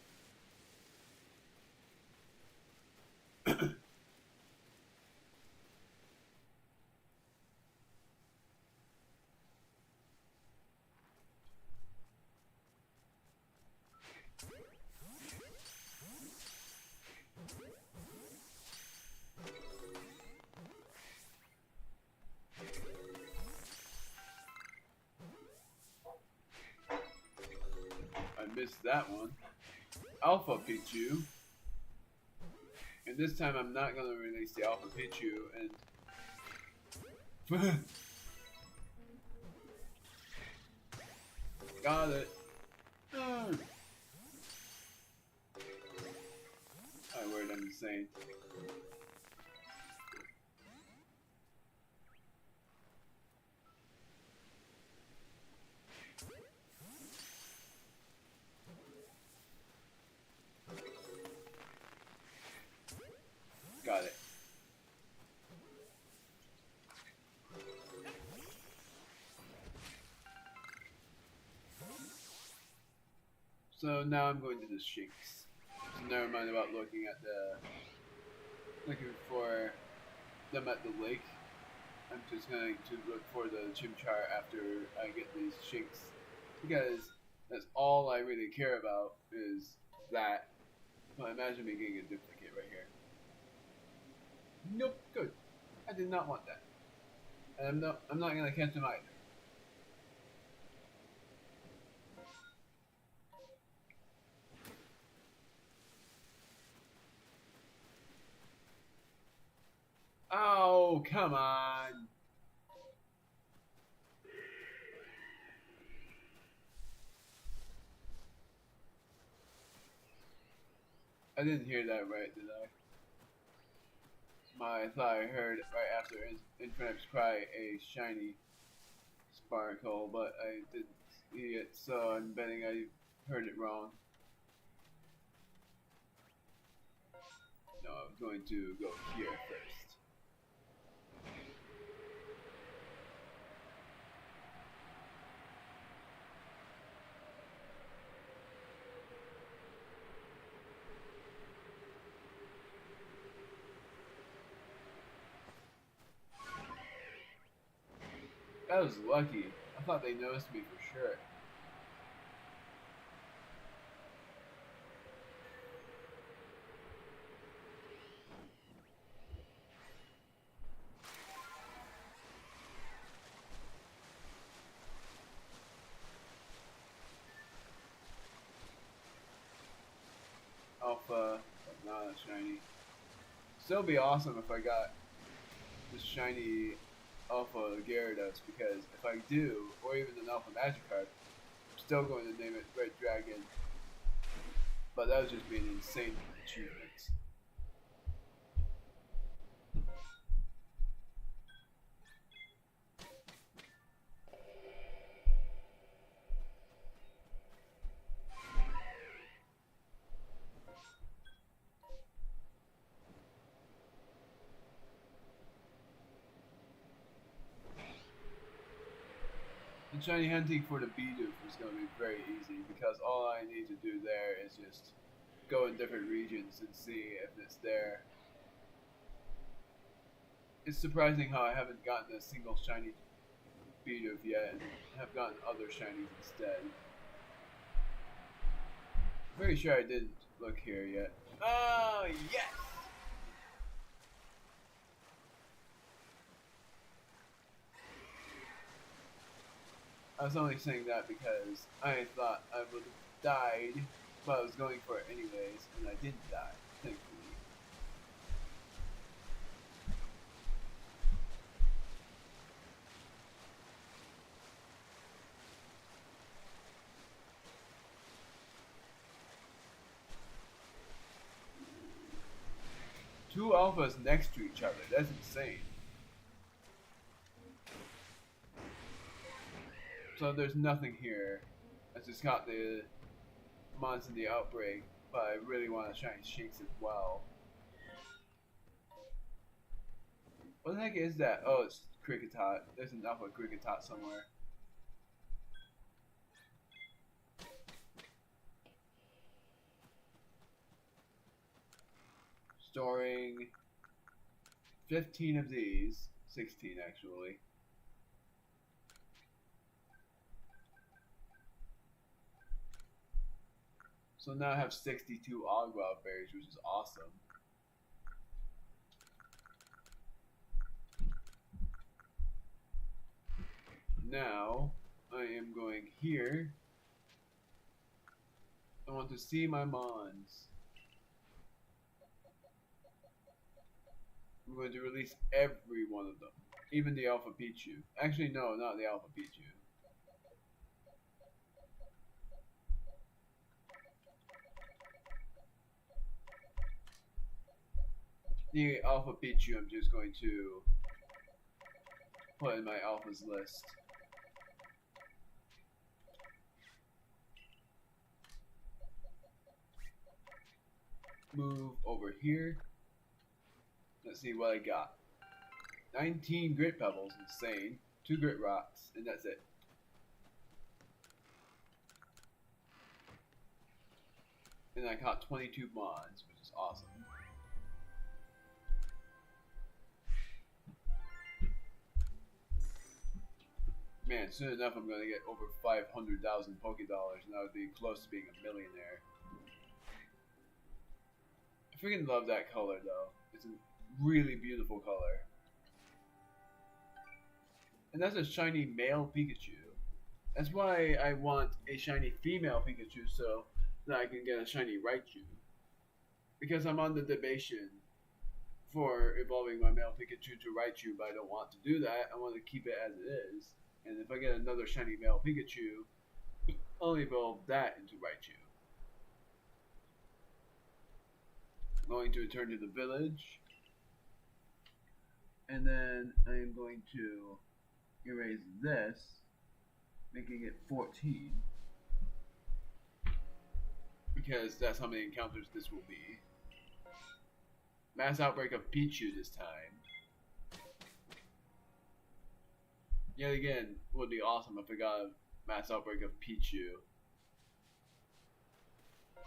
Missed that one. Alpha Pichu. And this time I'm not going to release the Alpha Pichu and... Got it. My word, I'm insane. Got it. So now I'm going to the Shinx. So never mind about looking for them at the lake. I'm just going to look for the Chimchar after I get these Shinx. Because that's all I really care about is that. Well, imagine me getting a duplicate right here. Nope, good. I did not want that. And I'm not gonna catch them either. Oh, come on. I didn't hear that right, did I? I thought I heard right after Infinite's Cry a shiny sparkle, but I didn't see it, so I'm betting I heard it wrong. No, I'm going to go here first. That was lucky. I thought they noticed me for sure. Alpha, but not a shiny. Still be awesome if I got this shiny Alpha Gyarados, because if I do, or even an Alpha Magikarp, I'm still going to name it Red Dragon. But that would just be an insane achievement. And shiny hunting for the Bidoof is going to be very easy, because all I need to do there is just go in different regions and see if it's there. It's surprising how I haven't gotten a single shiny Bidoof yet, and have gotten other shinies instead. Pretty sure I didn't look here yet. Oh, yes! I was only saying that because I thought I would have died, but I was going for it anyways, and I didn't die, thankfully. Two alphas next to each other, that's insane. So there's nothing here. I just got the mons in the outbreak, but I really want to shiny Shinx as well. What the heck is that? Oh, it's Kricketot. There's an alpha Kricketot somewhere. Storing 15 of these. 16 actually. So now I have 62 Ogwild berries, which is awesome. Now, I am going here. I want to see my mons. I'm going to release every one of them. Even the Alpha Pichu. Actually, no, not the Alpha Pichu. The Alpha Pichu I'm just going to put in my Alphas list. Move over here. Let's see what I got. 19 Grit Pebbles, insane. 2 Grit Rocks, and that's it. And I caught 22 Mons, which is awesome. Man, soon enough I'm going to get over 500,000 Pokédollars, and I would be close to being a millionaire. I freaking love that color, though. It's a really beautiful color. And that's a shiny male Pikachu. That's why I want a shiny female Pikachu, so that I can get a shiny Raichu. Because I'm on the debation for evolving my male Pikachu to Raichu, but I don't want to do that. I want to keep it as it is. And if I get another shiny male Pikachu, I'll evolve that into Raichu. I'm going to return to the village. And then I am going to erase this, making it 14. Because that's how many encounters this will be. Mass outbreak of Pichu this time. Yet again, would be awesome if I got a mass outbreak of Pichu.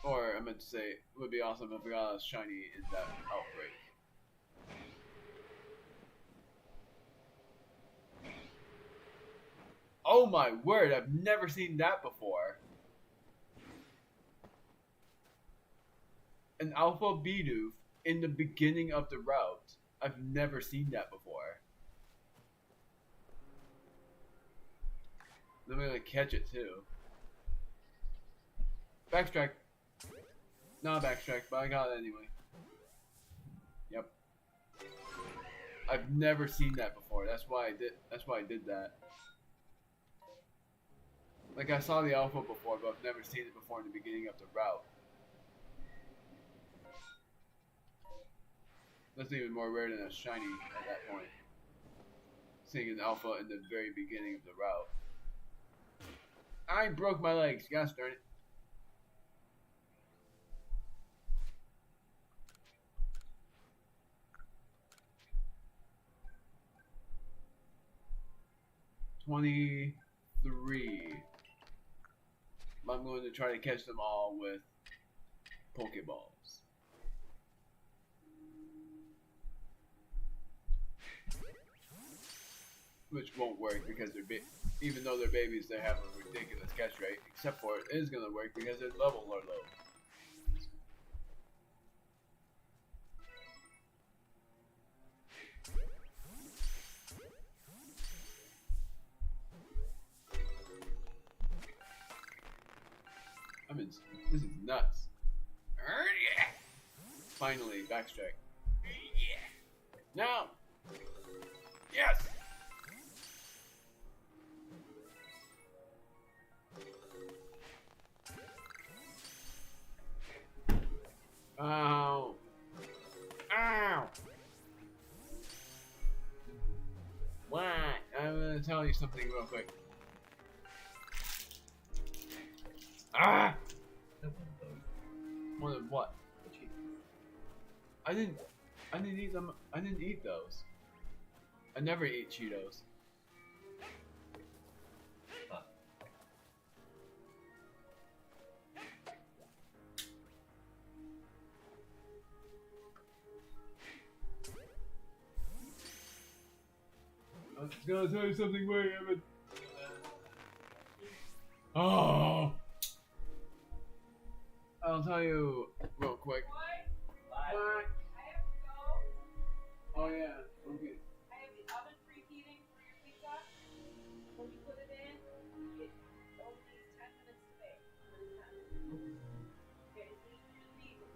Or, I meant to say, it would be awesome if I got a shiny in that outbreak. Oh my word, I've never seen that before. An Alpha Bidoof in the beginning of the route. I've never seen that before. I'm gonna catch it too. Backstrike. Not a backstrike, but I got it anyway. Yep. I've never seen that before. That's why I did that. Like, I saw the alpha before, but I've never seen it before in the beginning of the route. That's even more rare than a shiny at that point. Seeing an alpha in the very beginning of the route. I broke my legs. Gosh darn it. $23. I'm going to try to catch them all with Pokeballs. Which won't work because they're even though they're babies, they have a ridiculous catch rate. Except for it is going to work because their levels are low. I mean, this is nuts. Finally, backstrike. No! Yes! Ow! Ow! What? I'm gonna tell you something real quick. Ah! One of what? I didn't eat them. I didn't eat those. I never eat Cheetos. I was gonna tell you something weird, Evan. Oh! I'll tell you real quick. What? I have to go. Oh yeah. Okay. I have the oven preheating for your pizza. When you put it in, it only needs 10 minutes to bake. Okay, so you just beat it.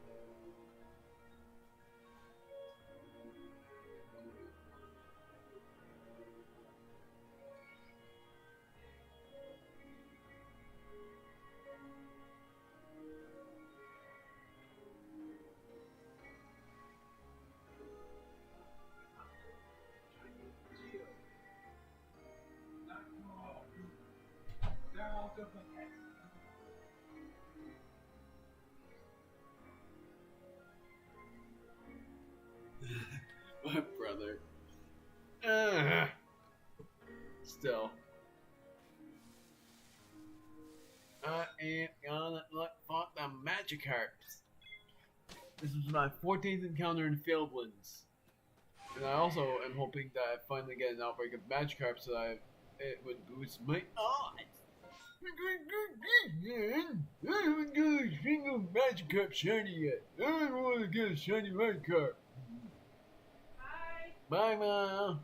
My brother. Uh, Still. I am gonna look for the Magikarps. This is my 14th encounter in Fieldlands. And I also am hoping that I finally get an outbreak of Magikarp so that it would boost my odds. I haven't got a single Magikarp shiny yet. I want to get a shiny Magikarp. Bye, Mom.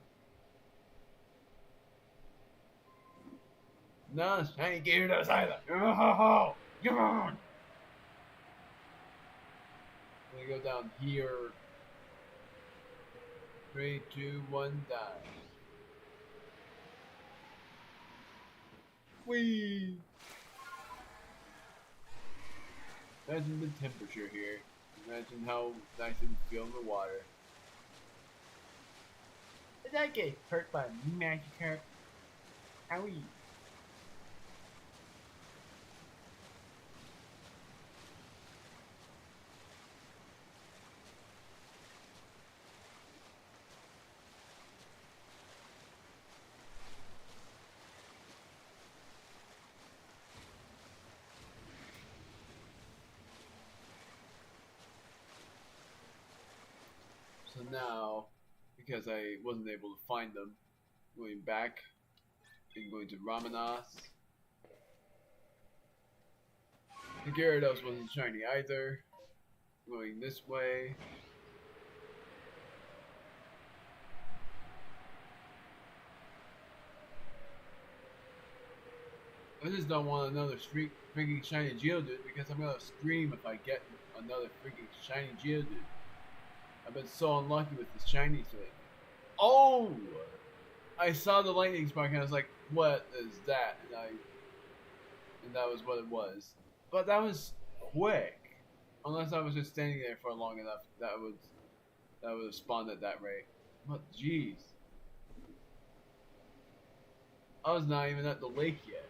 No shiny Gyarados either. Oh, come on. I'm gonna go down here. 3, 2, 1, die. Whee! Imagine the temperature here. Imagine how nice it would feel in the water. Did I get hurt by a Magikarp? Owie. So now, because I wasn't able to find them, going back and going to Ramanas. The Gyarados wasn't shiny either. Going this way. I just don't want another freaking shiny Geodude because I'm gonna scream if I get another freaking shiny Geodude. I've been so unlucky with the shinies lately. Oh! I saw the lightning spark and I was like, what is that? And that was what it was. But that was quick. Unless I was just standing there for long enough, that would have spawned at that rate. But jeez. I was not even at the lake yet.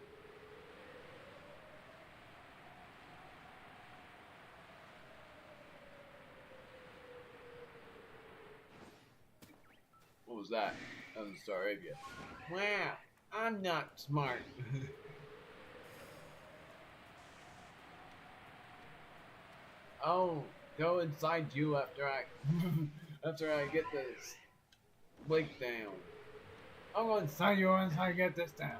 What was that? That was Staravia. Wow, I'm not smart. Oh, go inside you after I get this lake down. I'll go inside you once I get this down.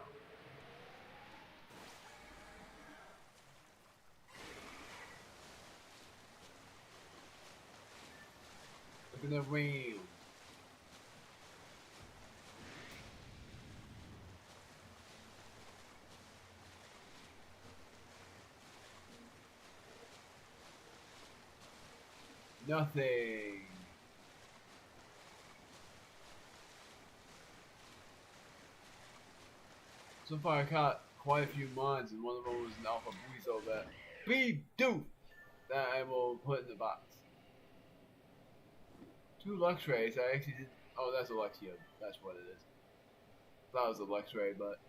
Look at the rain. Nothing. So far I caught quite a few mons, and one of them was an Alpha Buizo that I will put in the box. 2 Luxrays. I actually did. Oh, that's a Luxio. That's what it is. Thought it was a Luxray, but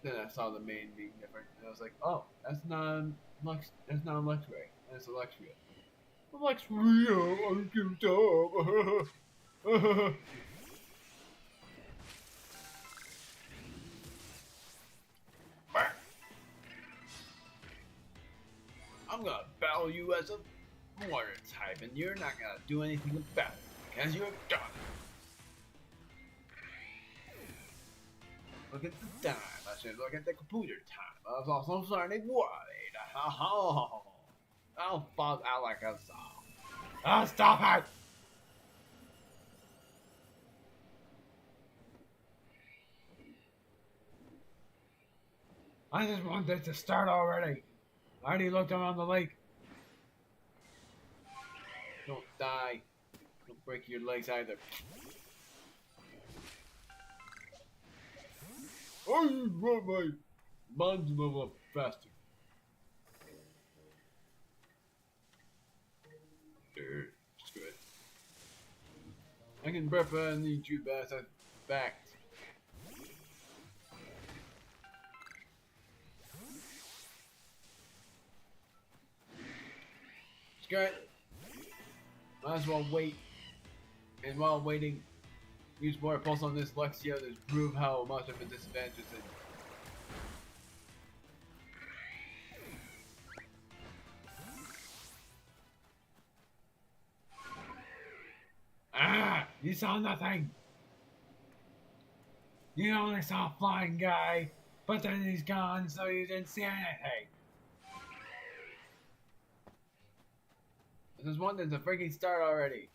then I saw the main being different, and I was like, oh, that's not a Luxray. That's a Luxio. Luxio, I'm too dumb. I'm gonna battle you as a water type, and you're not gonna do anything about it because you're dumb. Look at the time. I said, look at the computer time. I was also starting worried. I'll fall out like a saw. Oh, stop it! I just want this to start already. I already looked around the lake. Don't die. Don't break your legs either. I just want my mons to level up faster. Screw it. I can burp and need you back. Screw it. Might as well wait. And while waiting, use more pulse on this Luxio to prove how much of a disadvantage it is. Ah! You saw nothing! You only saw a flying guy, but then he's gone, so you didn't see anything. I just wanted to freaking start already.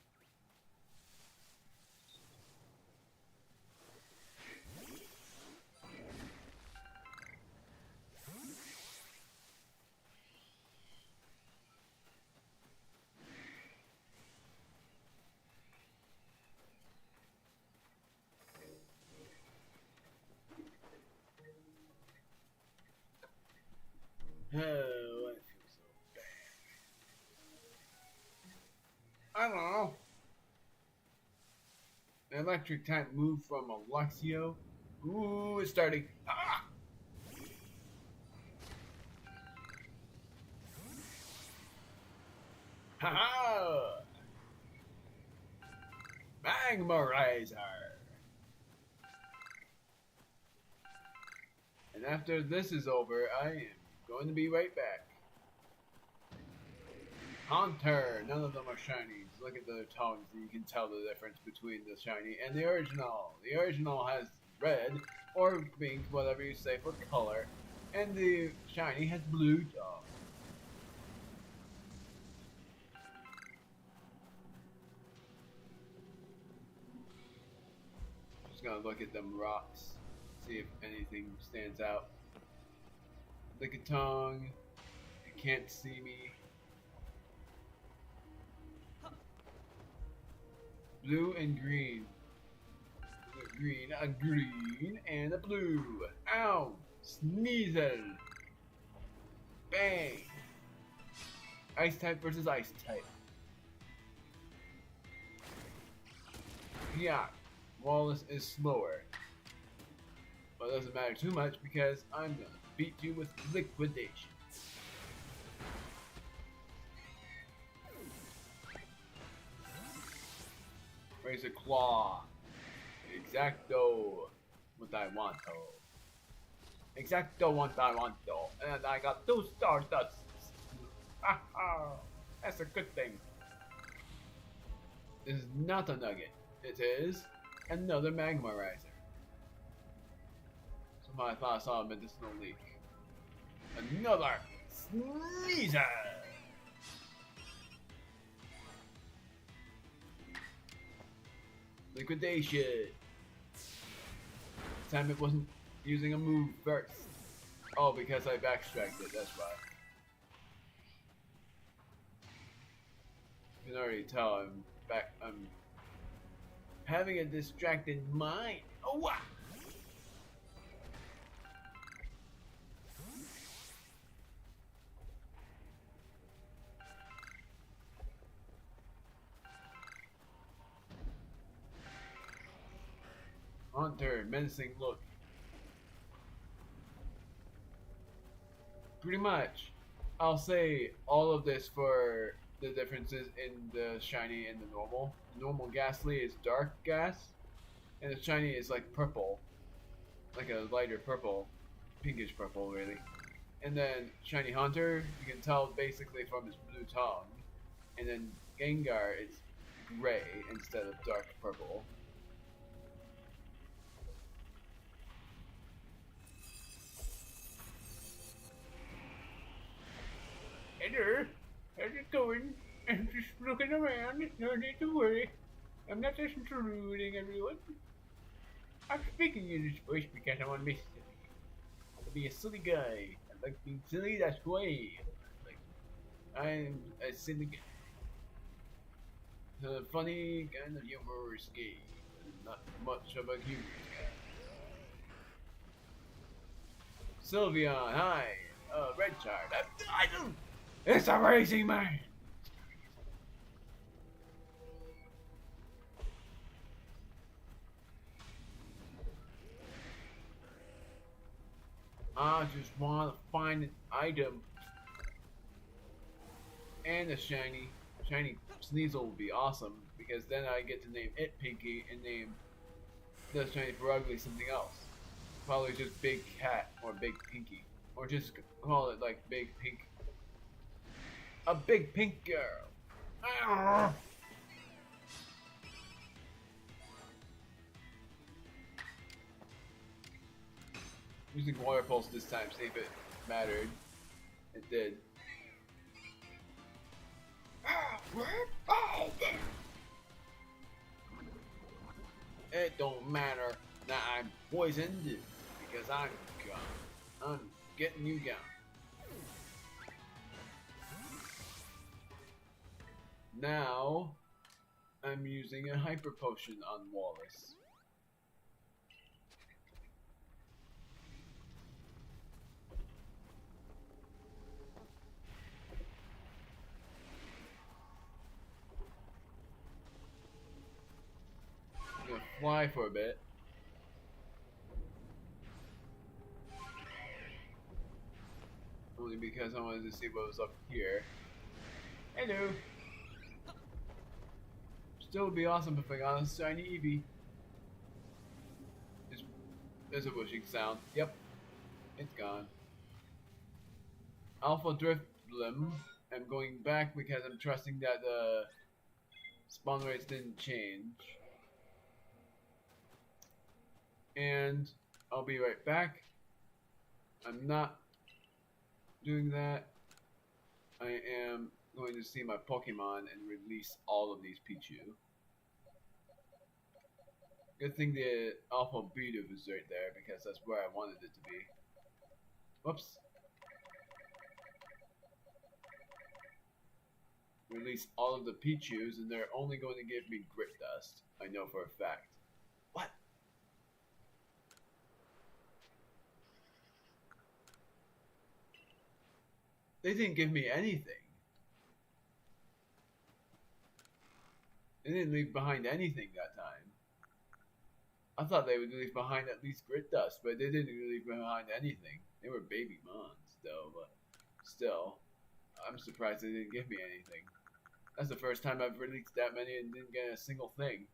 Oh, I feel so bad. I don't know. The electric type moved from a Luxio. Ooh, it's starting. Ah! Ha-ha! Magmarizer! And after this is over, I am going to be right back. Hunter! None of them are shinies. Look at their tongues and you can tell the difference between the shiny and the original. The original has red or pink, whatever you say for color, and the shiny has blue tongue. Just gonna look at them rocks, see if anything stands out. Lick a tongue. You can't see me. Blue and green. A green, and a blue. Ow! Sneasel. Bang! Ice type versus ice type. Yeah, Wallace is slower. But it doesn't matter too much because I'm gonna beat you with liquidation. Raise a claw. Exacto. What I want though. Exacto what I want though. And I got 2 Stardusts. That's a good thing. This is not a nugget. It is another Magmarizer. Somehow I thought I saw a medicinal leak. Another Sneasel! Liquidation! This time it wasn't using a move first. Oh, because I backtracked it, that's why. You can already tell I'm having a distracted mind. Oh, wow! Hunter, menacing look. Pretty much, I'll say all of this for the differences in the shiny and the normal. The normal Ghastly is dark gas, and the shiny is like purple, like a lighter purple, pinkish purple really. And then shiny Hunter, you can tell basically from his blue tongue, and then Gengar is gray instead of dark purple. Hello, how's it going? I'm just looking around, no need to worry. I'm not just intruding everyone. I'm speaking in this voice because I want to be silly. To be a silly guy. I like being silly, that's why. Like, I'm a silly guy. A funny kind of humorous guy. Not much of a humorous guy. Sylveon, hi. Red Shard. I don't. It's a racing man! I just want to find an item. and a shiny Sneasel would be awesome because then I get to name it Pinky and name the shiny Ugly something else. Probably just Big Cat or Big Pinky, or just call it like Big Pink. A big pink girl. Ah! Using Water Pulse this time, see if it mattered. It did. It don't matter that I'm poisoned because I'm gone. I'm getting you gone. Now I'm using a Hyper Potion on Wallace. I'm gonna fly for a bit. Only because I wanted to see what was up here. Hello! Still would be awesome if I got a shiny Eevee. There's a whooshing sound. Yep. It's gone. Alpha Drifblim. I'm going back because I'm trusting that the spawn rates didn't change. And I'll be right back. I'm not doing that. I am going to see my Pokemon and release all of these Pichu. Good thing the Alpha Beta was right there because that's where I wanted it to be. Whoops. Release all of the Pichus and they're only going to give me Grit Dust. I know for a fact. What? They didn't give me anything. They didn't leave behind anything that time. I thought they would leave behind at least Grit Dust, but they didn't leave behind anything. They were baby mons, though, but still, I'm surprised they didn't give me anything. That's the first time I've released that many and didn't get a single thing.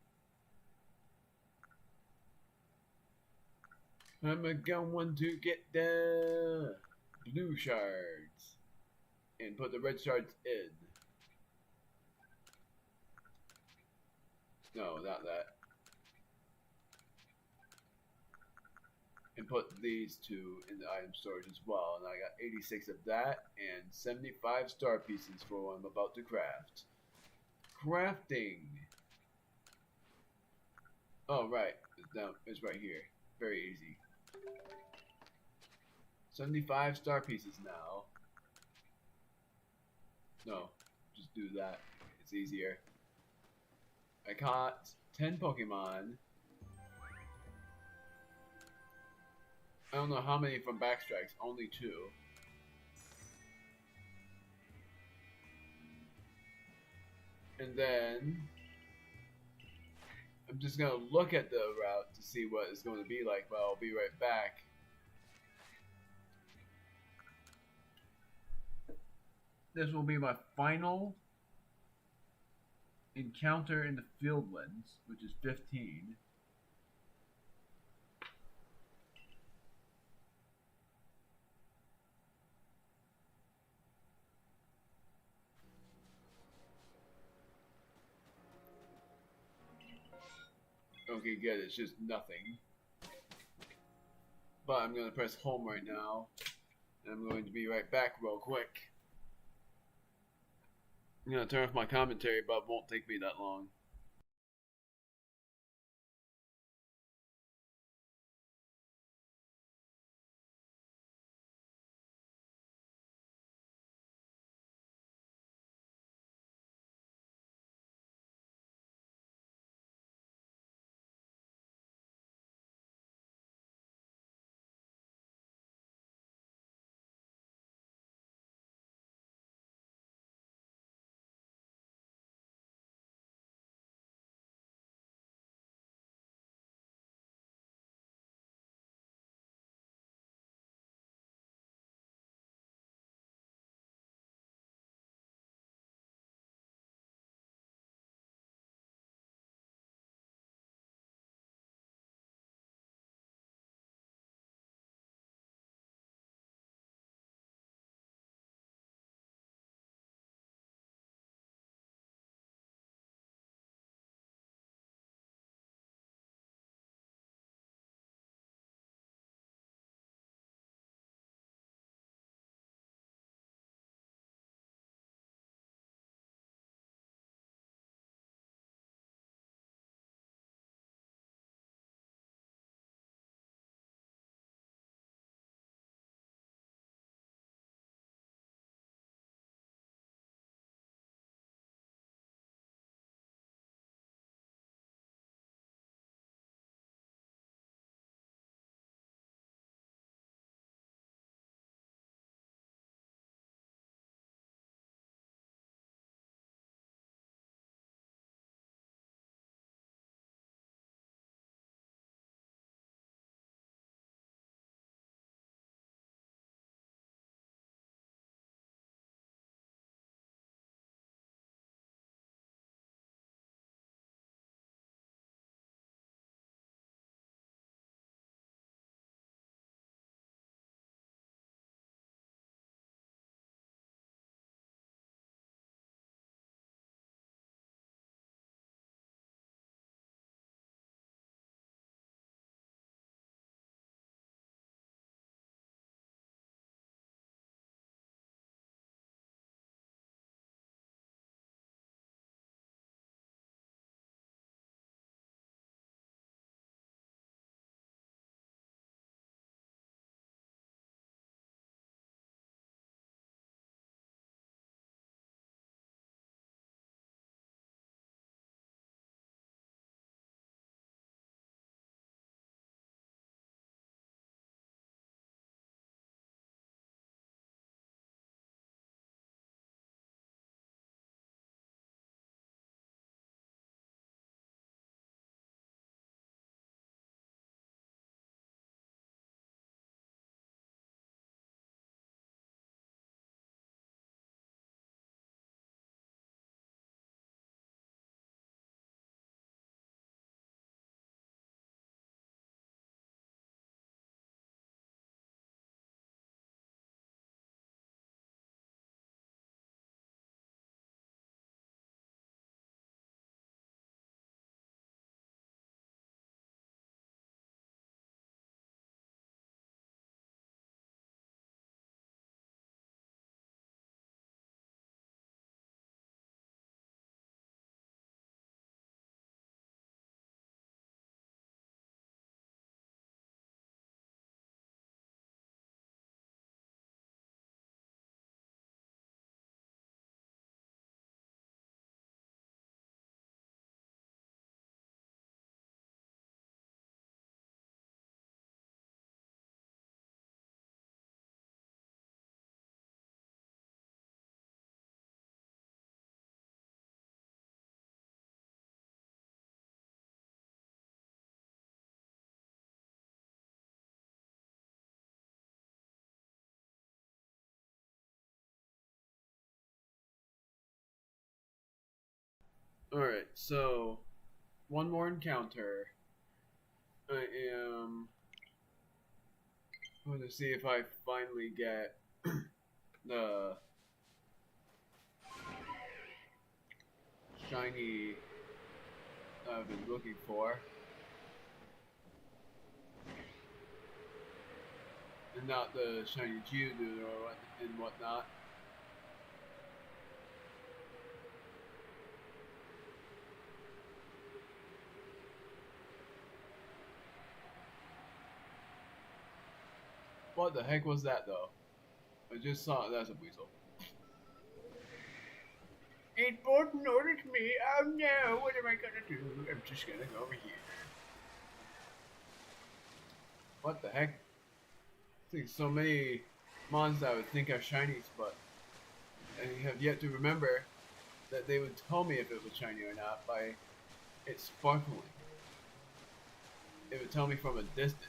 I'm going to get the blue shards and put the red shards in. No, not that. And put these two in the item storage as well. And I got 86 of that and 75 star pieces for what I'm about to craft. Crafting. Oh, right. It's right here. Very easy. 75 star pieces now. No, just do that. It's easier. I caught 10 Pokemon. I don't know how many from Backstrikes, only 2. And then I'm just gonna look at the route to see what it's going to be like, but I'll be right back. This will be my final encounter in the Fieldlands, which is 15. Okay, good, it's just nothing. But I'm gonna press home right now. And I'm going to be right back real quick. I'm gonna turn off my commentary, but it won't take me that long. Alright, so one more encounter. I am going to see if I finally get the shiny I've been looking for. And not the shiny Geodude or whatnot. What the heck was that though? I just saw it. That's a weasel. It won't notice me. Oh no, what am I gonna do? I'm just gonna go over here. What the heck? I think so many mons I would think are shinies, but I have yet to remember that they would tell me if it was shiny or not by it sparkling. It would tell me from a distance.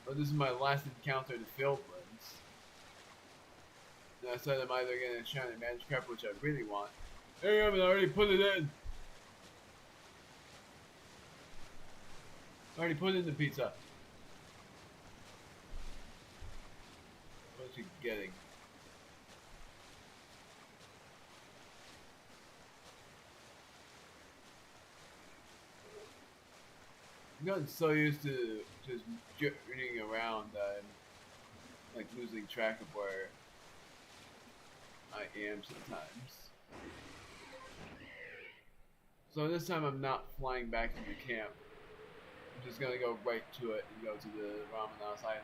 But this is my last encounter to Fieldlands. And I said I'm either getting a shiny Magikarp, which I really want. Hey, I haven't already put it in! I already put in the pizza. What's he getting? I've gotten so used to just journeying around that I'm like losing track of where I am sometimes. So this time I'm not flying back to the camp. I'm just gonna go right to it and go to the Ramanas Island.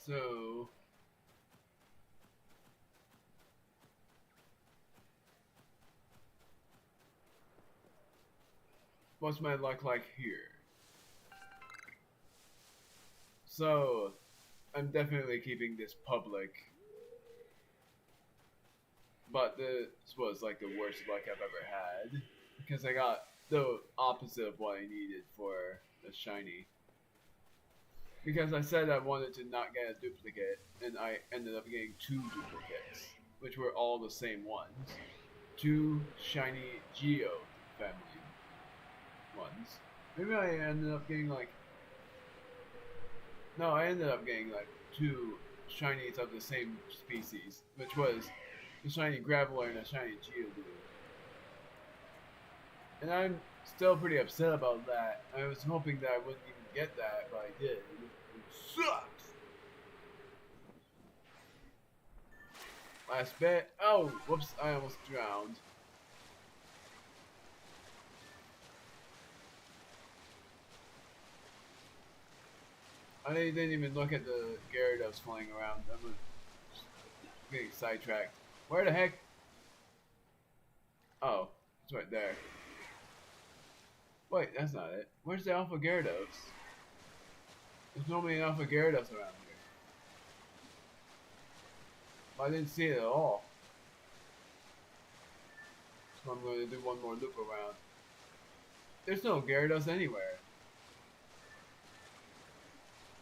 So what's my luck like here? So I'm definitely keeping this public, but this was like the worst luck I've ever had because I got the opposite of what I needed for a shiny. Because I said I wanted to not get a duplicate, and I ended up getting 2 duplicates, which were all the same ones. 2 shiny Geo family ones. Maybe I ended up getting like... No, I ended up getting like 2 shinies of the same species, which was a shiny Graveler and a shiny Geodude. And I'm still pretty upset about that. I was hoping that I wouldn't even get that, but I did. It sucks! Last bit. Oh, whoops, I almost drowned. I didn't even look at the Gyarados flying around. I was getting sidetracked. Where the heck? Oh, it's right there. Wait, that's not it. Where's the Alpha Gyarados? There's normally an Alpha Gyarados around here. I didn't see it at all. So I'm going to do one more loop around. There's no Gyarados anywhere.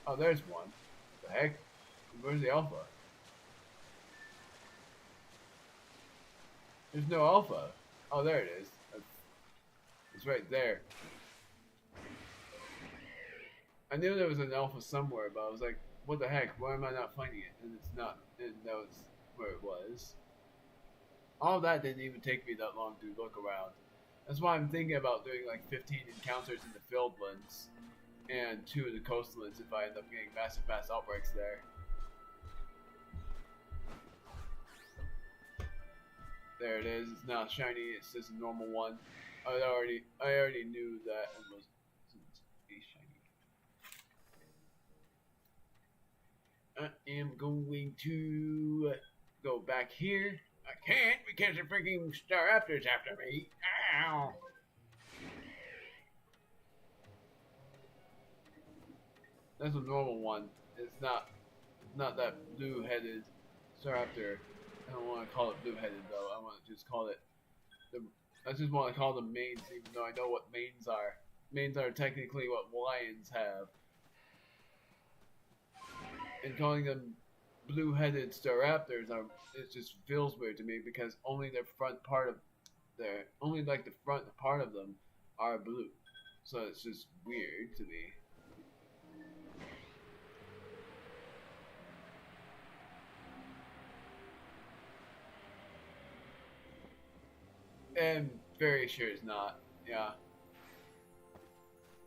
Oh, there's one. What the heck? Where's the Alpha? There's no Alpha. Oh, there it is. It's right there. I knew there was an Alpha somewhere, but I was like, what the heck? Why am I not finding it? And it's not. And that was where it was. All that didn't even take me that long to look around. That's why I'm thinking about doing like 15 encounters in the Fieldlands and 2 in the Coastlands if I end up getting massive mass outbreaks there. There it is. It's not shiny. It's just a normal one. I already knew that it was a shiny. I am going to go back here I can't because the freaking Staraptor's after me. Ow! That's a normal one. It's not that blue-headed Staraptor. I don't want to call it blue-headed though. I want to just call it I just want to call them manes, even though I know what manes are. Manes are technically what lions have. And calling them blue-headed Staraptors it just feels weird to me because only the front part of them are blue. So it's just weird to me. And very sure it's not. Yeah.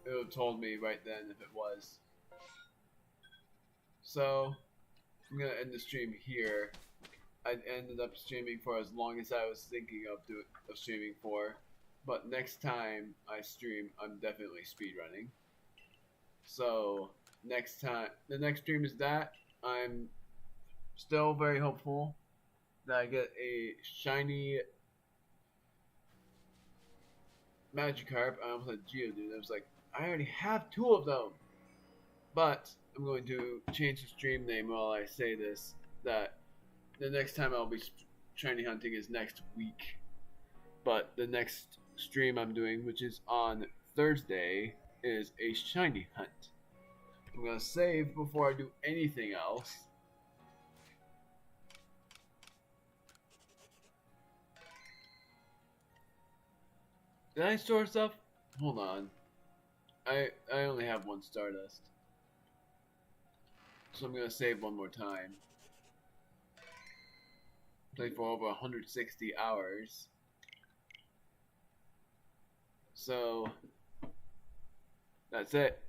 It would have told me right then if it was. So, I'm gonna end the stream here. I ended up streaming for as long as I was thinking of streaming for. But next time I stream, I'm definitely speedrunning. So, the next stream is that. I'm still very hopeful that I get a shiny Magikarp. I almost had Geodude. I was like, I already have 2 of them. But I'm going to change the stream name while I say this. That the next time I'll be shiny hunting is next week. But the next stream I'm doing, which is on Thursday, is a shiny hunt. I'm going to save before I do anything else. Did I store stuff? Hold on. I only have 1 Stardust. So I'm going to save one more time. Play for over 160 hours. So, that's it.